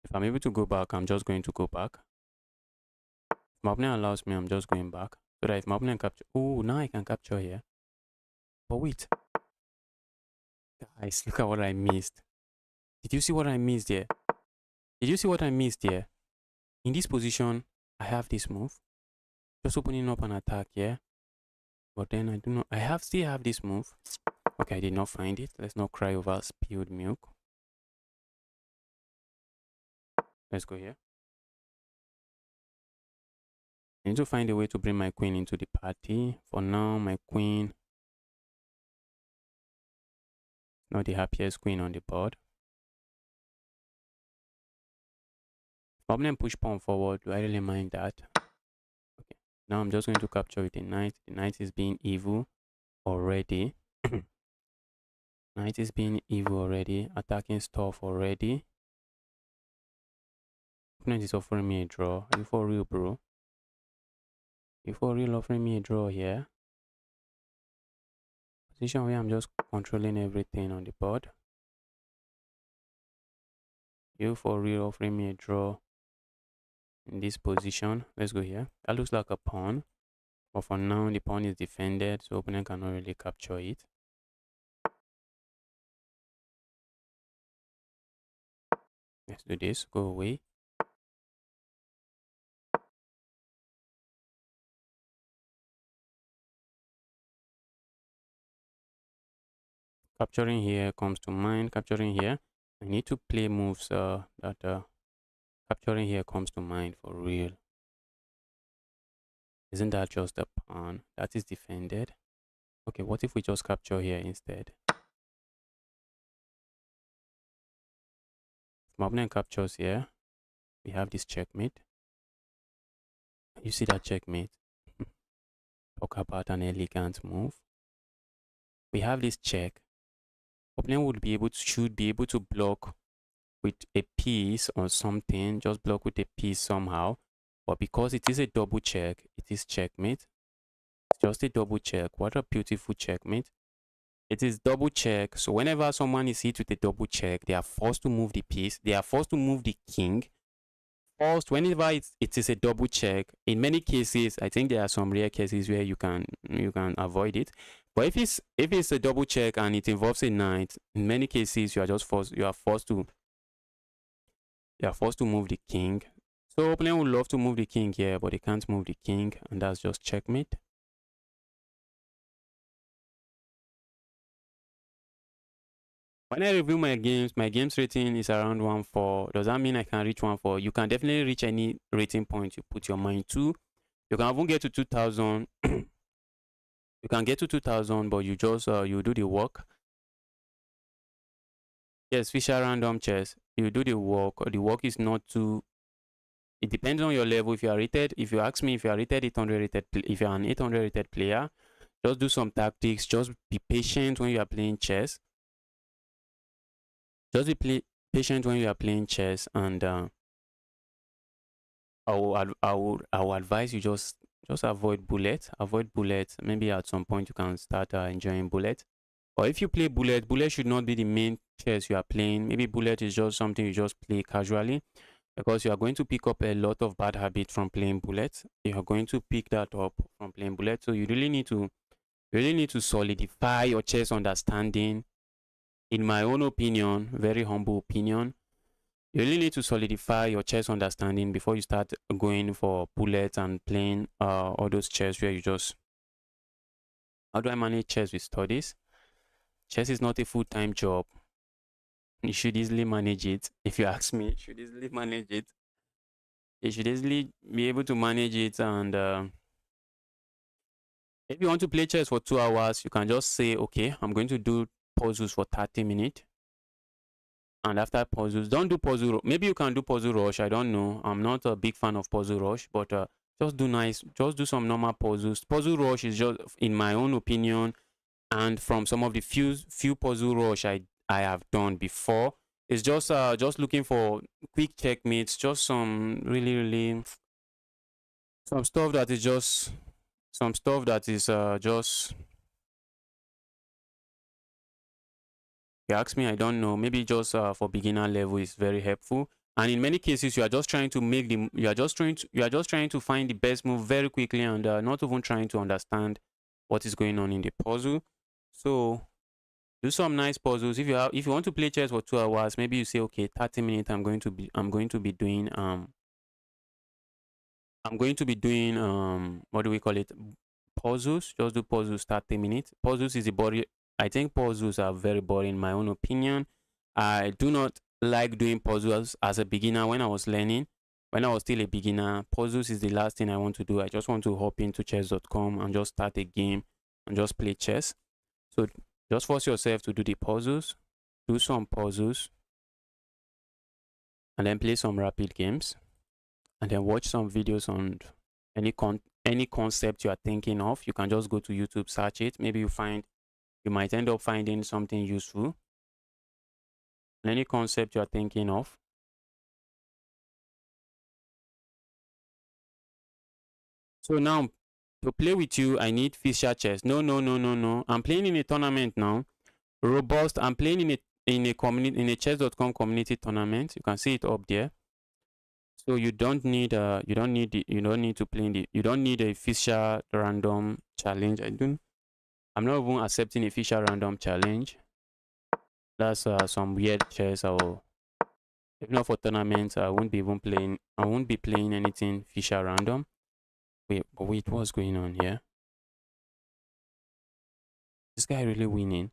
If I'm able to go back, I'm just going to go back. If my opponent allows me, I'm just going back. So that if my opponent capture, oh, now I can capture here. But wait, guys, look at what I missed. Did you see what I missed here? Did you see what I missed here? In this position, I have this move. Just opening up an attack here. But then I do not, still have this move. Okay, I did not find it. Let's not cry over spilled milk. Let's go here. I need to find a way to bring my queen into the party. For now, my queen, not the happiest queen on the board. Problem push pawn forward. Do I really mind that? Okay. Now I'm just going to capture with the knight. The knight is being evil already. Knight is being evil already. Attacking stuff already. Opponent is offering me a draw. Are you for real, bro? You for real offering me a draw here? Position where I'm just controlling everything on the board. You for real offering me a draw in this position? Let's go here. That looks like a pawn. But for now, the pawn is defended, so opponent cannot really capture it. Let's do this. Go away. Capturing here comes to mind. Capturing here, I need to play moves that capturing here comes to mind for real. Isn't that just a pawn that is defended? Okay, what if we just capture here instead? If my opponent captures here, we have this checkmate. You see that checkmate? Talk about an elegant move. We have this check. Opponent would be able to, should be able to block with a piece or something, just block with a piece somehow. But because it is a double check, it is checkmate. It's just a double check. What a beautiful checkmate. It is double check. So whenever someone is hit with a double check, they are forced to move the piece. They are forced to move the king. First, whenever it is a double check, in many cases, I think there are some rare cases where you can avoid it. But if it's a double check and it involves a knight, in many cases you are forced to move the king. So opponent would love to move the king here, but they can't move the king, and that's just checkmate. When I review my games rating is around 1.4. Does that mean I can reach 1.4? You can definitely reach any rating point you put your mind to. You can even get to 2000. You can get to 2000, but you just you do the work. Yes, Fisher random chess. You do the work. The work is not too. It depends on your level. If you are rated, if you ask me, if you are rated 800 rated, if you are an 800 rated player, just do some tactics. Just be patient when you are playing chess. Just be patient when you are playing chess, and I will advise you just avoid bullet. Avoid bullet. Maybe at some point you can start enjoying bullet. Or if you play bullet, bullet should not be the main chess you are playing. Maybe bullet is just something you just play casually, because you are going to pick up a lot of bad habits from playing bullet. You are going to pick that up from playing bullet. So you really need to solidify your chess understanding. In my own opinion, very humble opinion, you really need to solidify your chess understanding before you start going for bullets and playing all those chess where you just. How do I manage chess with studies? Chess is not a full-time job. You should easily manage it. If you ask me, you should easily manage it. You should easily be able to manage it. And if you want to play chess for 2 hours, you can just say, okay, I'm going to do puzzles for 30 minutes. And after puzzles, don't do puzzle. Maybe you can do puzzle rush. I don't know. I'm not a big fan of puzzle rush, but just do some normal puzzles. Puzzle rush is just, in my own opinion, and from some of the few puzzle rush I have done before, it's just looking for quick checkmates. Just some really some stuff that is just just. If you ask me, I don't know. Maybe just for beginner level is very helpful. And in many cases, you are just trying to find the best move very quickly, and not even trying to understand what is going on in the puzzle. So do some nice puzzles. If you want to play chess for 2 hours, maybe you say, okay, 30 minutes. I'm going to be doing what do we call it? Puzzles. Just do puzzles 30 minutes. Puzzles is a body. I think puzzles are very boring in my own opinion. I do not like doing puzzles as a beginner. When I was learning, when I was still a beginner, puzzles is the last thing I want to do. I just want to hop into chess.com and just start a game and just play chess. So just force yourself to do the puzzles, do some puzzles, and then play some rapid games, and then watch some videos on any concept you are thinking of. You can just go to YouTube, search it. Maybe you might end up finding something useful. Any concept you are thinking of. So now, to play with you, I need Fisher chess. No. I'm playing in a tournament now. Robust. I'm playing in a chess.com community tournament. You can see it up there. So you don't need to play you don't need a Fisher random challenge. I'm not even accepting a Fisher random challenge. That's some weird chess. If not for tournaments, I won't be playing anything Fisher random. Wait, what's going on here? This guy really winning?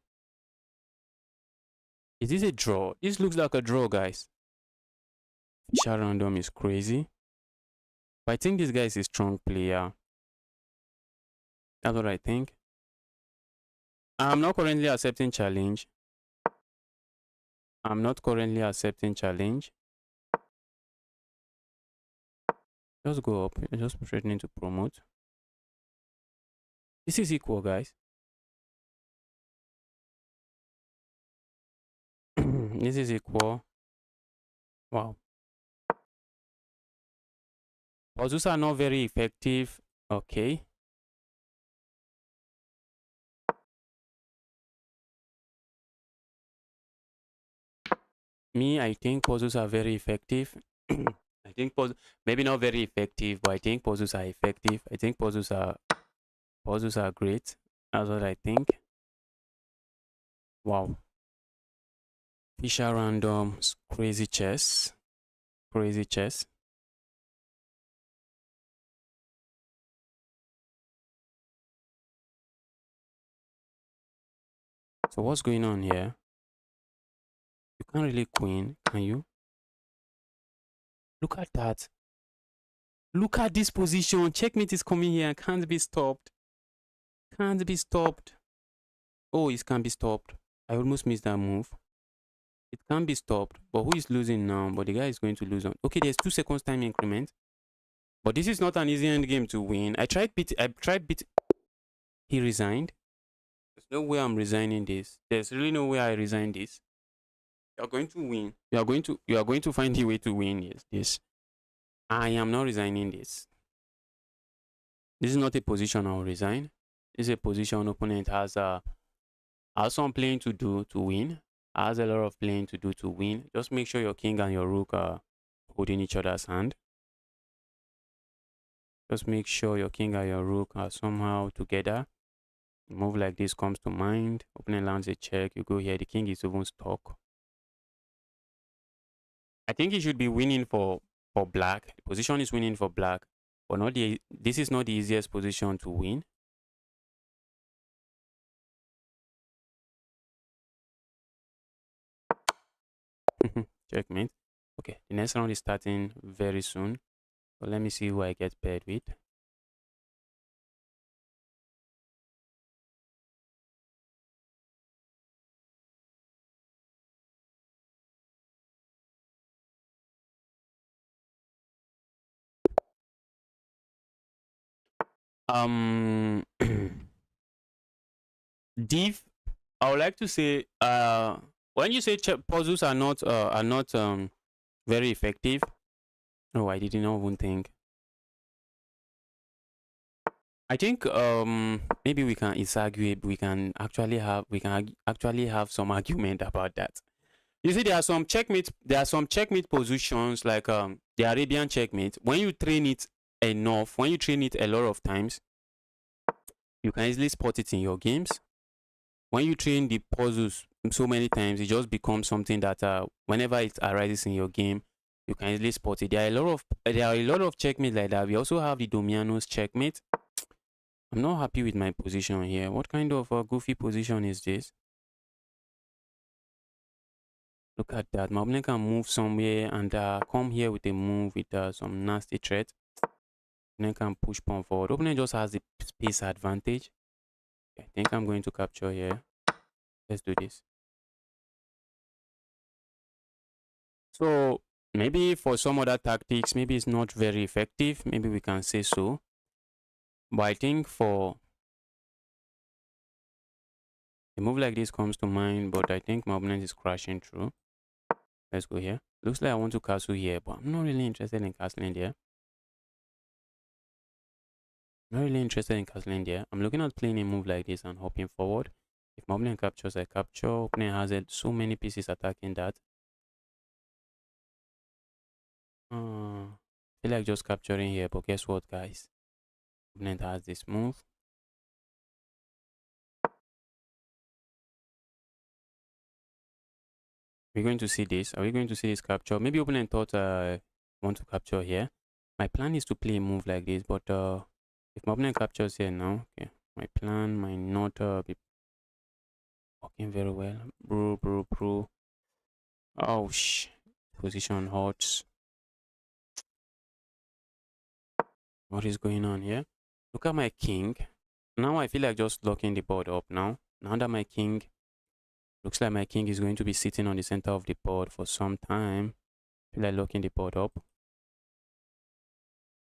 Is this a draw? This looks like a draw, guys. Fisher random is crazy. But I think this guy is a strong player. That's what I think. I'm not currently accepting challenge. I'm not currently accepting challenge. Just go up. You're just threatening to promote. This is equal, guys. This is equal. Wow. Puzzles are not very effective. Okay. Me, I think puzzles are very effective. I think puzzles, maybe not very effective, but I think puzzles are effective. I think puzzles are great. That's what I think. Wow. Fisher random, crazy chess. Crazy chess. So what's going on here? You can't really queen, can you? Look at that. Look at this position. Checkmate is coming here. Can't be stopped. Can't be stopped. Oh, it can be stopped. I almost missed that move. It can be stopped. But who is losing now? But the guy is going to lose on. Okay, there's 2 seconds time increment. But this is not an easy end game to win. I tried beat. He resigned. There's no way I'm resigning this. There's really no way I resign this. You're going to win. You are going to find the way to win. Yes, this. I am not resigning this. This is not a position I'll resign. This is a position opponent has some playing to do to win. Has a lot of playing to do to win. Just make sure your king and your rook are holding each other's hand. Just make sure your king and your rook are somehow together. A move like this comes to mind. Opponent lands a check. You go here. The king is even stuck. I think he should be winning for black. The position is winning for black, but not the. This is not the easiest position to win. Checkmate. Okay, the next round is starting very soon. So let me see who I get paired with. Div, I would like to say when you say puzzles are not very effective. Oh, I did not even think. I think maybe we can argue. We can actually have some argument about that. You see, there are some checkmate positions like the Arabian checkmate. When you train it enough, when you train it a lot of times, you can easily spot it in your games. When you train the puzzles so many times, it just becomes something that whenever it arises in your game, you can easily spot it. There are a lot of checkmates like that. We also have the Domiano's checkmate. I'm not happy with my position here. What kind of goofy position is this? Look at that. My opponent can move somewhere and come here with a move with some nasty threat. Opponent can push pawn forward. Opponent just has the space advantage. I think I'm going to capture here. Let's do this. So maybe for some other tactics, maybe it's not very effective. Maybe we can say so. But I think for a move like this comes to mind, but I think my opponent is crashing through. Let's go here. Looks like I want to castle here, but I'm not really interested in castling there. Not really interested in castling there. I'm looking at playing a move like this and hopping forward. If my opponent captures, I capture. Opponent has so many pieces attacking that. I feel like just capturing here, but guess what, guys? Opponent has this move. We're going to see this. Are we going to see this capture? Maybe opponent thought I want to capture here. My plan is to play a move like this, but if my opponent captures here now, okay, my plan might not be working very well. Bro. Oh, position hurts. What is going on here? Look at my king. Now I feel like just locking the board up now. Now that my king, looks like my king is going to be sitting on the center of the board for some time. I feel like locking the board up.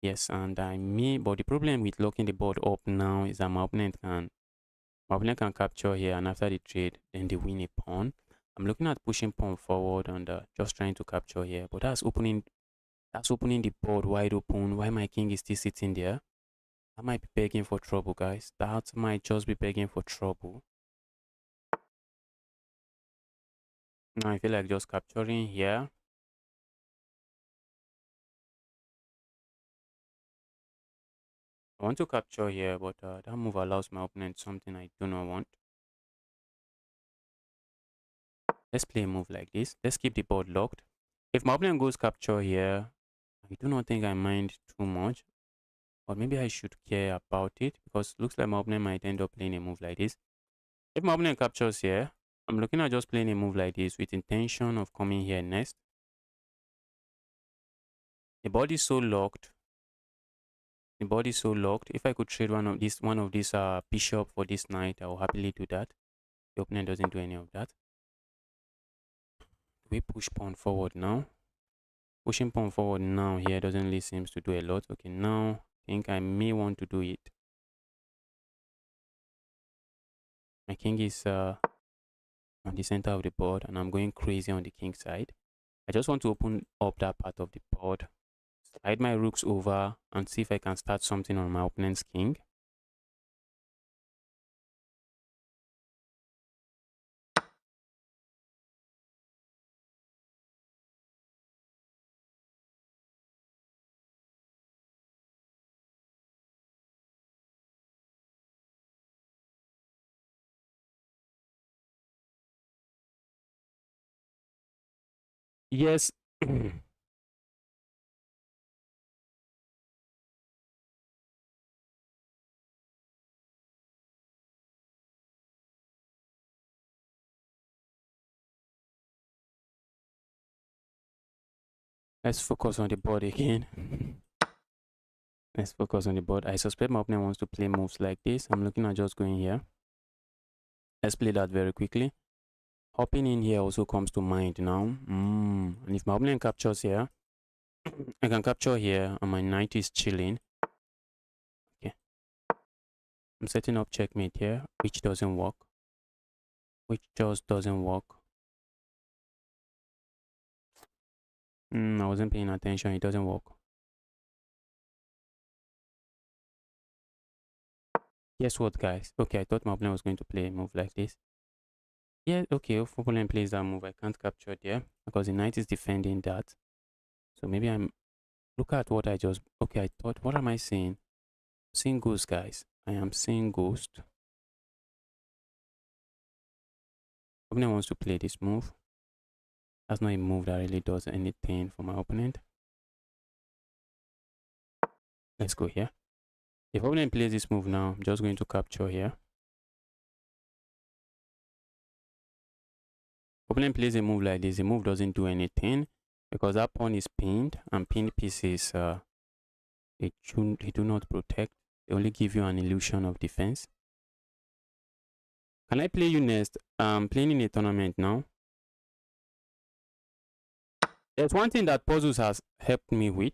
Yes, and I may, but the problem with locking the board up now is that my opponent can capture here, and after the trade, then they win a pawn. I'm looking at pushing pawn forward and just trying to capture here, but that's opening the board wide open. Why my king is still sitting there? That might be begging for trouble, guys. That might just be begging for trouble. Now I feel like just capturing here. I want to capture here, but that move allows my opponent something I do not want. Let's play a move like this. Let's keep the board locked. If my opponent goes capture here, I do not think I mind too much. Or maybe I should care about it, because it looks like my opponent might end up playing a move like this. If my opponent captures here, I'm looking at just playing a move like this with intention of coming here next. The board is so locked. The board is so locked. If I could trade one of these bishop for this knight, I will happily do that. The opponent doesn't do any of that. We push pawn forward now. Pushing pawn forward now here doesn't really seem to do a lot. Okay, now I think I may want to do it. My king is on the center of the board, and I'm going crazy on the king side. I just want to open up that part of the board, slide my rooks over, and see if I can start something on my opponent's king. Yes. Let's focus on the board again. Let's focus on the board. I suspect my opponent wants to play moves like this. I'm looking at just going here. Let's play that very quickly. Hopping in here also comes to mind now. And if my opponent captures here, I can capture here and my knight is chilling. Okay. I'm setting up checkmate here, which doesn't work. Which just doesn't work. I wasn't paying attention. It doesn't work. Guess what, guys? Okay, I thought my opponent was going to play a move like this. Yeah, okay, if opponent plays that move, I can't capture there because the knight is defending that. So maybe look at what I just, okay, I thought, what am I saying? Seeing ghost, guys. I am seeing ghost. Opponent wants to play this move. That's not a move that really does anything for my opponent. Let's go here. If opponent plays this move now, I'm just going to capture here. Opponent plays a move like this. The move doesn't do anything because that pawn is pinned, and pinned pieces, they do not protect. They only give you an illusion of defense. Can I play you next? I'm playing in a tournament now. There's one thing that puzzles has helped me with.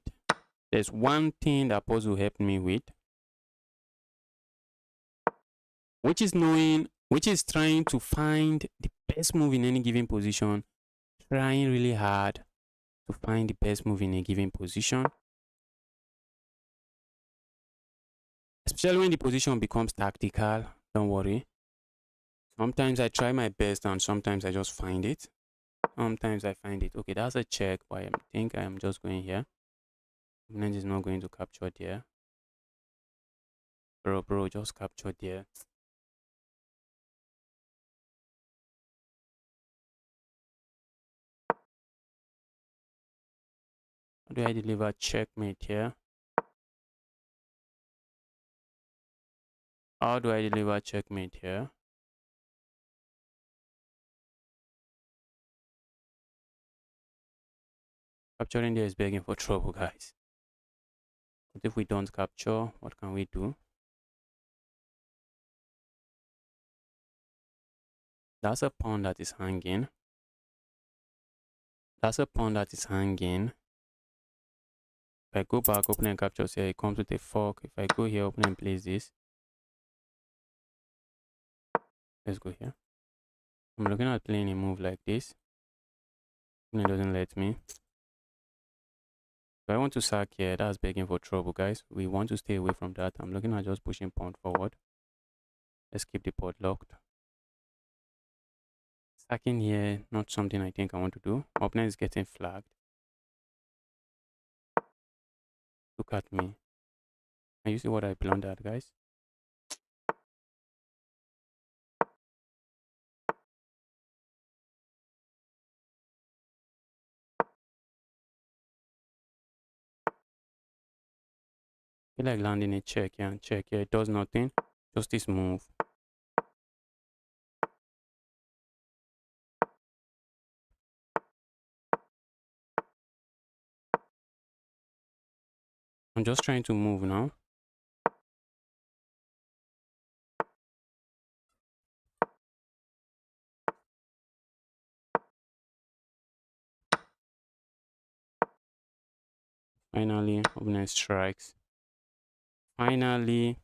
There's one thing that puzzle helped me with, which is trying to find the best move in any given position, trying really hard to find the best move in a given position, especially when the position becomes tactical. Don't worry. Sometimes I try my best and sometimes I just find it. Sometimes I find it. Okay, that's a check. Why I think I am just going here. Opponent is not going to capture there. Bro, just capture there. How do I deliver checkmate here? How do I deliver checkmate here? Capturing there is begging for trouble, guys. But if we don't capture, what can we do? That's a pawn that is hanging. That's a pawn that is hanging. If I go back, open and capture here, it comes with a fork. If I go here, open and place this. Let's go here. I'm looking at playing a move like this. And it doesn't let me. If I want to sack here, that's begging for trouble, guys. We want to stay away from that. I'm looking at just pushing pawn forward. Let's keep the board locked. Sacking here, not something I think I want to do. Opponent is getting flagged. Look at me. Can you see what I blundered at, guys? I feel like landing a check here and check here. It does nothing. Just this move. I'm just trying to move now. Finally, opponent strikes. Finally,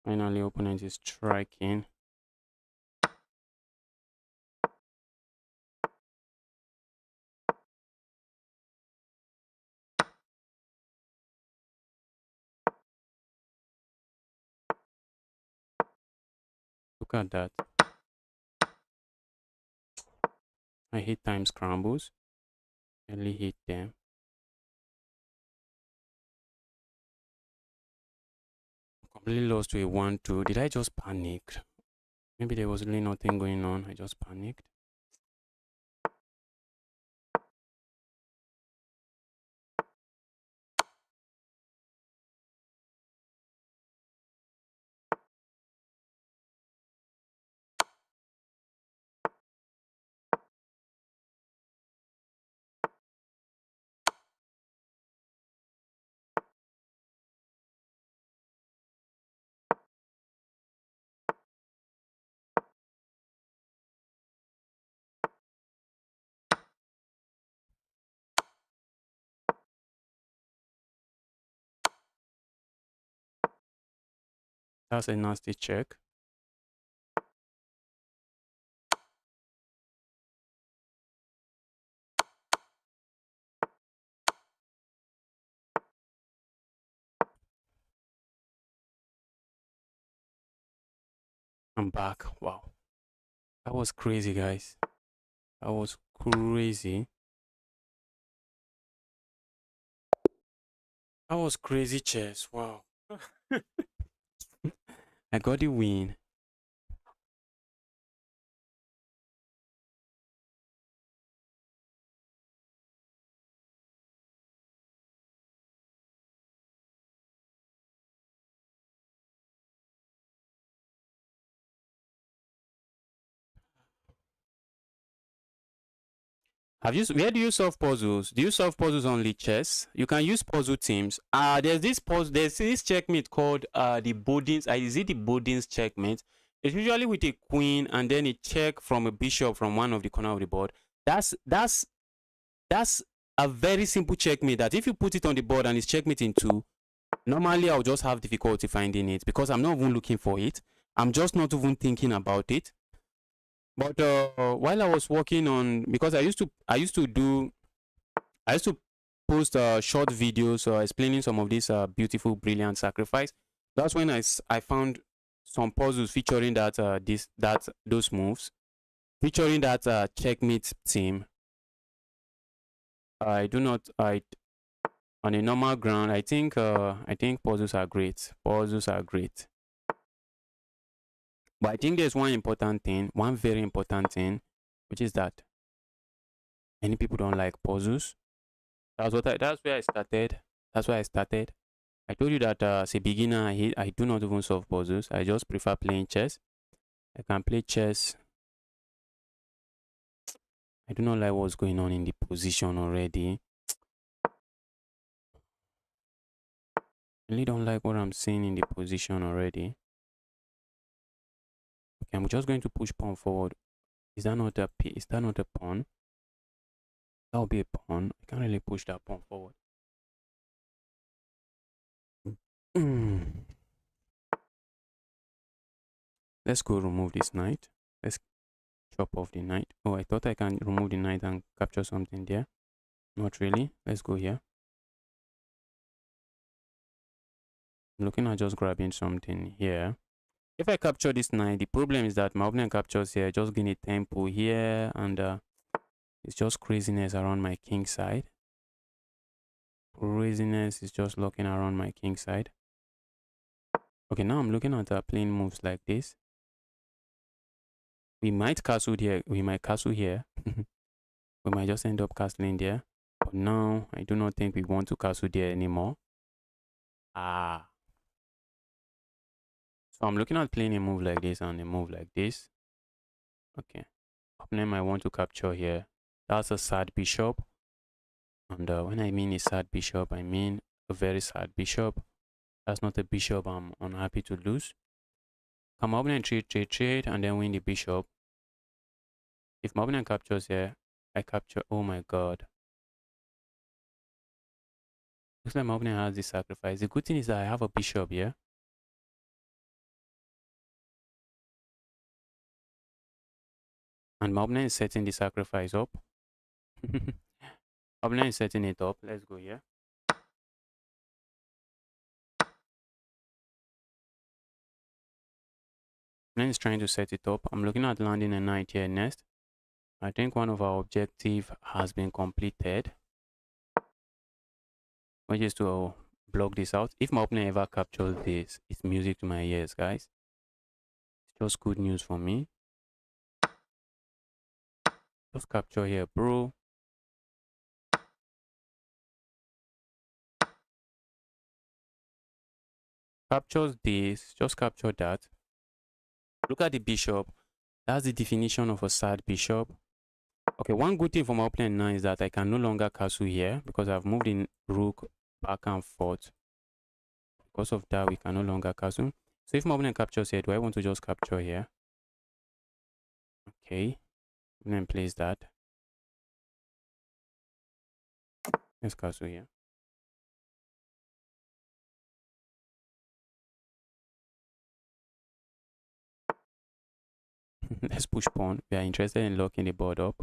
opponent is striking. Look at that. I hate time scrambles. I really hate them. Completely lost to a 1-2. Did I just panic? Maybe there was really nothing going on. I just panicked. That's a nasty check. I'm back. Wow. That was crazy, guys. That was crazy. That was crazy chess. Wow. I got the win. Where do you solve puzzles? Do you solve puzzles on League Chess? You can use puzzle teams. There's this checkmate called the Bodins. Is it the Bodins checkmate? It's usually with a queen and then a check from a bishop from one of the corner of the board. That's a very simple checkmate that if you put it on the board and it's checkmate in 2, normally I'll just have difficulty finding it because I'm not even looking for it. I'm just not even thinking about it. But while I was working on, because I used to post short videos explaining some of these beautiful, brilliant sacrifice. That's when I found some puzzles featuring those moves, featuring that checkmate team. On a normal ground, I think puzzles are great. Puzzles are great. But I think there's one very important thing, which is that many people don't like puzzles. That's where I started. That's why I started. I told you that as a beginner, I do not even solve puzzles. I just prefer playing chess. I can play chess. I do not like what's going on in the position already. I really don't like what I'm seeing in the position already. Okay, I'm just going to push pawn forward. Is that not a is that not a pawn? That would be a pawn. I can't really push that pawn forward. Let's go remove this knight. Let's chop off the knight. Oh, I thought I can remove the knight and capture something there. Not really. Let's go here. I'm looking at just grabbing something here. If I capture this knight, the problem is that my opponent captures here, just gain a tempo here, and it's just craziness around my king side. Craziness is just looking around my king side. Okay, now I'm looking at playing moves like this. We might castle here. We might castle here. We might just end up castling there. But now, I do not think we want to castle there anymore. Ah. So I'm looking at playing a move like this and a move like this. Okay. Opponent might want to capture here. That's a sad bishop. And when I mean a sad bishop, I mean a very sad bishop. That's not a bishop I'm unhappy to lose. Come up and trade, and then win the bishop. If my opponent captures here, I capture. Oh my god. Looks like my opponent has this sacrifice. The good thing is that I have a bishop here. And my opponent is setting the sacrifice up. Opponent is setting it up. Let's go here. Opponent is trying to set it up. I'm looking at landing a knight here next. I think one of our objective has been completed, which is to block this out. If my opponent ever captures this, it's music to my ears, guys. It's just good news for me. Just capture here, bro. Captures this, just capture that. Look at the bishop. That's the definition of a sad bishop. Okay, one good thing for my opponent now is that I can no longer castle here because I've moved in rook back and forth. Because of that, we can no longer castle. So if my opponent captures here, do I want to just capture here? Okay, then place that. Let's castle here. Let's push pawn. We are interested in locking the board up.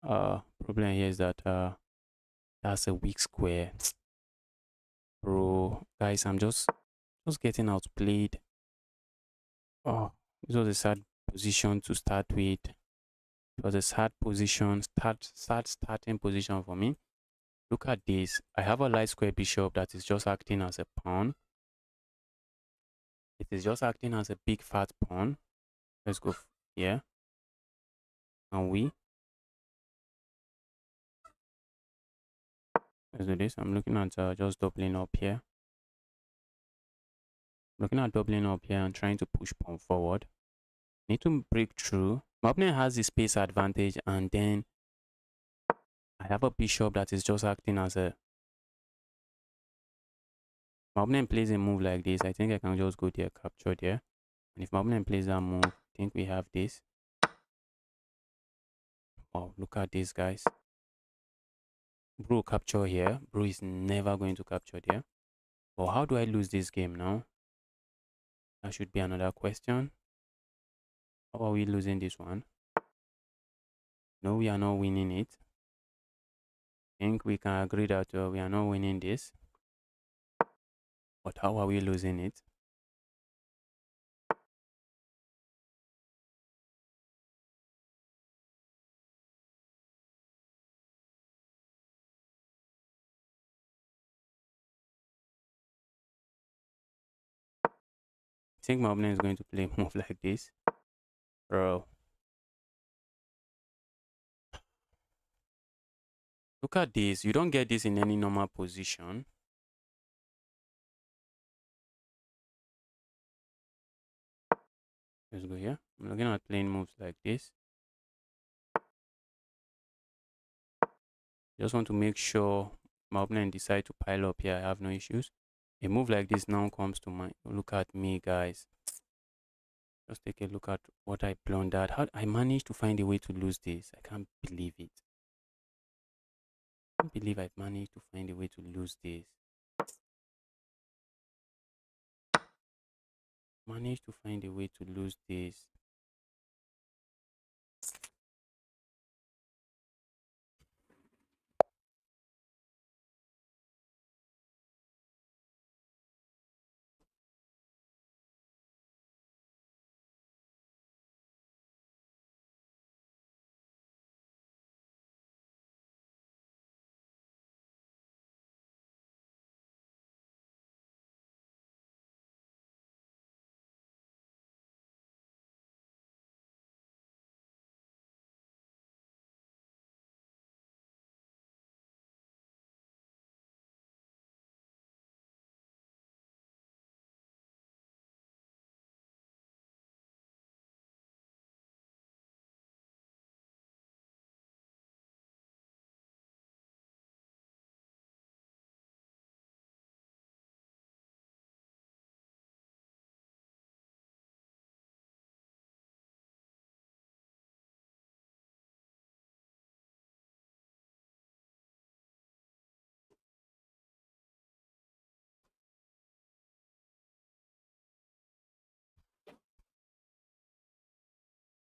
Problem here is that that's a weak square. Bro, guys, I'm just getting outplayed. Oh, this was a sad position to start with. It was a sad position, starting position for me. Look at this. I have a light square bishop that is just acting as a pawn. It is just acting as a big fat pawn. Let's go here. And let's do this. I'm looking at just doubling up here. Looking at doubling up here and trying to push pawn forward. Need to break through. My opponent has the space advantage, and then I have a bishop that is just acting as a. My opponent plays a move like this. I think I can just go there, capture there. And if my opponent plays that move, I think we have this. Oh, look at this, guys. Bro, capture here. Bro is never going to capture there. But how do I lose this game now? That should be another question. How are we losing this one? No, we are not winning it. I think we can agree that we are not winning this. But how are we losing it? I think my opponent is going to play a move like this. Bro. Look at this. You don't get this in any normal position. Let's go here. I'm looking at playing moves like this. Just want to make sure my opponent decide to pile up here. I have no issues. A move like this now comes to mind. Look at me, guys. Just take a look at what I blundered. How I managed to find a way to lose this. I can't believe it. I can't believe I managed to find a way to lose this. Managed to find a way to lose this.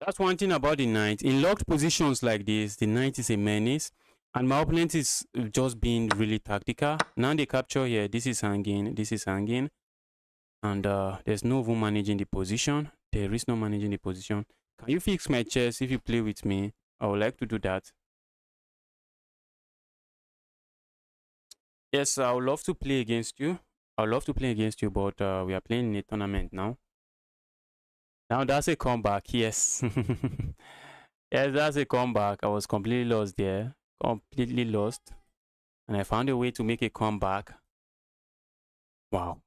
That's one thing about the knight. In locked positions like this, the knight is a menace. And my opponent is just being really tactical. Now they capture here. This is hanging. This is hanging. And there's no even managing the position. There is no managing the position. Can you fix my chess if you play with me? I would like to do that. Yes, I would love to play against you. I would love to play against you, but we are playing in a tournament now. Now that's a comeback, yes. Yes, that's a comeback. I was completely lost there. Completely lost. And I found a way to make a comeback. Wow.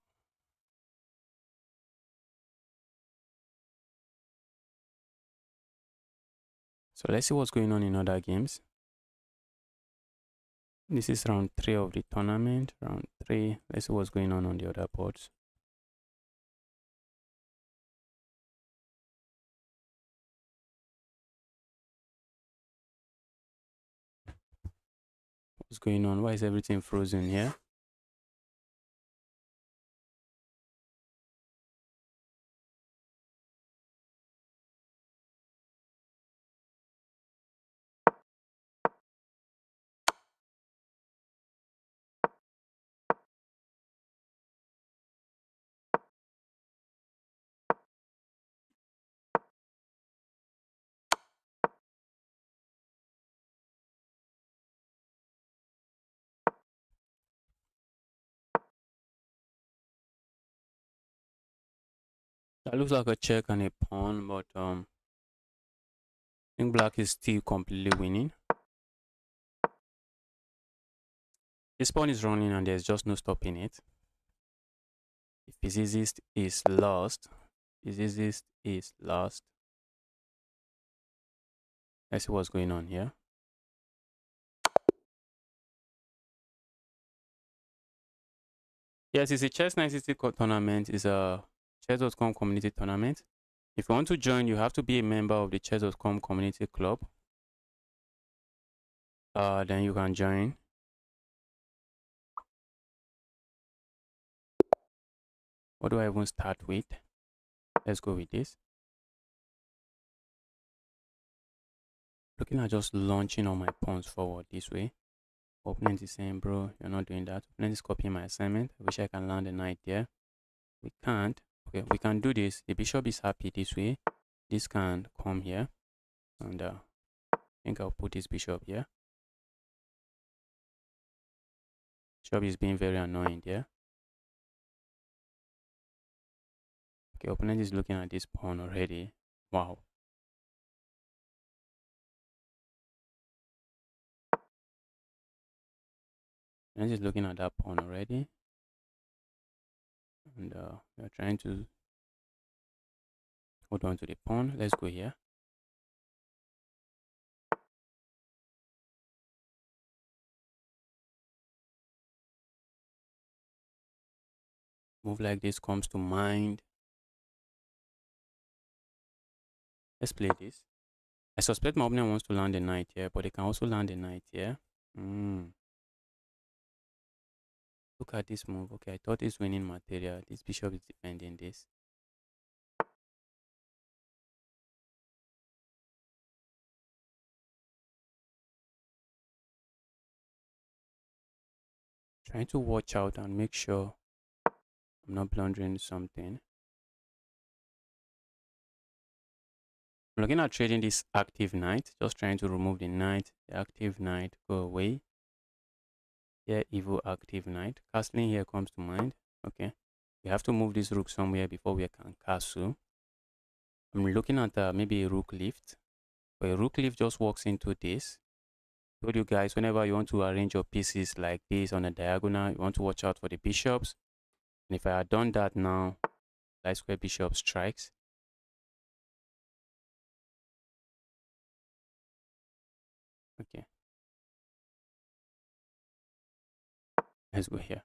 So let's see what's going on in other games. This is round 3 of the tournament. Round 3. Let's see what's going on the other boards. What's going on? Why is everything frozen here? That looks like a check and a pawn, but I think black is still completely winning. This pawn is running and there's just no stopping it. If physicist is lost, physicist is lost. Let's see what's going on here. Yes, it's a Chess 960 tournament. It's a chess.com community tournament. If you want to join, you have to be a member of the chess.com community club. Then you can join. What do I even start with? Let's go with this. Looking at just launching all my pawns forward this way. Opponent is saying, bro, you're not doing that. Opponent is copying my assignment. I wish I can land a knight there. We can't. Okay, we can do this. The bishop is happy this way. This can come here. And I think I'll put this bishop here. Bishop is being very annoying there. Okay, opponent is looking at this pawn already. Wow. Opponent is looking at that pawn already. And we're trying to hold on to the pawn. Let's go here. Move like this comes to mind. Let's play this. I suspect my opponent wants to land a knight here, but they can also land a knight here. Look at this move. Okay, I thought it's winning material. This bishop is defending this. Trying to watch out and make sure I'm not blundering something. I'm looking at trading this active knight. Just trying to remove the knight. The active knight, go away. Here, evil active knight. Castling here comes to mind. Okay. We have to move this rook somewhere before we can castle. I'm looking at maybe a rook lift. But a rook lift just walks into this. Told you guys, whenever you want to arrange your pieces like this on a diagonal, you want to watch out for the bishops. And if I had done that now, light square bishop strikes. Okay. Let's go here.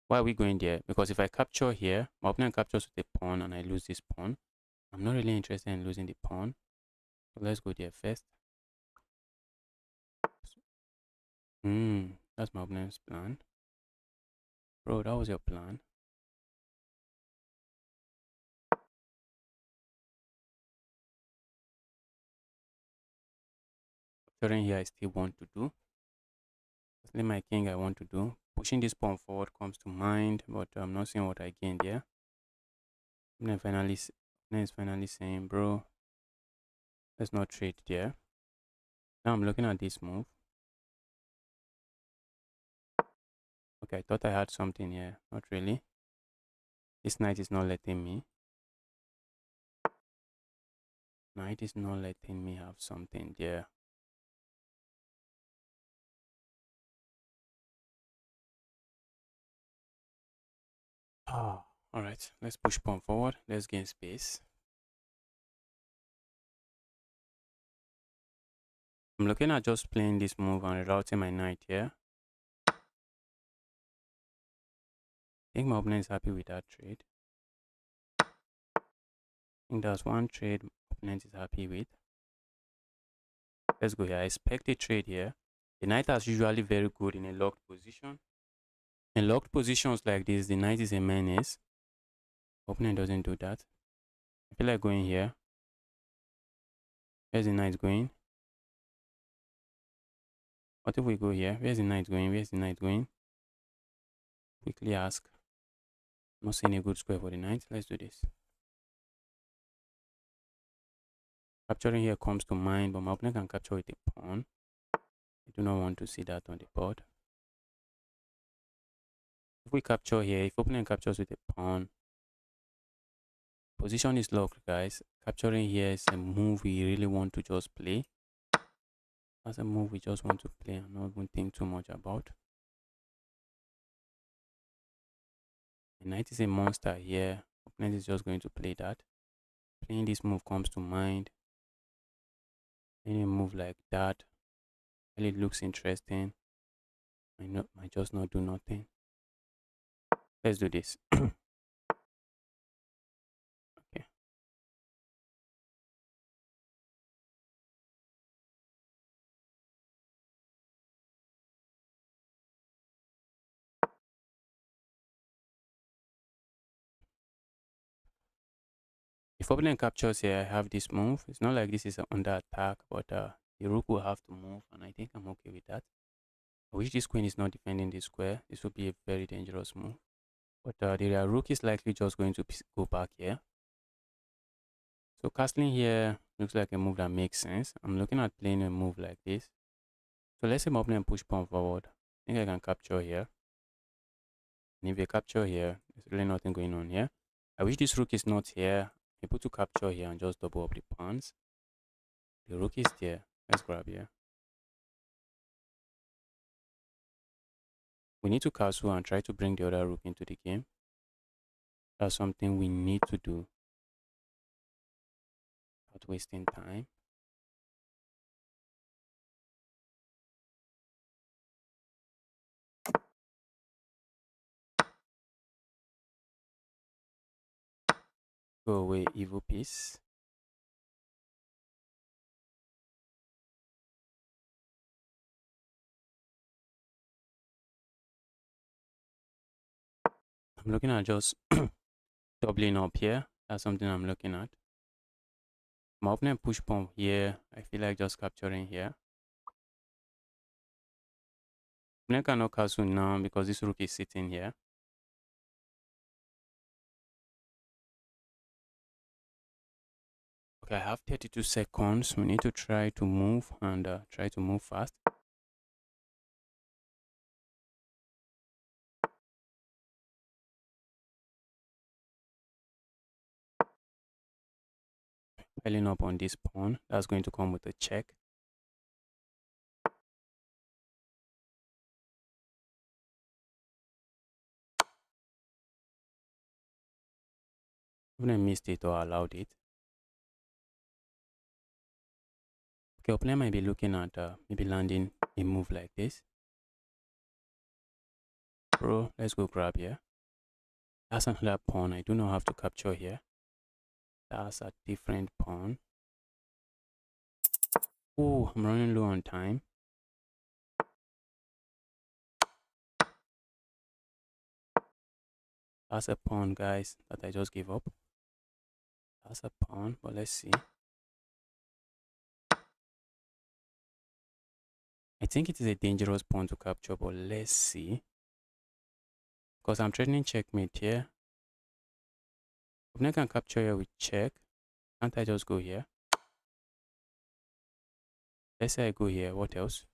Why are we going there? Because if I capture here, my opponent captures with a pawn and I lose this pawn. I'm not really interested in losing the pawn. So let's go there first. That's my opponent's plan. Bro, that was your plan. Capturing here I still want to do. Capturing my king I want to do. Pushing this pawn forward comes to mind, but I'm not seeing what I gained there. Opponent is finally saying, bro, let's not trade there. Now I'm looking at this move. Okay, I thought I had something here. Not really. This knight is not letting me. Knight is not letting me have something there. Ah, all right. Let's push pawn forward. Let's gain space. I'm looking at just playing this move and rerouting my knight here. I think my opponent is happy with that trade. I think that's one trade my opponent is happy with. Let's go here. I expect a trade here. The knight is usually very good in a locked position. In locked positions like this, the knight is a menace. Opponent doesn't do that. I feel like going here. Where's the knight going? What if we go here? Where's the knight going? Where's the knight going? Quickly ask. Not seeing a good square for the knight. Let's do this. Capturing here comes to mind, but my opponent can capture with a pawn. I do not want to see that on the board. If we capture here, if opponent captures with a pawn, position is locked, guys. Capturing here is a move we really want to just play. That's a move we just want to play and not even think too much about. The knight is a monster here. Opponent is just going to play that. Playing this move comes to mind. Any move like that, really looks interesting. Might just not do nothing. Let's do this. Okay. If opponent captures here, I have this move. It's not like this is under attack, but the rook will have to move, and I think I'm okay with that. I wish this queen is not defending this square. This would be a very dangerous move. But the rook is likely just going to go back here. So castling here looks like a move that makes sense. I'm looking at playing a move like this. So let's say my opponent push pawn forward. I think I can capture here. And if I capture here, there's really nothing going on here. I wish this rook is not here. I'm able to capture here and just double up the pawns. The rook is there. Let's grab here. We need to castle and try to bring the other rook into the game. That's something we need to do without wasting time. Go away, evil piece. I'm looking at just doubling up here. That's something I'm looking at. My opponent push pump here. I feel like just capturing here. Opponent cannot castle now because this rook is sitting here. Okay, I have 32 seconds. We need to try to move and try to move fast. Piling up on this pawn. That's going to come with a check. Opponent missed it or allowed it. Okay, opponent might be looking at maybe landing a move like this. Bro, let's go grab here. That's another pawn I do not have to capture here. That's a different pawn. Oh, I'm running low on time. That's a pawn, guys, that I just gave up. That's a pawn, but let's see. I think it is a dangerous pawn to capture, but let's see. Because I'm threatening checkmate here. Opponent can capture here with check. Can't I just go here? Let's say I go here. What else?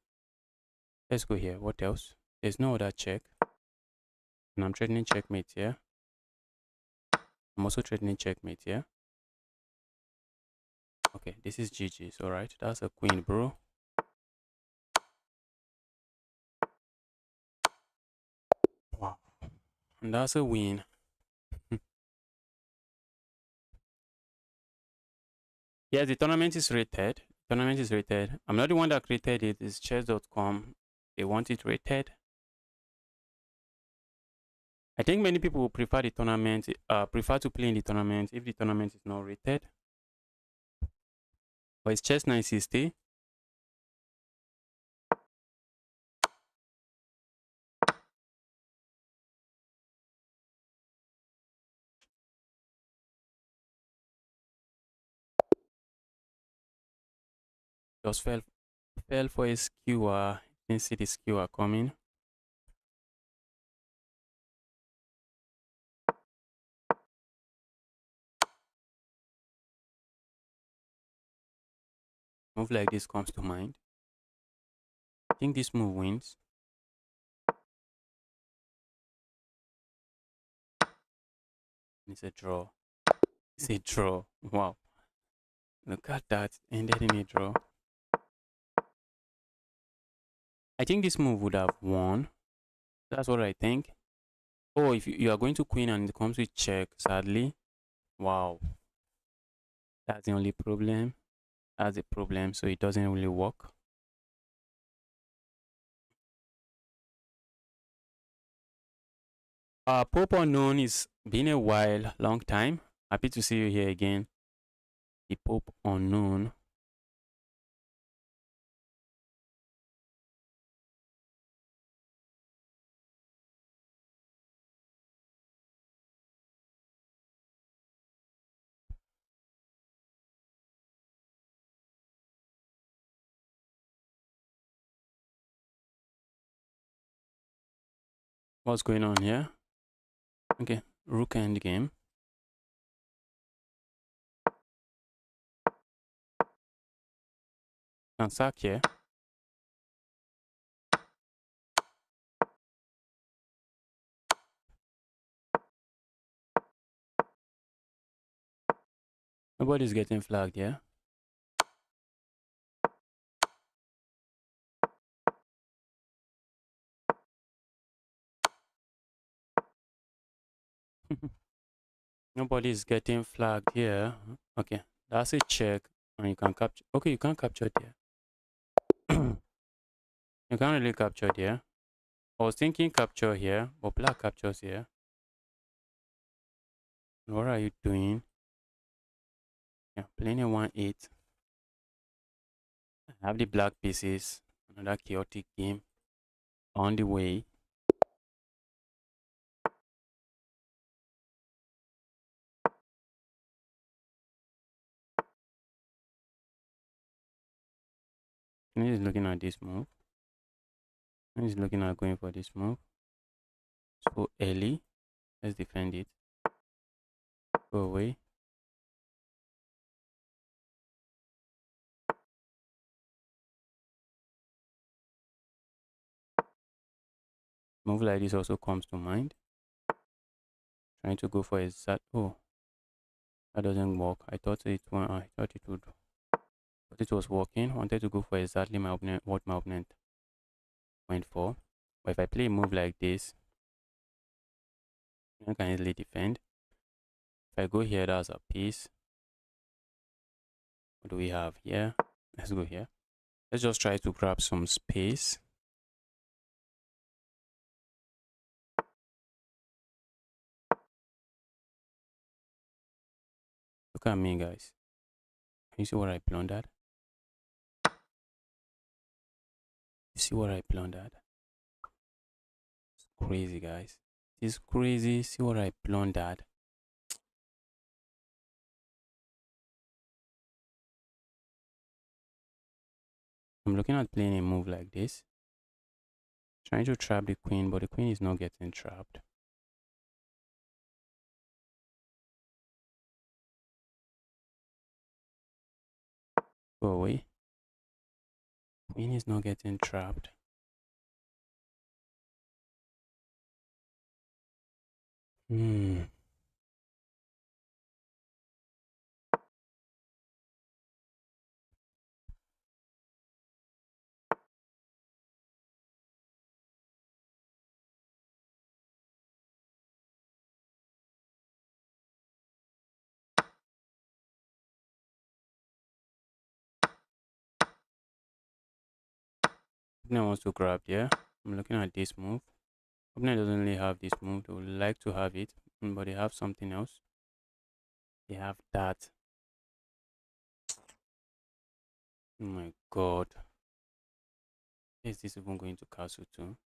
Let's go here. What else? There's no other check. And I'm threatening checkmate here. I'm also threatening checkmate here. Okay, this is GG's. Alright, that's a queen, bro. Wow. And that's a win. Yes, the tournament is rated. Tournament is rated. I'm not the one that created it. It's chess.com. They want it rated. I think many people will prefer the tournament, prefer to play in the tournament if the tournament is not rated. But it's chess 960. Just fell for a skewer. Didn't see the skewer coming. Move like this comes to mind. I think this move wins. It's a draw. It's a draw. Wow. Look at that. Ended in a draw. I think this move would have won. That's what I think. Oh, if you are going to queen and it comes with check, sadly. Wow. That's the only problem. That's the problem. So it doesn't really work. Pope Unknown is been a while, long time. Happy to see you here again. The Pope Unknown. What's going on here? Okay, rook end game. Can sack here. Nobody's getting flagged here. Nobody's getting flagged here. Okay, that's a check, and you can capture. Okay, you can't capture there. You can't really capture there. I was thinking capture here, but black captures here. What are you doing? Yeah, playing a 1-8. I have the black pieces. Another chaotic game on the way. He's looking at this move. He's looking at going for this move. So early. Let's defend it. Go away. Move like this also comes to mind. Trying to go for a zat. Oh, that doesn't work. I thought it would. But it was working. Wanted to go for exactly what my opponent went for. But if I play a move like this, I can easily defend. If I go here, that's a piece. What do we have here? Let's go here. Let's just try to grab some space. Look at me, guys. Can you see what I plundered? You see what I plundered? It's crazy, guys. It's crazy. See what I plundered? I'm looking at playing a move like this. Trying to trap the queen, but the queen is not getting trapped. Go away. Queen is not getting trapped. Hmm. Opponent wants to grab here. I'm looking at this move. Opponent doesn't really have this move. They would like to have it, but they have something else. They have that. Oh my god. Is this even going to castle too?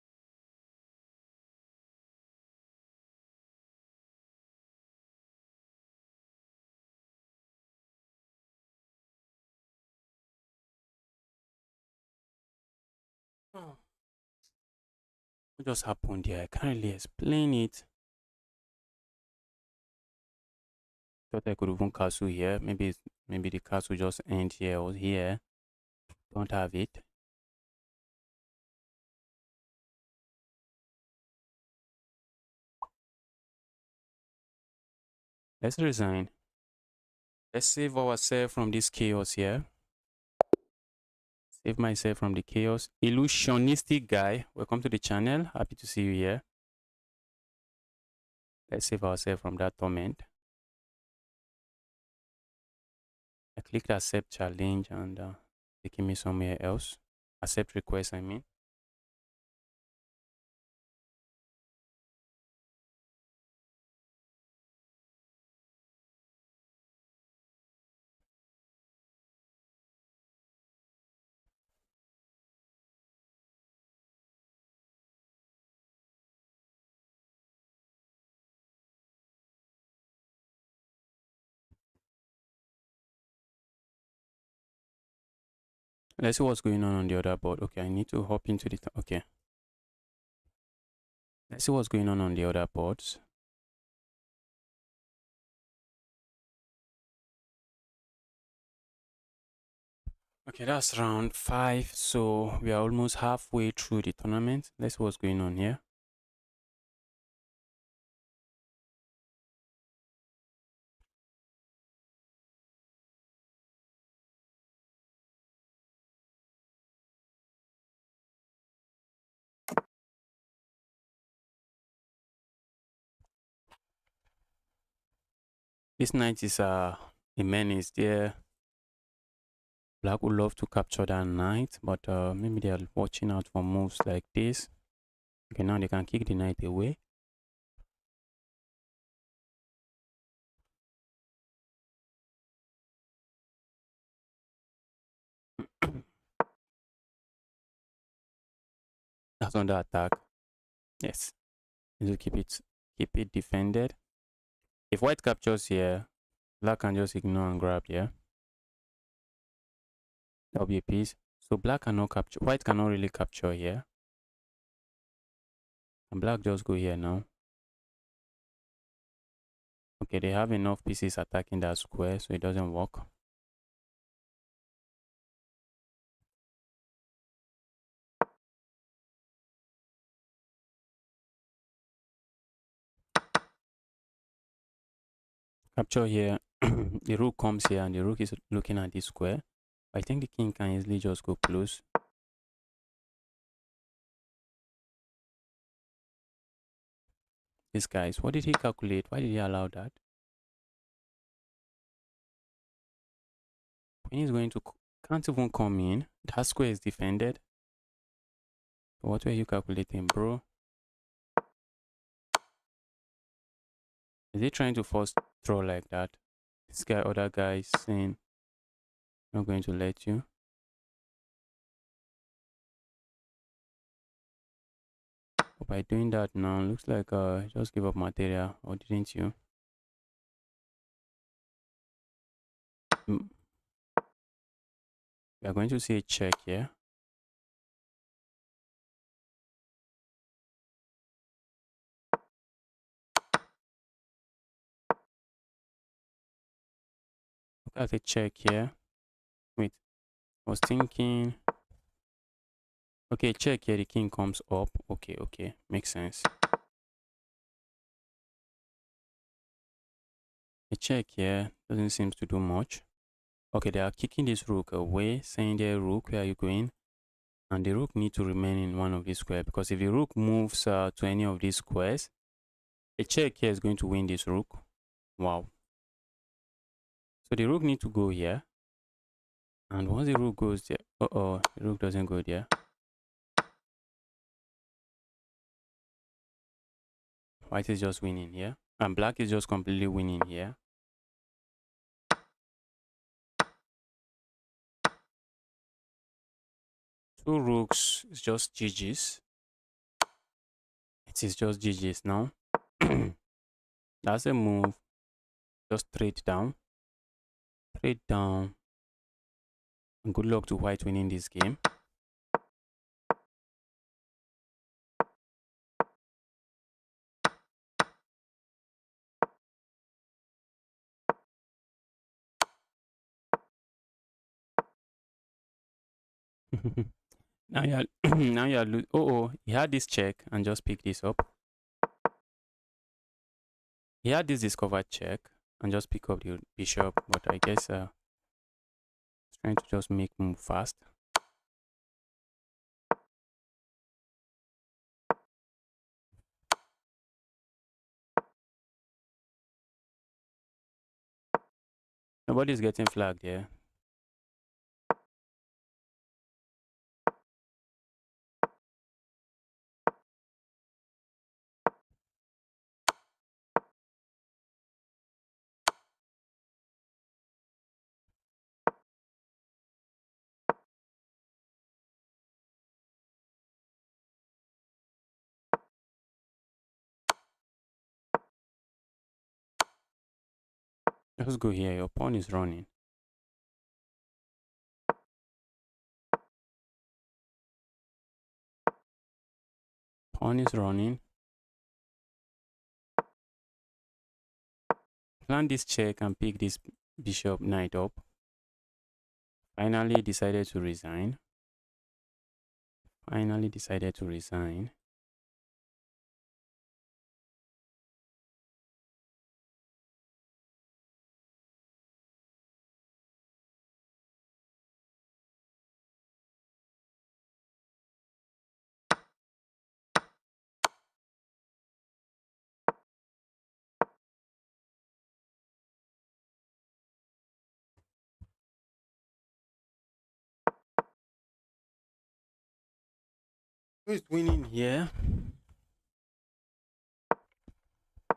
Oh. What just happened here? I can't really explain it. Thought I could even castle here. Maybe the castle just end here or here. Don't have it. Let's resign. Let's save ourselves from this chaos here. Save myself from the chaos. Illusionistic guy. Welcome to the channel. Happy to see you here. Let's save ourselves from that torment. I clicked accept challenge and taking me somewhere else. Accept request, I mean. Let's see what's going on the other board. Okay, I need to hop into the... Okay. Let's see what's going on the other boards. Okay, that's round 5. So we are almost halfway through the tournament. Let's see what's going on here. This knight is a menace there. Black would love to capture that knight, but maybe they are watching out for moves like this. Okay, now they can kick the knight away. That's under attack. Yes. Need to keep it defended. If white captures here, black can just ignore and grab here. That'll be a piece. So black cannot capture, white cannot really capture here. And black just go here now. Okay, they have enough pieces attacking that square, so it doesn't work. Capture here. The rook comes here and the rook is looking at this square. I think the king can easily just go close. This guys, what did he calculate? Why did he allow that? When he's going to, can't even come in. That square is defended. What were you calculating, bro? Is he trying to force throw like that? This guy, other guy is saying, I'm not going to let you. But by doing that now, looks like just give up material, or didn't you? We are going to see a check here. Look at the check here. Wait, I was thinking. Okay, check here. The king comes up. Okay, makes sense. A check here doesn't seem to do much. Okay, they are kicking this rook away, saying there, rook, where are you going? And the rook need to remain in one of these squares, because if the rook moves to any of these squares, a check here is going to win this rook. Wow. So the rook need to go here. And once the rook goes there, the rook doesn't go there. White is just winning here. And black is just completely winning here. Two rooks is just GG's. It is just GG's now. That's a move. Just trade down. Trade down. And good luck to white winning this game. Now you're now you're he had this check and just pick this up. He had this discovered check and just pick up the bishop, but I guess he's trying to just make move fast. Nobody's getting flagged here. Just go here. Your pawn is running. Pawn is running. Plan this check and pick this bishop knight up. Finally decided to resign. Who is winning here? I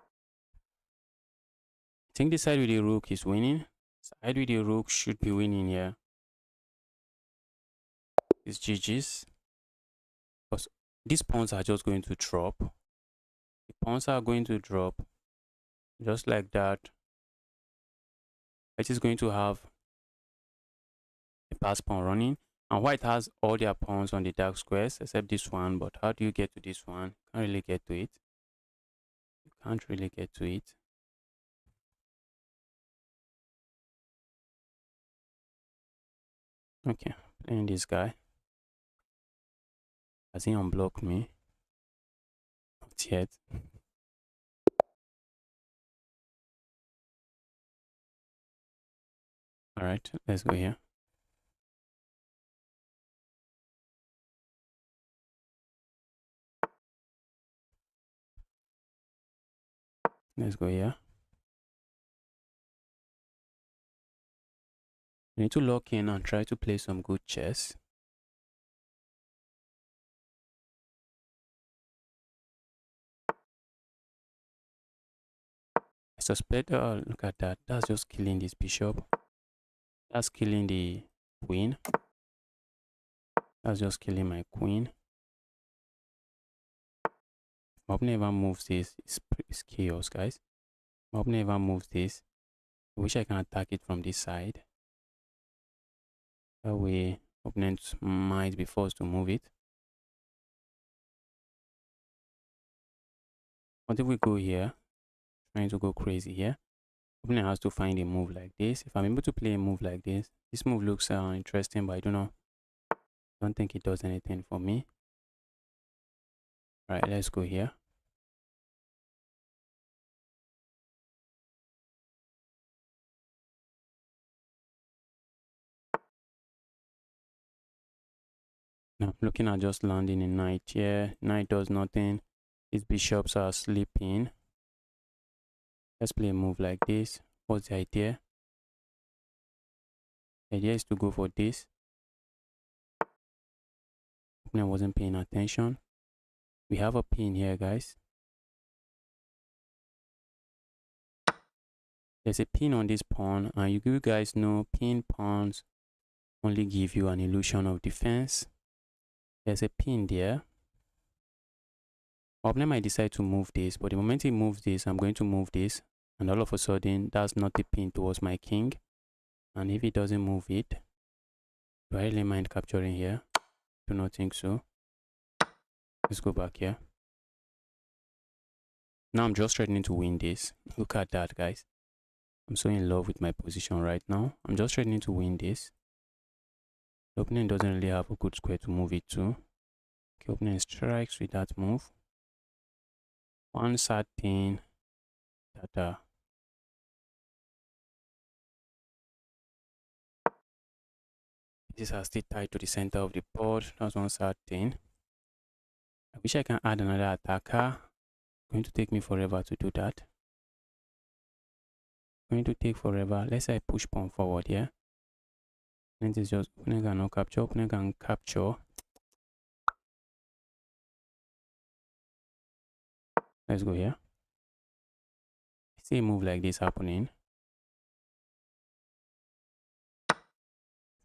think the side with the rook is winning. Side with the rook should be winning here. It's GG's. Because these pawns are just going to drop. The pawns are going to drop just like that. It is going to have a pass pawn running, and white has all their pawns on the dark squares except this one. But how do you get to this one? Can't really get to it. You can't really get to it. Okay, playing this guy. Has he unblocked me? Not yet. All right, let's go here. Let's go here. You need to lock in and try to play some good chess. I suspect, oh, look at that. That's just killing this bishop. That's killing the queen. That's just killing my queen. My opponent never moves this. It's chaos, guys. My opponent never moves this. I wish I can attack it from this side. That way, opponent might be forced to move it. What if we go here? Trying to go crazy here. Opponent has to find a move like this. If I'm able to play a move like this move looks interesting, but I don't think it does anything for me. All right, let's go here. Now, looking at just landing a knight here. Knight does nothing. These bishops are sleeping. Let's play a move like this. What's the idea? The idea is to go for this. I wasn't paying attention. We have a pin here, guys. There's a pin on this pawn, and you guys know pin pawns only give you an illusion of defense. There's a pin there. Opponent might decide to move this, but the moment he moves this, I'm going to move this, and all of a sudden, that's not the pin towards my king. And if he doesn't move it, do I really mind capturing here? Do not think so. Let's go back here. Now I'm just threatening to win this. Look at that, guys. I'm so in love with my position right now. I'm just threatening to win this. The opponent doesn't really have a good square to move it to. Okay, opponent strikes with that move. One sad thing that this has still tied to the center of the board. That's one sad thing. I wish I can add another attacker. It's going to take me forever to do that. Going to take forever. Let's say I push pawn forward here. And it's just opponent cannot capture. Opponent can capture. Let's go here. I see a move like this happening.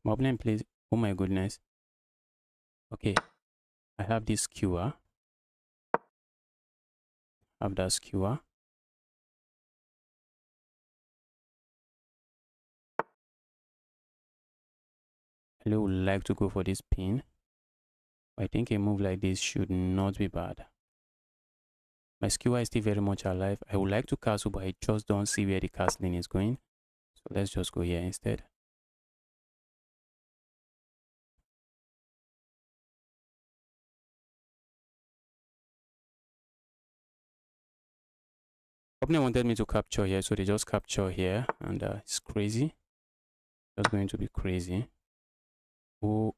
My opponent plays. Oh my goodness. Okay. I have this skewer. Have that skewer. I would like to go for this pin. I think a move like this should not be bad. My skewer is still very much alive. I would like to castle, but I just don't see where the castling is going. So let's just go here instead. Opponent wanted me to capture here, so they just capture here, and it's crazy. Just going to be crazy. Oh,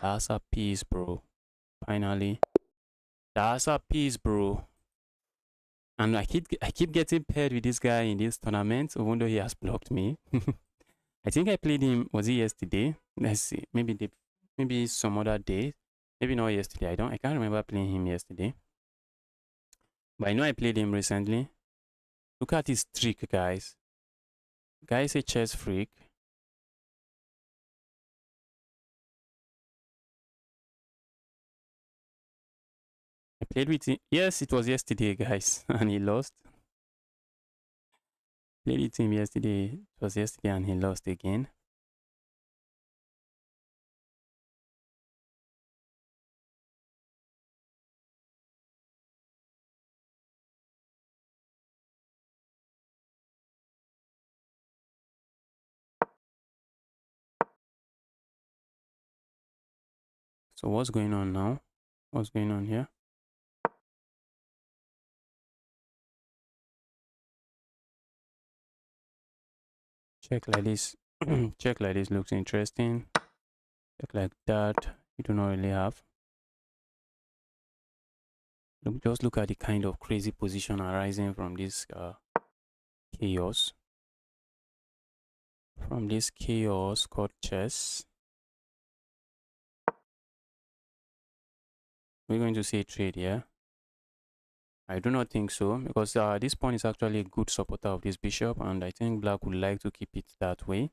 that's a piece, bro. Finally, that's a piece, bro. And I keep getting paired with this guy in this tournament, even though he has blocked me. I think I played him. Was it yesterday? Let's see. Maybe some other day. Maybe not yesterday. I can't remember playing him yesterday. But I know I played him recently. Look at his trick, guys. Guy is a chess freak. played with him. Yes, it was yesterday, guys, and he lost. Played with him yesterday. It was yesterday, and he lost again. So what's going on now? What's going on here? Check like this. Check like this looks interesting. Check like that. You do not really have. Look, just look at the kind of crazy position arising from this chaos. From this chaos called chess. We're going to see a trade here. I do not think so, because this pawn is actually a good supporter of this bishop, and I think black would like to keep it that way.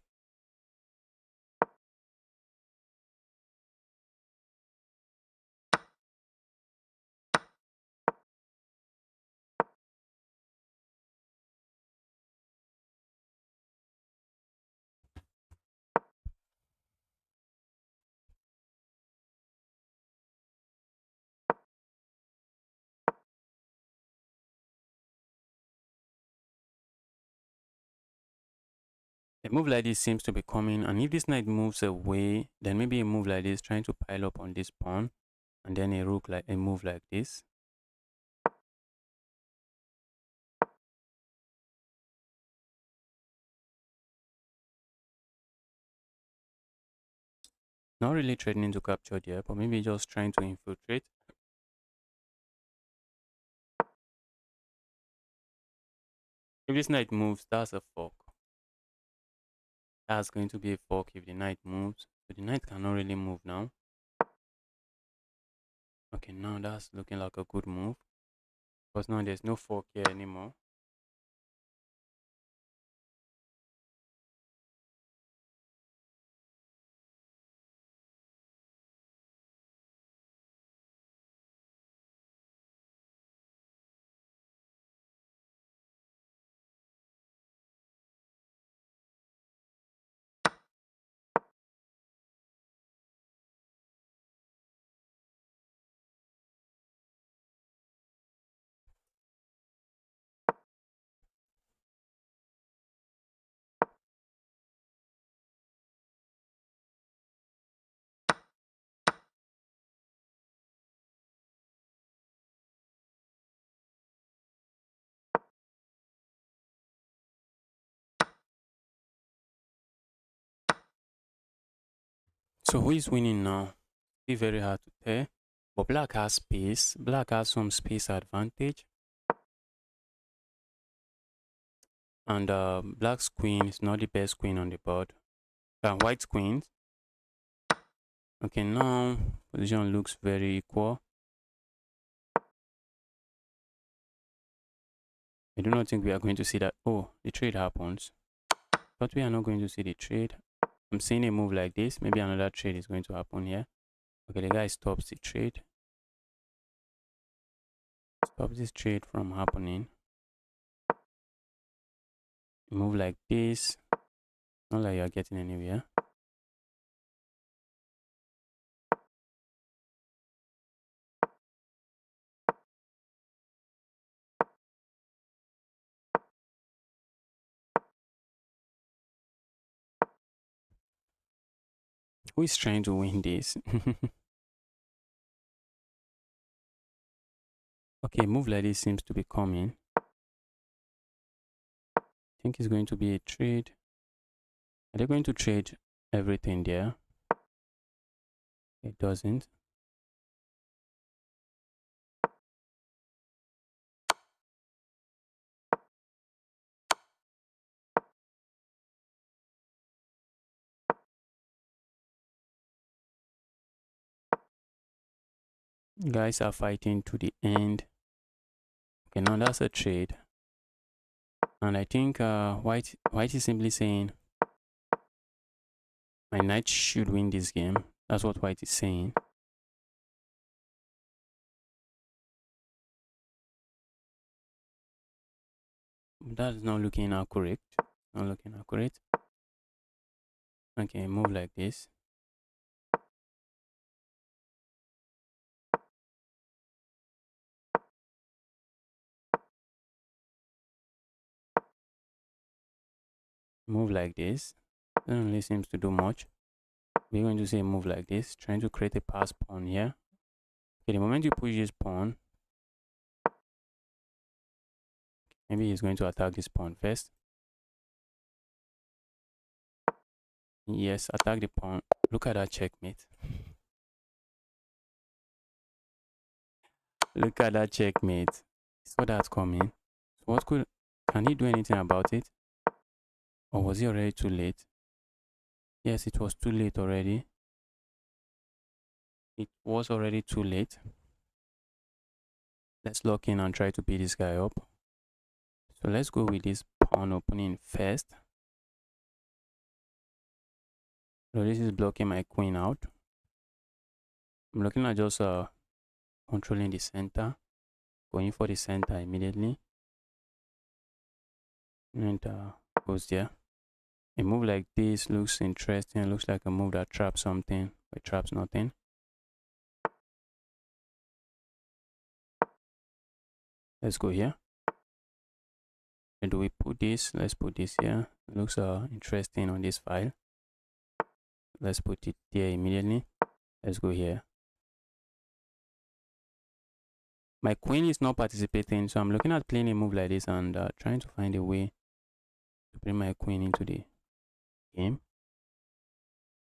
A move like this seems to be coming, and if this knight moves away, then maybe a move like this trying to pile up on this pawn, and then a rook like a move like this. Not really threatening to capture there, but maybe just trying to infiltrate. If this knight moves, that's a fork. That's going to be a fork if the knight moves. So the knight cannot really move now. Okay, now that's looking like a good move, because now there's no fork here anymore. So who is winning now? It's very hard to tell. But black has space. Black has some space advantage. And black's queen is not the best queen on the board. White's queen. Okay, now position looks very equal. I do not think we are going to see that. Oh, the trade happens. But we are not going to see the trade. I'm seeing a move like this. Maybe another trade is going to happen here. Okay, the guy stops the trade. Stop this trade from happening. A move like this. Not like you're getting anywhere. Who is trying to win this? Okay, move like this seems to be coming. I think it's going to be a trade. Are they going to trade everything there? It doesn't. Guys are fighting to the end. Okay, now that's a trade. And I think white is simply saying my knight should win this game. That's what white is saying. That is not looking accurate. Not looking accurate. Okay, move like this. Move like this. Doesn't really seems to do much. We're going to say move like this, trying to create a pass pawn here. Okay, the moment you push this pawn, maybe he's going to attack this pawn first. Yes, attack the pawn. Look at that checkmate. Look at that checkmate. Saw that coming. So what can he do anything about it? Or was it already too late? Yes, it was too late already. It was already too late. Let's lock in and try to beat this guy up. So let's go with this pawn opening first. So this is blocking my queen out. I'm looking at just controlling the center, going for the center immediately, and goes there. A move like this looks interesting. It looks like a move that traps something, but traps nothing. Let's go here. And do we put this? Let's put this here. It looks interesting on this file. Let's put it there immediately. Let's go here. My queen is not participating, so I'm looking at playing a move like this and trying to find a way to bring my queen into the game.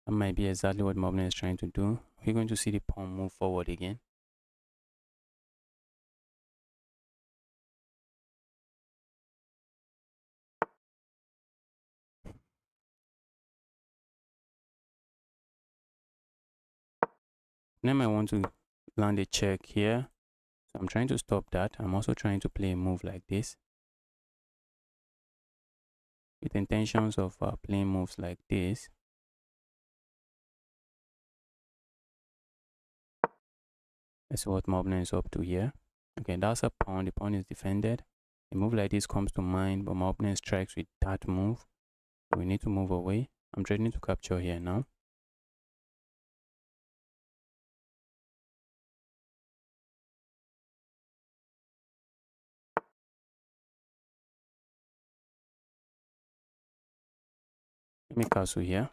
That might be exactly what my opponent is trying to do. We're going to see the pawn move forward again. Then I want to land a check here. So I'm trying to stop that. I'm also trying to play a move like this, with intentions of playing moves like this. That's what my opponent is up to here. Okay, that's a pawn. The pawn is defended. A move like this comes to mind, but my opponent strikes with that move. So we need to move away. I'm trying to capture here now. Let me castle here.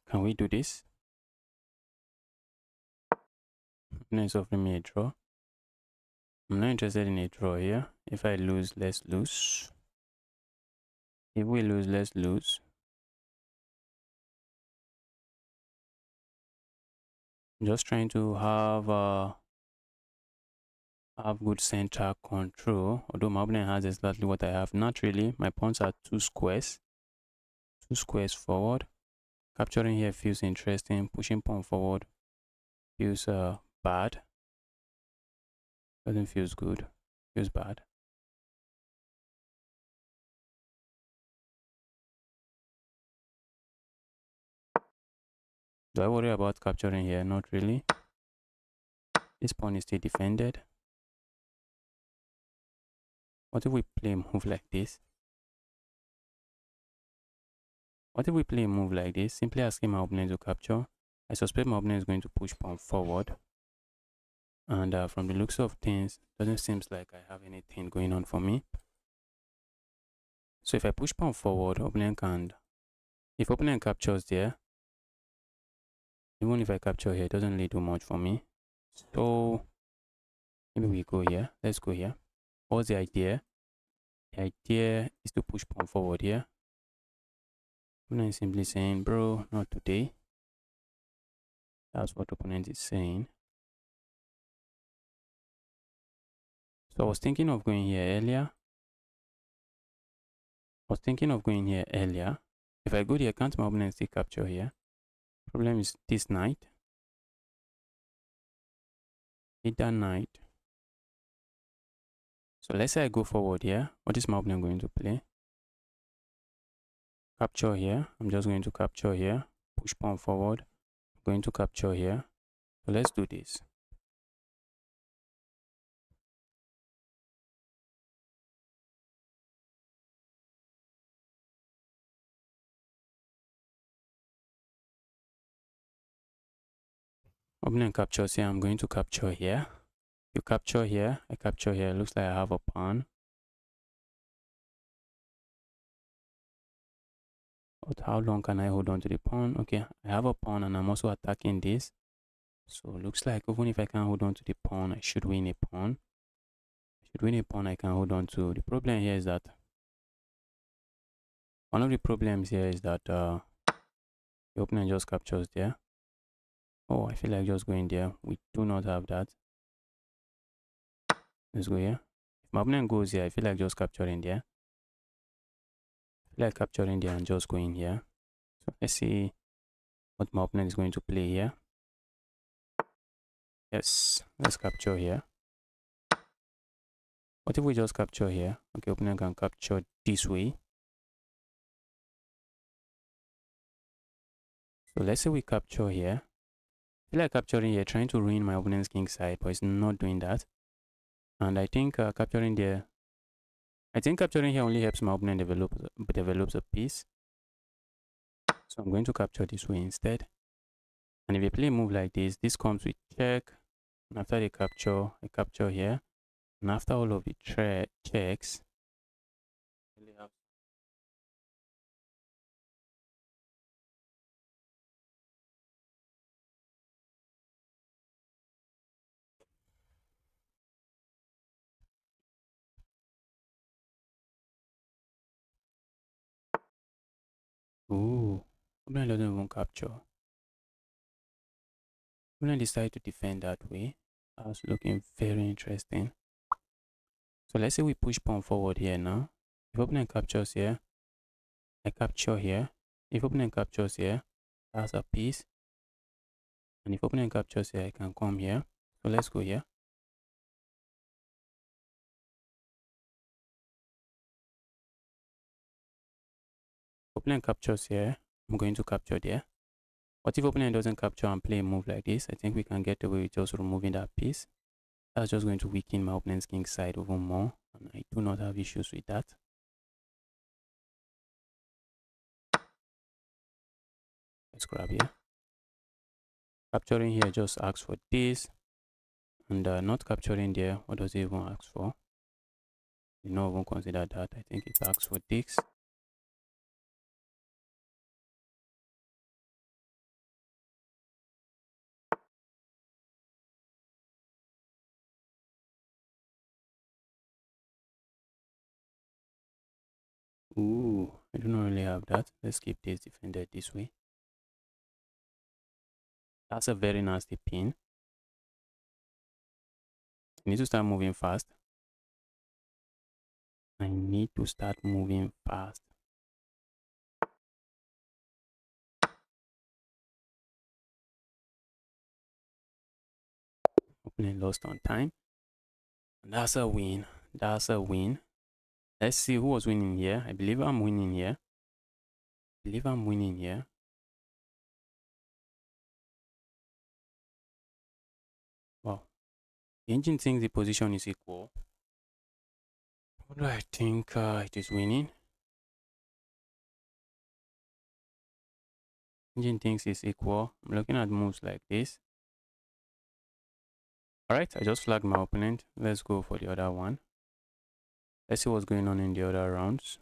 Can we do this? Opponent is offering me a draw. I'm not interested in a draw here. If I lose, let's lose. If we lose, let's lose. I'm just trying to have good center control, although my opponent has exactly what I have. Not really. My pawns are two squares forward. Capturing here feels interesting. Pushing pawn forward feels bad. Doesn't feel good. Feels bad. Do I worry about capturing here? Not really. This pawn is still defended. What if we play a move like this? What if we play a move like this? Simply asking my opponent to capture. I suspect my opponent is going to push pawn forward. And from the looks of things, doesn't seem like I have anything going on for me. So if I push pawn forward, opponent can. If opponent captures there, even if I capture here, it doesn't really do much for me. So maybe we go here. Let's go here. What's the idea? The idea is to push pawn forward here. Opponent is simply saying, bro, not today. That's what opponent is saying. So I was thinking of going here earlier. If I go there, can't my opponent still capture here? Problem is this knight. Hit that knight. So let's say I go forward here. What is my opponent going to play? Capture here. I'm just going to capture here. Push pawn forward. I'm going to capture here. So let's do this. Opening captures here. I'm going to capture here. You capture here. I capture here. It looks like I have a pawn. But how long can I hold on to the pawn? Okay, I have a pawn and I'm also attacking this. So looks like even if I can't hold on to the pawn, I should win a pawn. I should win a pawn I can hold on to. The problem here is that one of the problems here is that the opponent just captures there. Oh, I feel like just going there. We do not have that. Let's go here. If my opponent goes here, I feel like just capturing there. I feel like capturing there and just going here. So let's see what my opponent is going to play here. Yes, let's capture here. What if we just capture here? Okay, opponent can capture this way. So let's say we capture here. I feel like capturing here, trying to ruin my opponent's king side, but it's not doing that. And I think capturing there, I think capturing here only helps my opponent develops a piece. So I'm going to capture this way instead. And if you play a move like this, this comes with check. And after the capture, I capture here. And after all of the checks, ooh, opponent doesn't even capture. Opponent decide to defend that way. That's looking very interesting. So let's say we push pawn forward here now. If opponent captures here, I capture here. If opponent captures here, that's a piece. And if opponent captures here, I can come here. So let's go here. Opponent captures here, I'm going to capture there. What if opponent doesn't capture and play a move like this? I think we can get away with just removing that piece. That's just going to weaken my opponent's king side even more. And I do not have issues with that. Let's grab here. Capturing here just asks for this. And not capturing there, what does it even ask for? You not even consider that. I think it asks for this. Ooh, I do not really have that. Let's keep this defended this way. That's a very nasty pin. I need to start moving fast. I need to start moving fast. Opponent lost on time. And that's a win. That's a win. Let's see who was winning here. I believe I'm winning here. I believe I'm winning here. Wow. The engine thinks the position is equal. What do I think it is winning? Engine thinks it's equal. I'm looking at moves like this. Alright, I just flagged my opponent. Let's go for the other one. Let's see what's going on in the other rounds.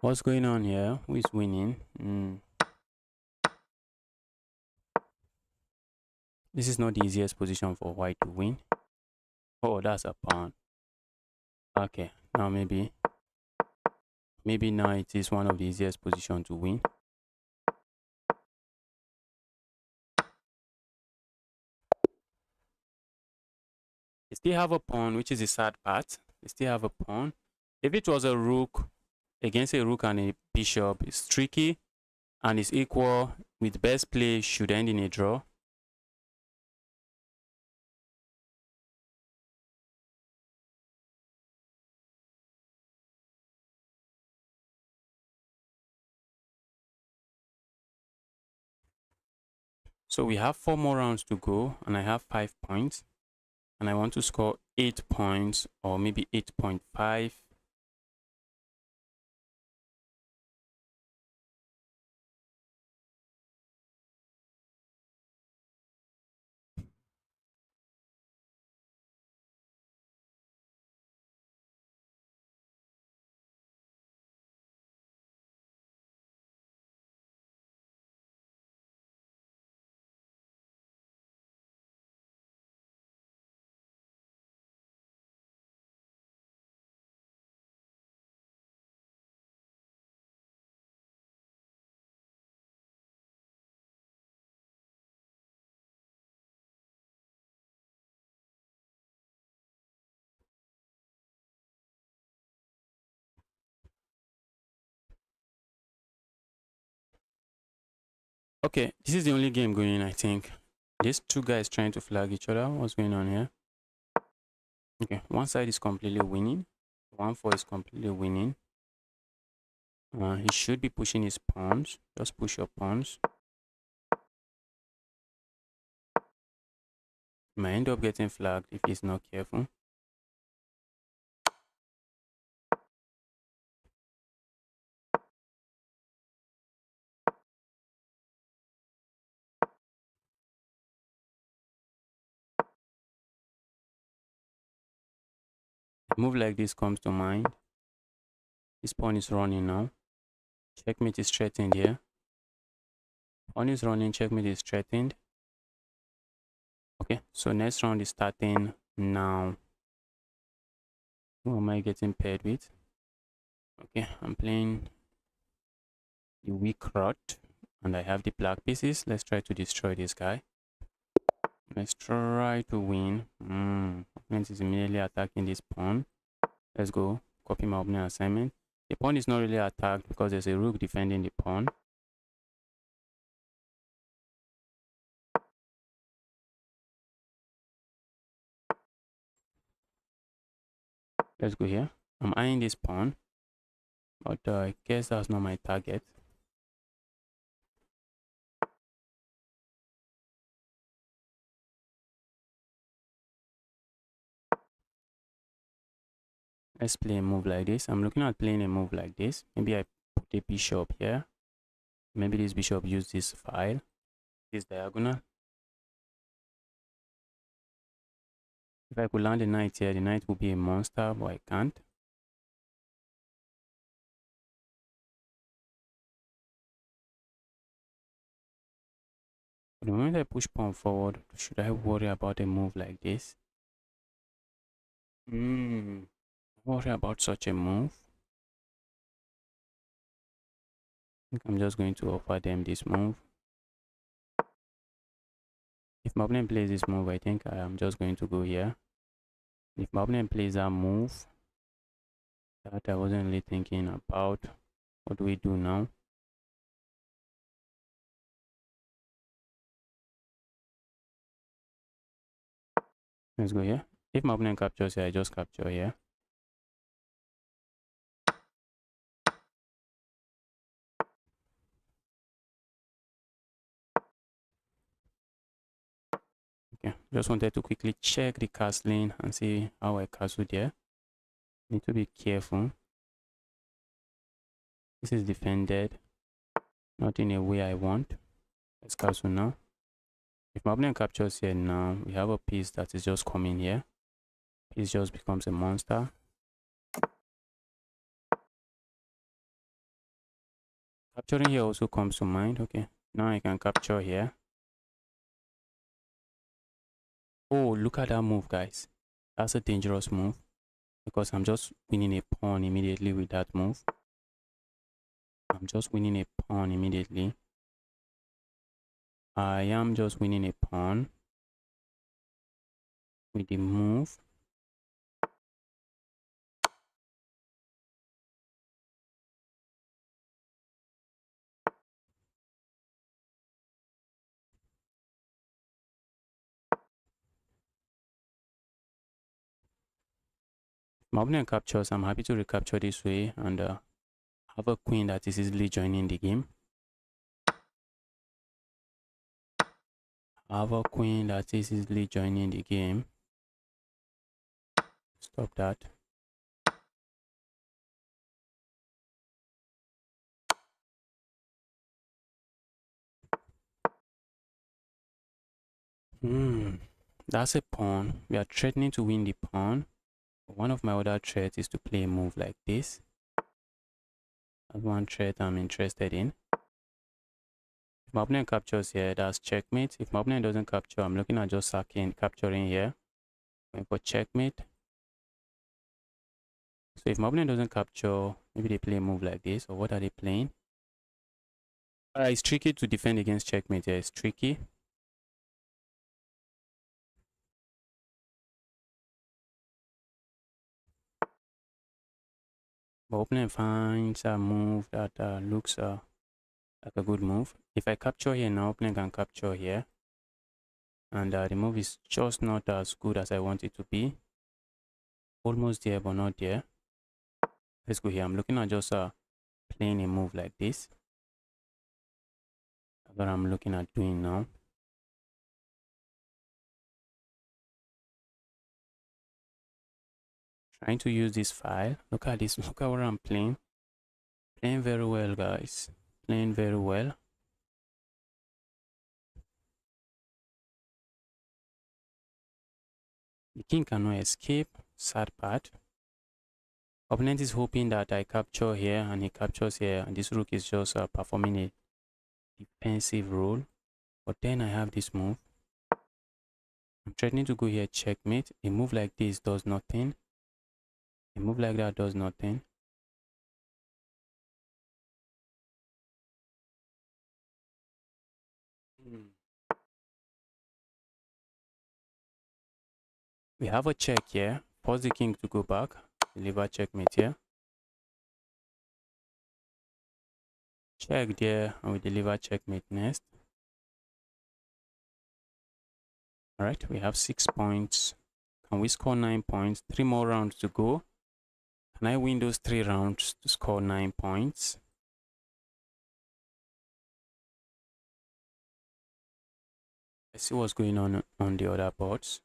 What's going on here? Who is winning? This is not the easiest position for white to win. Oh, that's a pawn. Okay, now maybe now it is one of the easiest positions to win. They still have a pawn, which is the sad part. They still have a pawn. If it was a rook against a rook and a bishop, it's tricky and it's equal. With best play, should end in a draw. So we have 4 more rounds to go and I have 5 points. And I want to score 8 points or maybe 8.5. Okay, this is the only game going, I think. These two guys trying to flag each other. What's going on here? Okay, one side is completely winning. 1-4 is completely winning. He should be pushing his pawns. Just push your pawns. He might end up getting flagged if he's not careful. A move like this comes to mind. This pawn is running now. Checkmate is threatened here. Pawn is running, checkmate is threatened. Okay, so next round is starting now. Who am I getting paired with? Okay, I'm playing the weak rot and I have the black pieces. Let's try to destroy this guy. Let's try to win. Opponent is immediately attacking this pawn. Let's go. Copy my opening assignment. The pawn is not really attacked because there's a rook defending the pawn. Let's go here. I'm eyeing this pawn, but I guess that's not my target. Let's play a move like this. I'm looking at playing a move like this. Maybe I put a bishop here. Maybe this bishop use this file, this diagonal. If I could land a knight here, the knight would be a monster, but I can't. The moment I push pawn forward, should I worry about a move like this? Worry about such a move. I think I'm just going to offer them this move. If my opponent plays this move, I think I am just going to go here. If my opponent plays that move, that I wasn't really thinking about, what do we do now? Let's go here. If my opponent captures here, I just capture here. Okay, just wanted to quickly check the castling and see how I castled here. Need to be careful. This is defended, not in a way I want. Let's castle now. If my opponent captures here now, we have a piece that is just coming here. Piece just becomes a monster. Capturing here also comes to mind. Okay, now I can capture here. Oh, look at that move, guys. That's a dangerous move because I'm just winning a pawn immediately with that move. I'm just winning a pawn immediately. I am just winning a pawn with the move. My opponent captures. I'm happy to recapture this way and have a queen that is easily joining the game. Have a queen that is easily joining the game. Stop that. That's a pawn. We are threatening to win the pawn. One of my other threats is to play a move like this. That's one threat I'm interested in. If my opponent captures here, that's checkmate. If my opponent doesn't capture, I'm looking at just sacking, capturing here. Going for checkmate. So if my opponent doesn't capture, maybe they play a move like this, or what are they playing? It's tricky to defend against checkmate here. It's tricky. My opponent finds a move that looks like a good move. If I capture here now, opponent can capture here. And the move is just not as good as I want it to be. Almost there, but not there. Let's go here. I'm looking at just playing a move like this. That's what I'm looking at doing now. Trying to use this file. Look at this. Look at what I'm playing. Playing very well, guys. Playing very well. The king cannot escape. Sad part. Opponent is hoping that I capture here and he captures here, and this rook is just performing a defensive role. But then I have this move. I'm threatening to go here checkmate. A move like this does nothing. A move like that does nothing. We have a check here. Force the king to go back. Deliver checkmate here. Check there, and we deliver checkmate next. Alright, we have 6 points. Can we score 9 points? 3 more rounds to go. Can I win those 3 rounds to score 9 points? Let's see what's going on the other boards.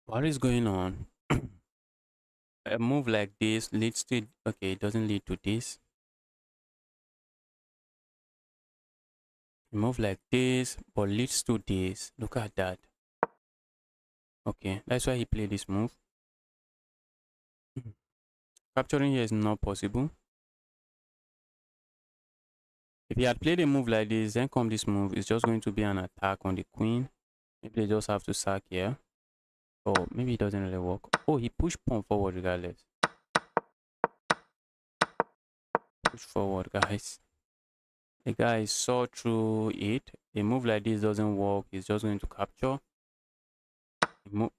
What is going on? A move like this leads to, okay, it doesn't lead to this. A move like this, but leads to this. Look at that. Okay, that's why he played this move. Capturing here is not possible. If he had played a move like this, then come this move, it's just going to be an attack on the queen. Maybe they just have to sack here. Or maybe it doesn't really work. Oh, he pushed pawn forward regardless. Push forward, guys. The guy saw through it. A move like this doesn't work. He's just going to capture.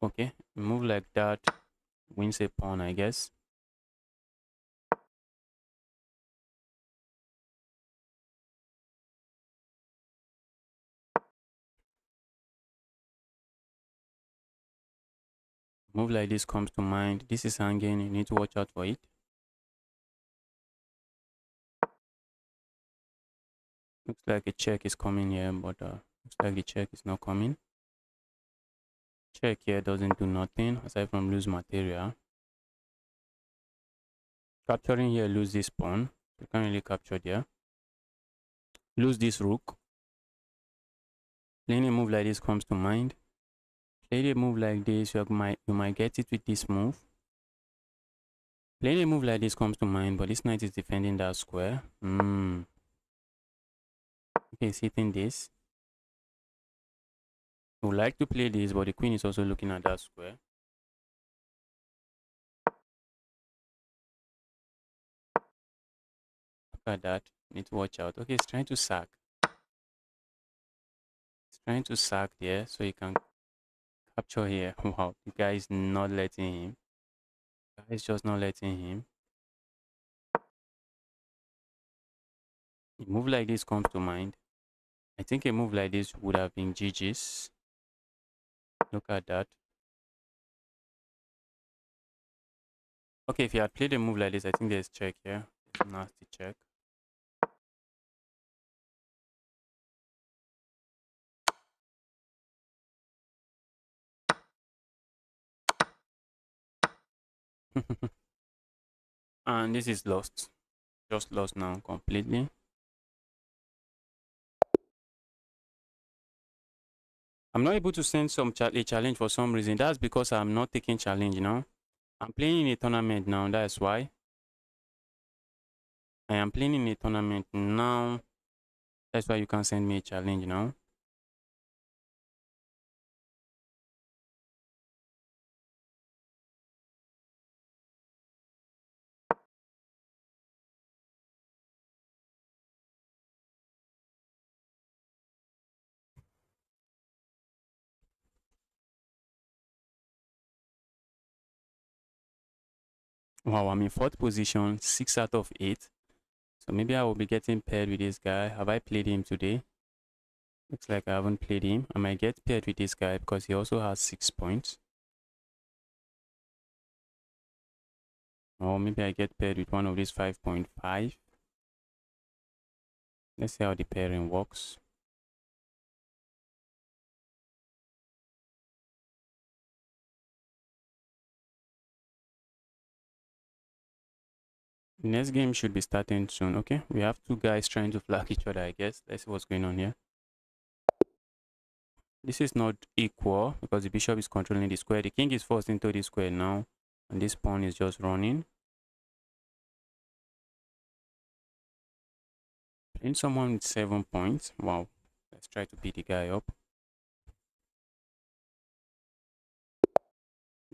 Okay, a move like that wins a pawn, I guess. Move like this comes to mind. This is hanging. You need to watch out for it. Looks like a check is coming here, but looks like the check is not coming. Check here doesn't do nothing aside from lose material. Capturing here, lose this pawn. You can't really capture there. Lose this rook. Playing a move like this comes to mind. Playing a move like this, you might get it with this move. Playing a move like this comes to mind, but this knight is defending that square. Okay, it's hitting this. I would like to play this, but the queen is also looking at that square. Look at that. Need to watch out. Okay, it's trying to sack. It's trying to sack there, so you can capture here. Wow, the guy is not letting him. The guy is just not letting him. A move like this comes to mind. I think a move like this would have been GG's. Look at that. Okay, if you had played a move like this, I think there's check here. There's a nasty check. And this is lost. Just lost now completely. I'm not able to send a challenge for some reason. That's because I'm not taking challenge, you know. I'm playing in a tournament now, that's why. I am playing in a tournament now. That's why you can send me a challenge now. Wow, I'm in 4th position, 6 out of 8. So maybe I will be getting paired with this guy. Have I played him today? Looks like I haven't played him. I might get paired with this guy because he also has 6 points. Or maybe I get paired with one of these 5.5. Let's see how the pairing works. Next game should be starting soon. Okay, we have 2 guys trying to flag each other, I guess. Let's see what's going on here. This is not equal because the bishop is controlling the square. The king is forced into the square now, and this pawn is just running. Playing someone with 7 points. Wow. Let's try to beat the guy up.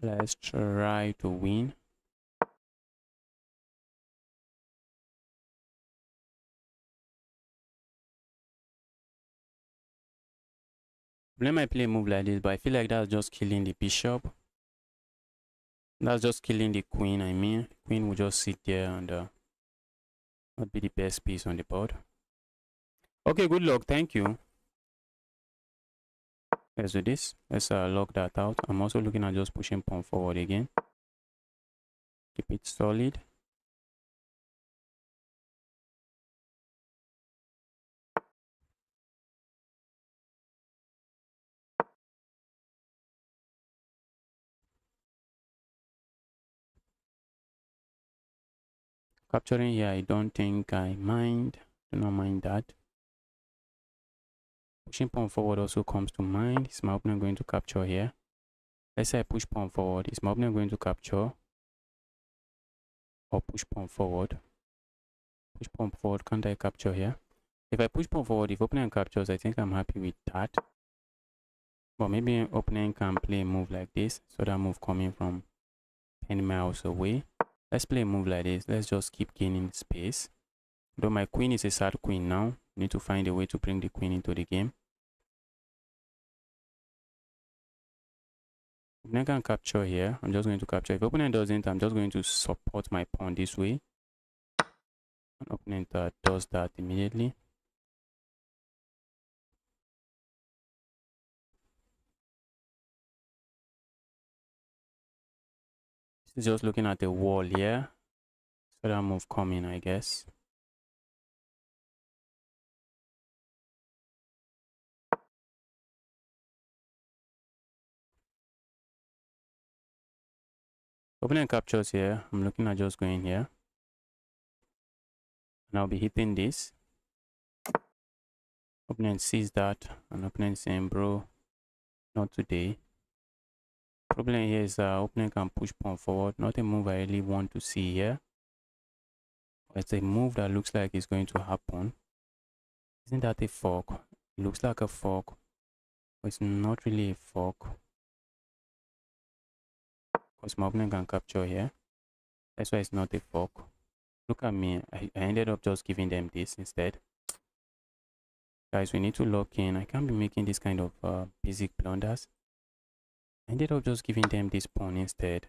Let's try to win. Let me play a move like this, but I feel like that's just killing the bishop. That's just killing the queen, I mean. Queen will just sit there and not be the best piece on the board. Okay, good luck. Thank you. Let's do this. Let's lock that out. I'm also looking at just pushing pawn forward again. Keep it solid. Capturing here, I don't think I mind. Do not mind that. Pushing pawn forward also comes to mind. Is my opponent going to capture here? Let's say I push pawn forward. Is my opponent going to capture? Or push pawn forward? Push pawn forward. Can't I capture here? If I push pawn forward, if opponent captures, I think I'm happy with that. But maybe opponent can play a move like this. So that move coming from 10 miles away. Let's play a move like this. Let's just keep gaining space. Though my queen is a sad queen now. Need to find a way to bring the queen into the game. Opponent can capture here. I'm just going to capture. If opponent doesn't, I'm just going to support my pawn this way. And opponent does that immediately. This is just looking at the wall here. So that move coming, I guess. Opening captures here. I'm looking at just going here. And I'll be hitting this. Opponent sees that, and opponent saying, bro, not today. Problem here is opponent can push pawn forward. Not a move I really want to see here. It's a move that looks like it's going to happen. Isn't that a fork? It looks like a fork, but it's not really a fork. Because my opponent can capture here. That's why it's not a fork. Look at me. I ended up just giving them this instead. Guys, we need to lock in. I can't be making this kind of basic blunders. I ended up just giving them this pawn instead.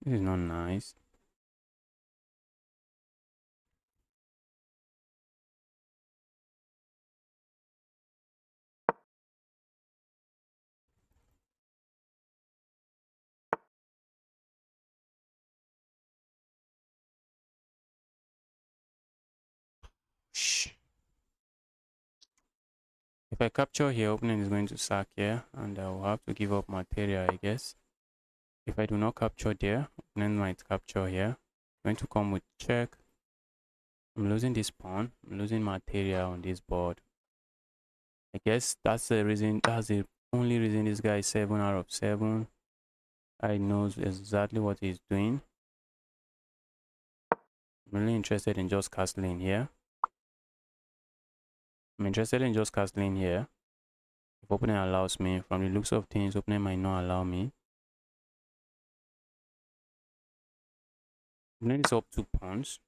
This is not nice. Shh. If I capture here, opponent is going to sack here, and I will have to give up material, I guess. If I do not capture there, opponent might capture here. I'm going to come with check. I'm losing this pawn. I'm losing material on this board. I guess that's the reason. That's the only reason this guy is 7 out of 7. I knows exactly what he's doing. I'm really interested in just castling here. I'm interested in just castling here. If opponent allows me, from the looks of things, opponent might not allow me. Opponent is up 2 pawns.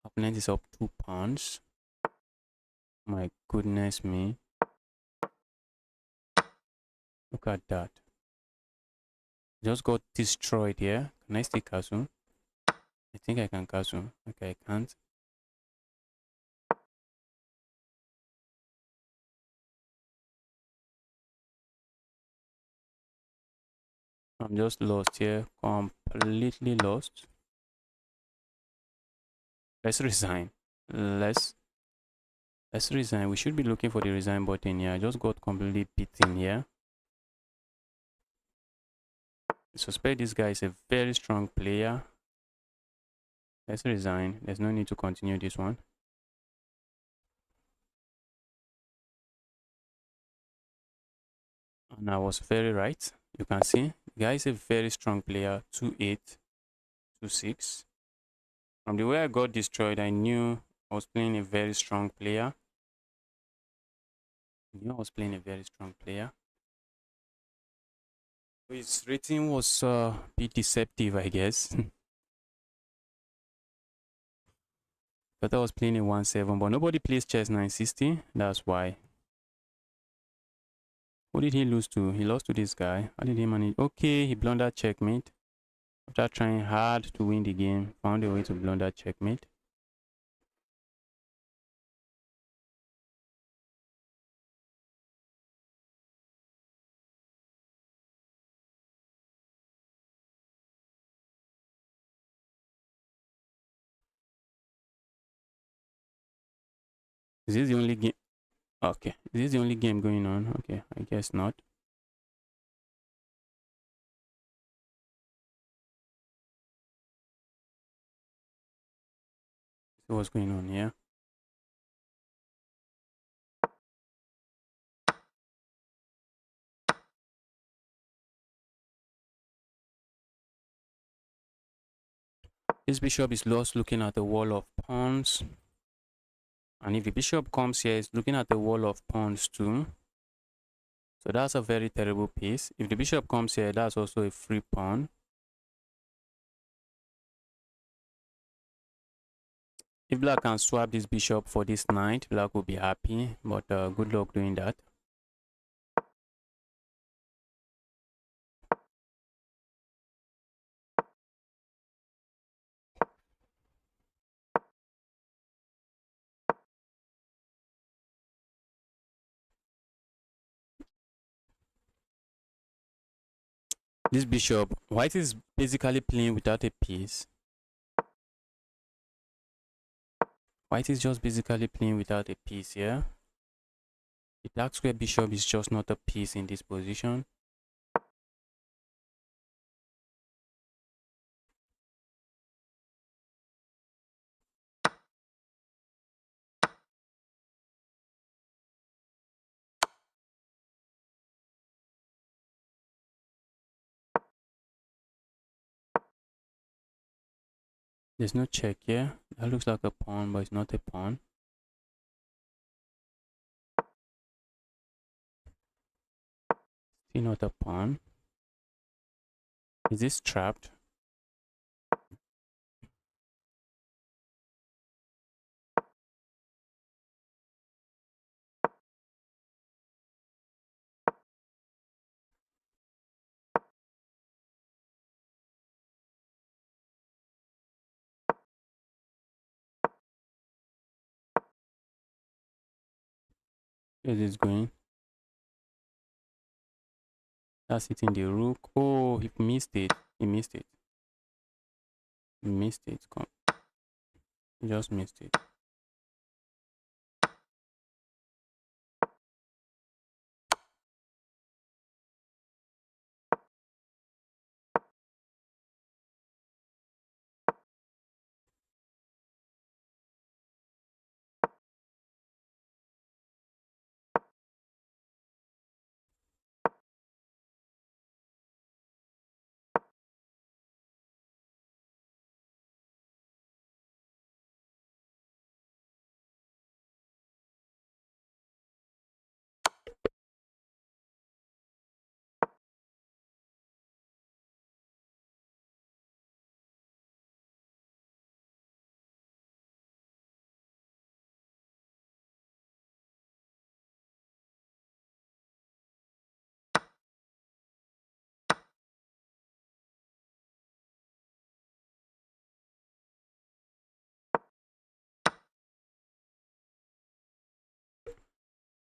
Opponent is up 2 pawns. My goodness me. Look at that. Just got destroyed here. Can I still castle? I think I can castle. Okay, I can't. I'm just lost here. Completely lost. Let's resign. Let's resign. We should be looking for the resign button here. I just got completely beaten here. I suspect this guy is a very strong player. Let's resign. There's no need to continue this one. And I was very right. You can see the guy is a very strong player. 2-8, 2-6. From the way I got destroyed, I knew I was playing a very strong player. I knew I was playing a very strong player. His rating was a bit deceptive, I guess. But I was playing a 1-7, but nobody plays chess 960. That's why. Who did he lose to? He lost to this guy. How did he manage? Okay, he blundered checkmate. After trying hard to win the game, found a way to blunder checkmate. Is this the only game? Okay. Is this the only game going on? Okay, I guess not. So what's going on here? This bishop is lost looking at the wall of pawns. And if the bishop comes here, it's looking at the wall of pawns too. So that's a very terrible piece. If the bishop comes here, that's also a free pawn. If black can swap this bishop for this knight, black will be happy. But good luck doing that. This bishop, white is basically playing without a piece. White is just basically playing without a piece here. The dark square bishop is just not a piece in this position. There's no check here. That looks like a pawn, but it's not a pawn. Still not a pawn. Is this trapped? Where is this going? That's hitting the rook. Oh, he missed it. He missed it. He missed it. He just missed it.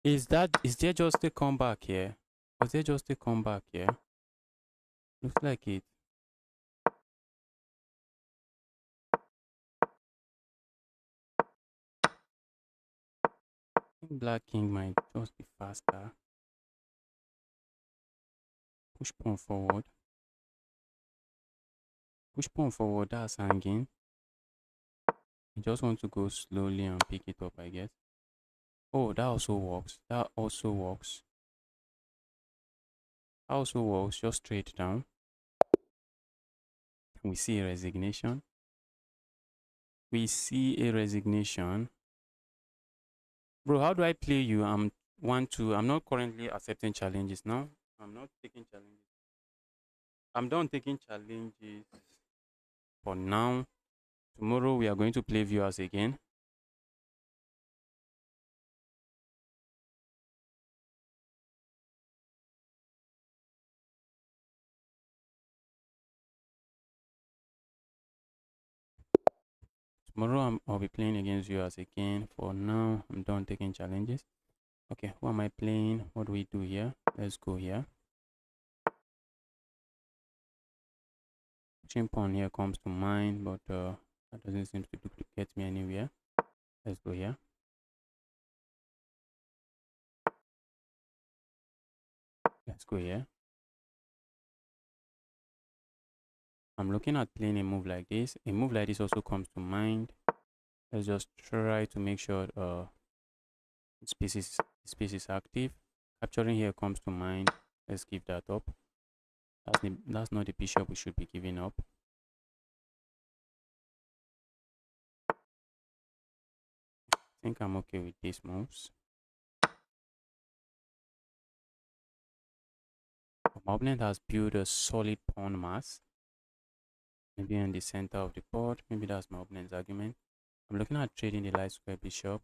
Is there just a comeback here? Was there just a comeback here? Looks like it. Black king might just be faster. Push pawn forward. Push pawn forward, that's hanging. You just want to go slowly and pick it up, I guess. Oh, that also works. That also works. That also works, just straight down. We see a resignation. We see a resignation. Bro, how do I play you? I'm not currently accepting challenges now. I'm not taking challenges. I'm done taking challenges for now. Tomorrow we are going to play viewers again. Tomorrow I'll be playing against viewers again. For now, I'm done taking challenges. Okay, who am I playing? What do we do here? Let's go here. Pushing pawn here comes to mind, but that doesn't seem to get me anywhere. Let's go here. Let's go here. I'm looking at playing a move like this. A move like this also comes to mind. Let's just try to make sure space is active. Capturing here comes to mind. Let's give that up. That's not the bishop we should be giving up. I think I'm okay with these moves. My opponent has built a solid pawn mass. Maybe in the center of the board. Maybe that's my opponent's argument. I'm looking at trading the light square bishop.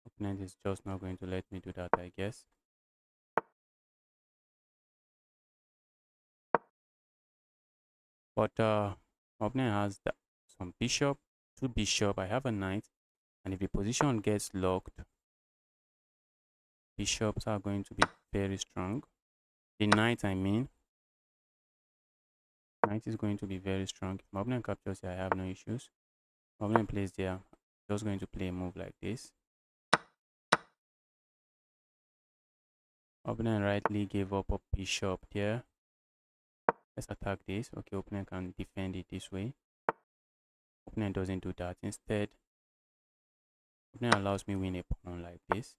Opponent is just not going to let me do that, I guess. But my opponent has some bishop, two bishop. I have a knight, and if the position gets locked, bishops are going to be very strong. The knight, I mean. Knight is going to be very strong. If my opponent captures here, I have no issues. My opponent plays there. Just going to play a move like this. Opponent rightly gave up a bishop there. Let's attack this. Okay, opponent can defend it this way. Opponent doesn't do that. Instead, opponent allows me win a pawn like this.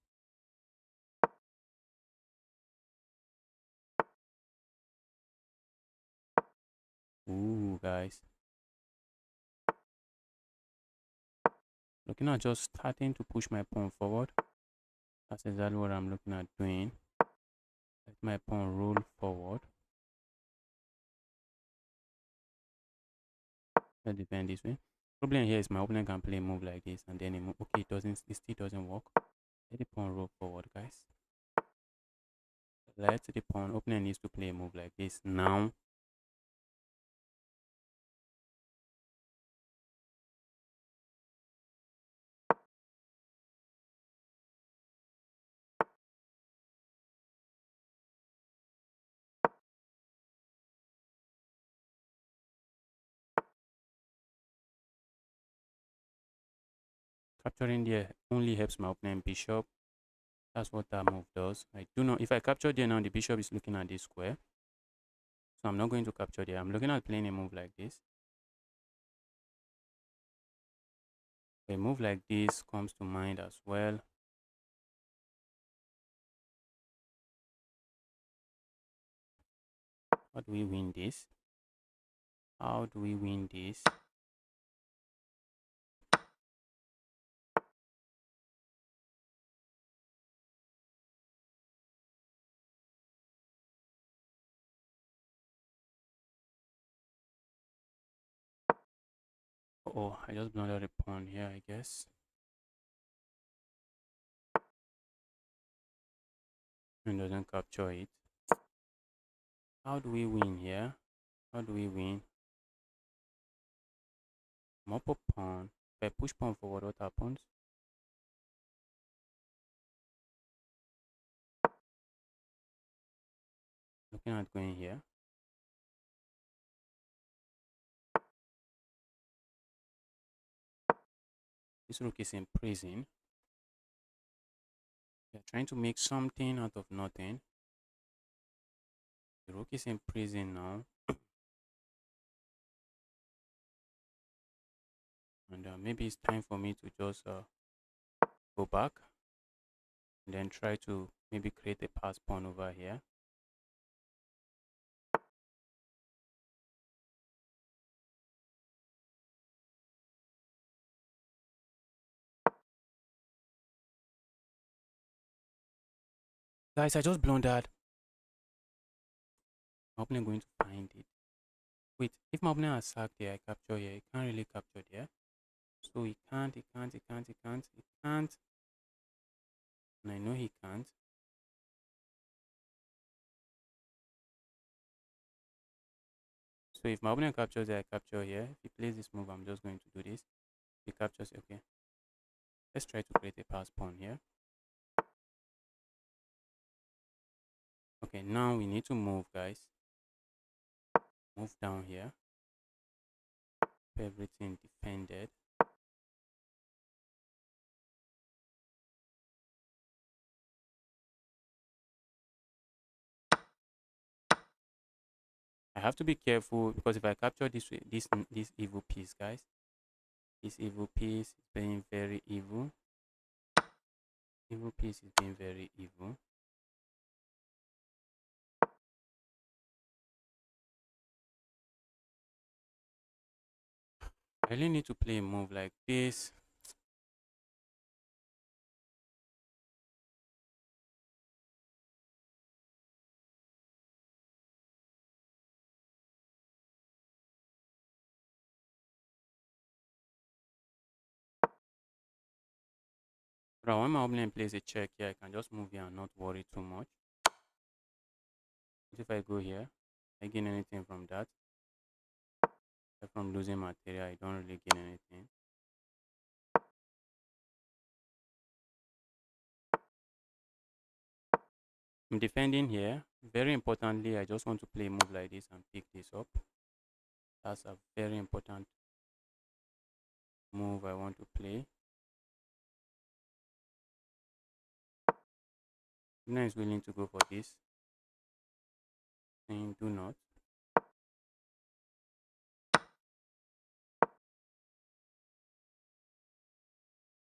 Ooh, guys. Looking at just starting to push my pawn forward. That's exactly what I'm looking at doing. Let my pawn roll forward. Let's defend this way. Problem here is my opponent can play a move like this and then a move. Okay, it still doesn't work. Let the pawn roll forward, guys. Let the pawn. Opponent needs to play a move like this now. Capturing there only helps my opponent bishop. That's what that move does. I do not. If I capture there now, the bishop is looking at this square. So I'm not going to capture there. I'm looking at playing a move like this. A move like this comes to mind as well. How do we win this? How do we win this? Oh, I just blundered a pawn here, I guess. And doesn't capture it. How do we win here? How do we win? I'm up a pawn. If I push pawn forward, what happens? Looking at going here. This rook is in prison. They're trying to make something out of nothing. The rook is in prison now. And maybe it's time for me to just go back. And then try to maybe create a pass pawn over here. Guys, I just blundered. My opponent going to find it. Wait, if my opponent has sacked here, I capture here. He can't really capture there. So he can't. And I know he can't. So if my opponent captures here, I capture here. If he plays this move, I'm just going to do this. If he captures, okay. Let's try to create a pass pawn here. Okay, now we need to move, guys. Move down here. Everything defended. I have to be careful because if I capture this evil piece, guys, this evil piece is being very evil. Evil piece is being very evil. I really need to play a move like this. But when my opponent plays a check here, I can just move here and not worry too much. But if I go here, I gain anything from that. Apart from losing material, I don't really gain anything. I'm defending here. Very importantly, I just want to play a move like this and pick this up. That's a very important move I want to play. Opponent is willing to go for this, saying do not.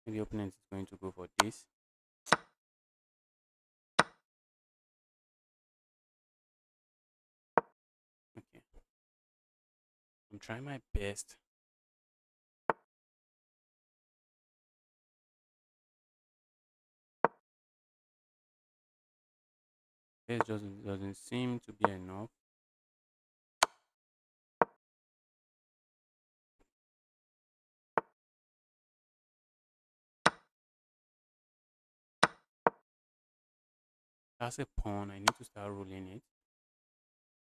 Maybe opponent is going to go for this. Okay. I'm trying my best. This just doesn't seem to be enough. That's a pawn. I need to start rolling it.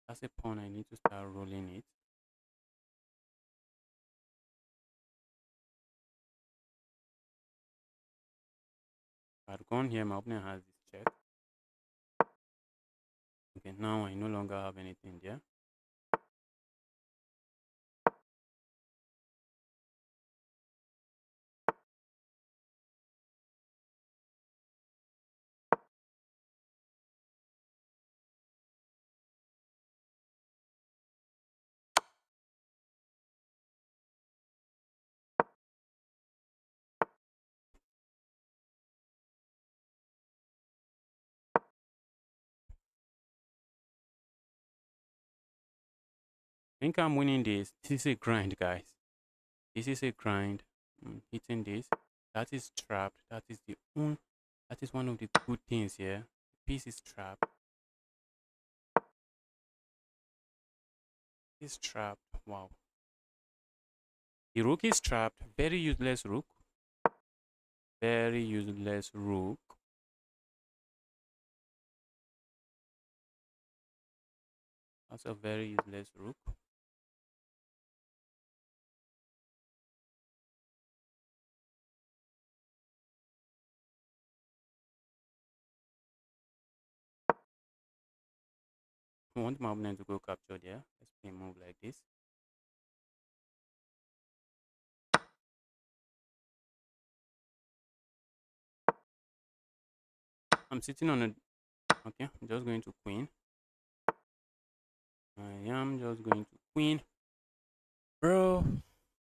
That's a pawn. I need to start rolling it. I've gone here. My opponent has this check. Okay, now I no longer have anything there. I think I'm winning this. This is a grind, guys. This is a grind. Hitting this. That is trapped. That is that is one of the good things here. The piece is trapped. It's trapped. Wow. The rook is trapped. Very useless rook. Very useless rook. That's a very useless rook. I want my opponent to go capture there. Let's play a move like this. I'm sitting on a... Okay, I'm just going to queen. I am just going to queen. Bro.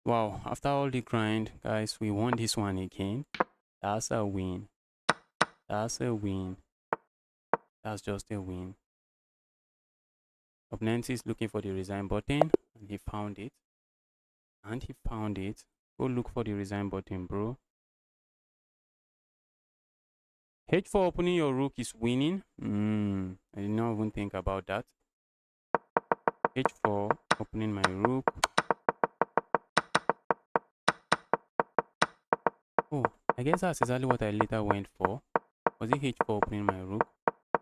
Wow, after all the grind, guys, we won this one again. That's a win. That's a win. That's just a win. Opponent is looking for the resign button, and he found it. And he found it. Go look for the resign button, bro. H4 opening your rook is winning. I did not even think about that. H4 opening my rook. Oh, I guess that's exactly what I later went for. Was it H4 opening my rook?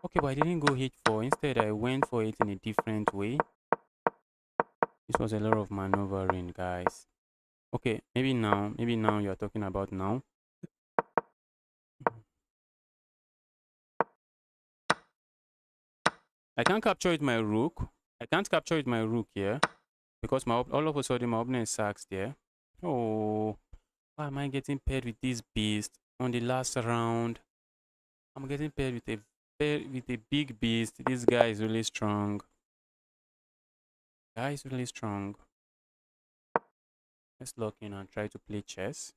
Okay, but I didn't go H4. Instead, I went for it in a different way. This was a lot of maneuvering, guys. Okay, maybe now you're talking about now. I can't capture it my rook. I can't capture it my rook here because all of a sudden my opponent sacks there. Oh, why am I getting paired with this beast on the last round? I'm getting paired with a big beast. This guy is really strong. Guy is really strong. Let's lock in and try to play chess.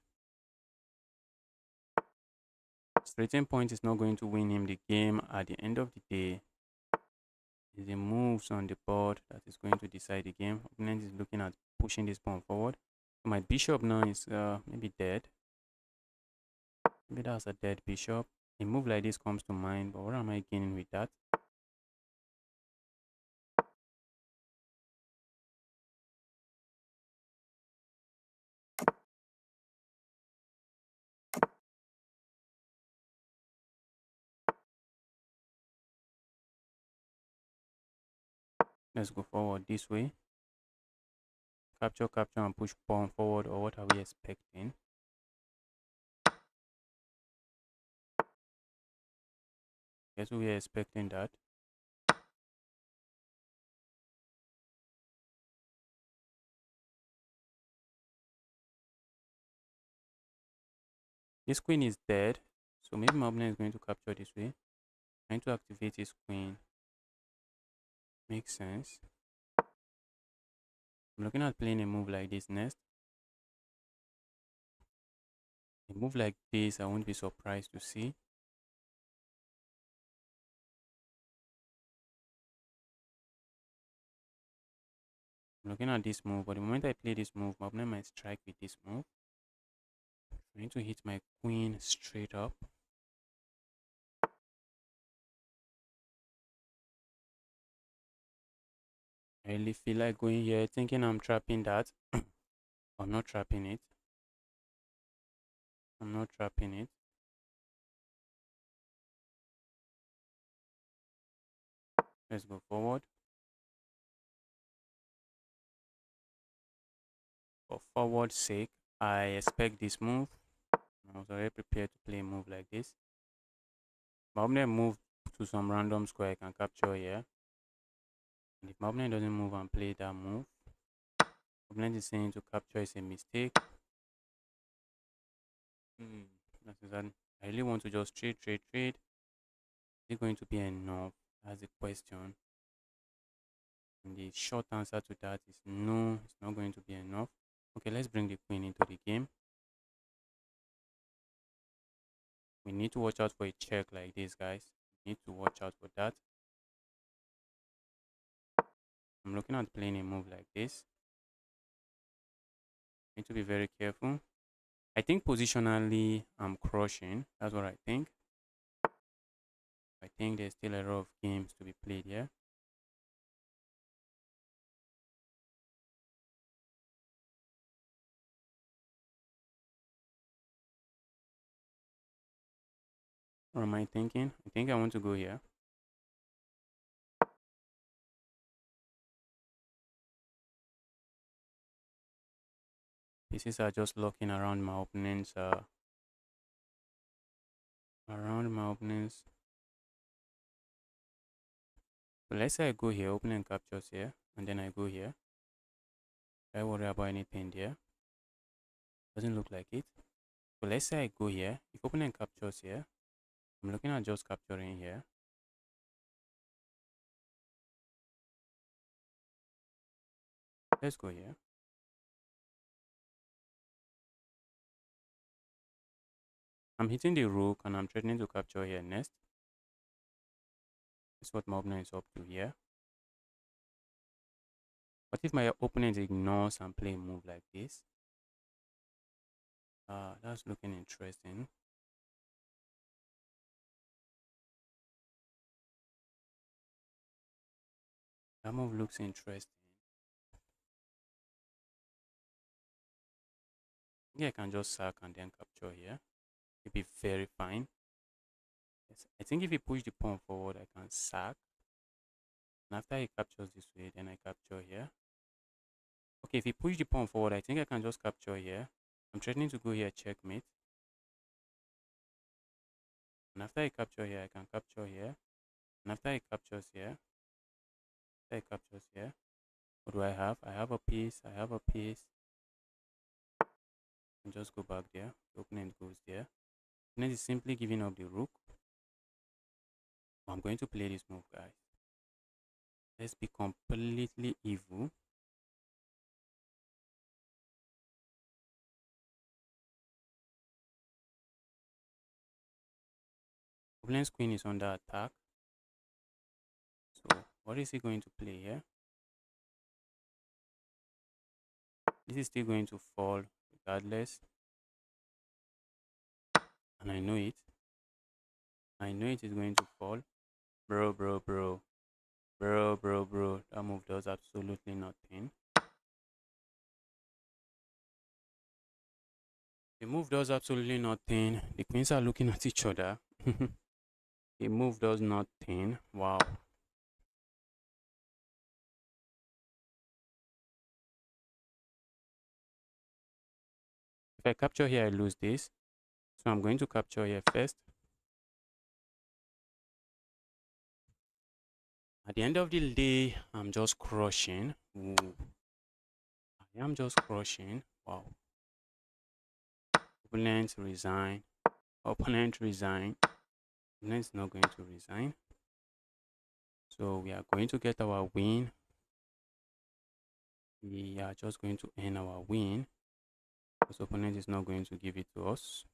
Straighten point is not going to win him the game at the end of the day. It's the moves on the board that is going to decide the game. Opponent is looking at pushing this pawn forward. So my bishop now is maybe dead. Maybe that's a dead bishop. A move like this comes to mind, but what am I gaining with that? Let's go forward this way. Capture, capture, and push pawn forward, or what are we expecting? Guess we are expecting that. This queen is dead, so maybe my opponent is going to capture this way. Trying to activate his queen. Makes sense. I'm looking at playing a move like this next. A move like this, I won't be surprised to see. I'm looking at this move, but the moment I play this move, my opponent might strike with this move. Trying to hit my queen straight up. I really feel like going here, thinking I'm trapping that. I'm not trapping it. I'm not trapping it. Let's go forward. For forward's sake, I expect this move. I was already prepared to play a move like this. My opponent move to some random square I can capture here. And if my opponent doesn't move and play that move, opponent is saying to capture is a mistake. That's exactly. I really want to just trade. Is it going to be enough? That's the question. And the short answer to that is no, it's not going to be enough. Okay, let's bring the queen into the game. We need to watch out for a check like this, guys. We need to watch out for that. I'm looking at playing a move like this. Need to be very careful. I think positionally, I'm crushing. That's what I think. I think there's still a lot of games to be played here. What am I thinking? I think I want to go here. Pieces are just locking around my opponents. So let's say I go here, opponent captures here, and then I go here. I worry about anything there. Doesn't look like it. So let's say I go here. If opponent captures here, I'm looking at just capturing here. Let's go here. I'm hitting the rook and I'm threatening to capture here next. That's what my opponent is up to here. What if my opponent ignores and play a move like this? That's looking interesting. That move looks interesting. Yeah, I can just sack and then capture here. It'll be very fine. Yes, I think if he push the pawn forward, I can sack. And after he captures this way, then I capture here. Okay, if he push the pawn forward, I think I can just capture here. I'm threatening to go here, checkmate. And after I capture here, I can capture here. And after he captures here, what do I have? I have a piece. And just go back there. The opponent goes there. Opponent is simply giving up the rook. I'm going to play this move, guys. Let's be completely evil. Opponent's queen is under attack. So what is he going to play here? This is still going to fall regardless. And I know it. I know it is going to fall. Bro. That move does absolutely nothing. The move does absolutely nothing. The queens are looking at each other. The move does nothing. Wow. If I capture here, I lose this. So I'm going to capture here first. At the end of the day, I'm just crushing. Ooh. I am just crushing. Wow. Opponent resign. Opponent resign. Opponent is not going to resign. So we are going to get our win. We are just going to end our win because opponent is not going to give it to us.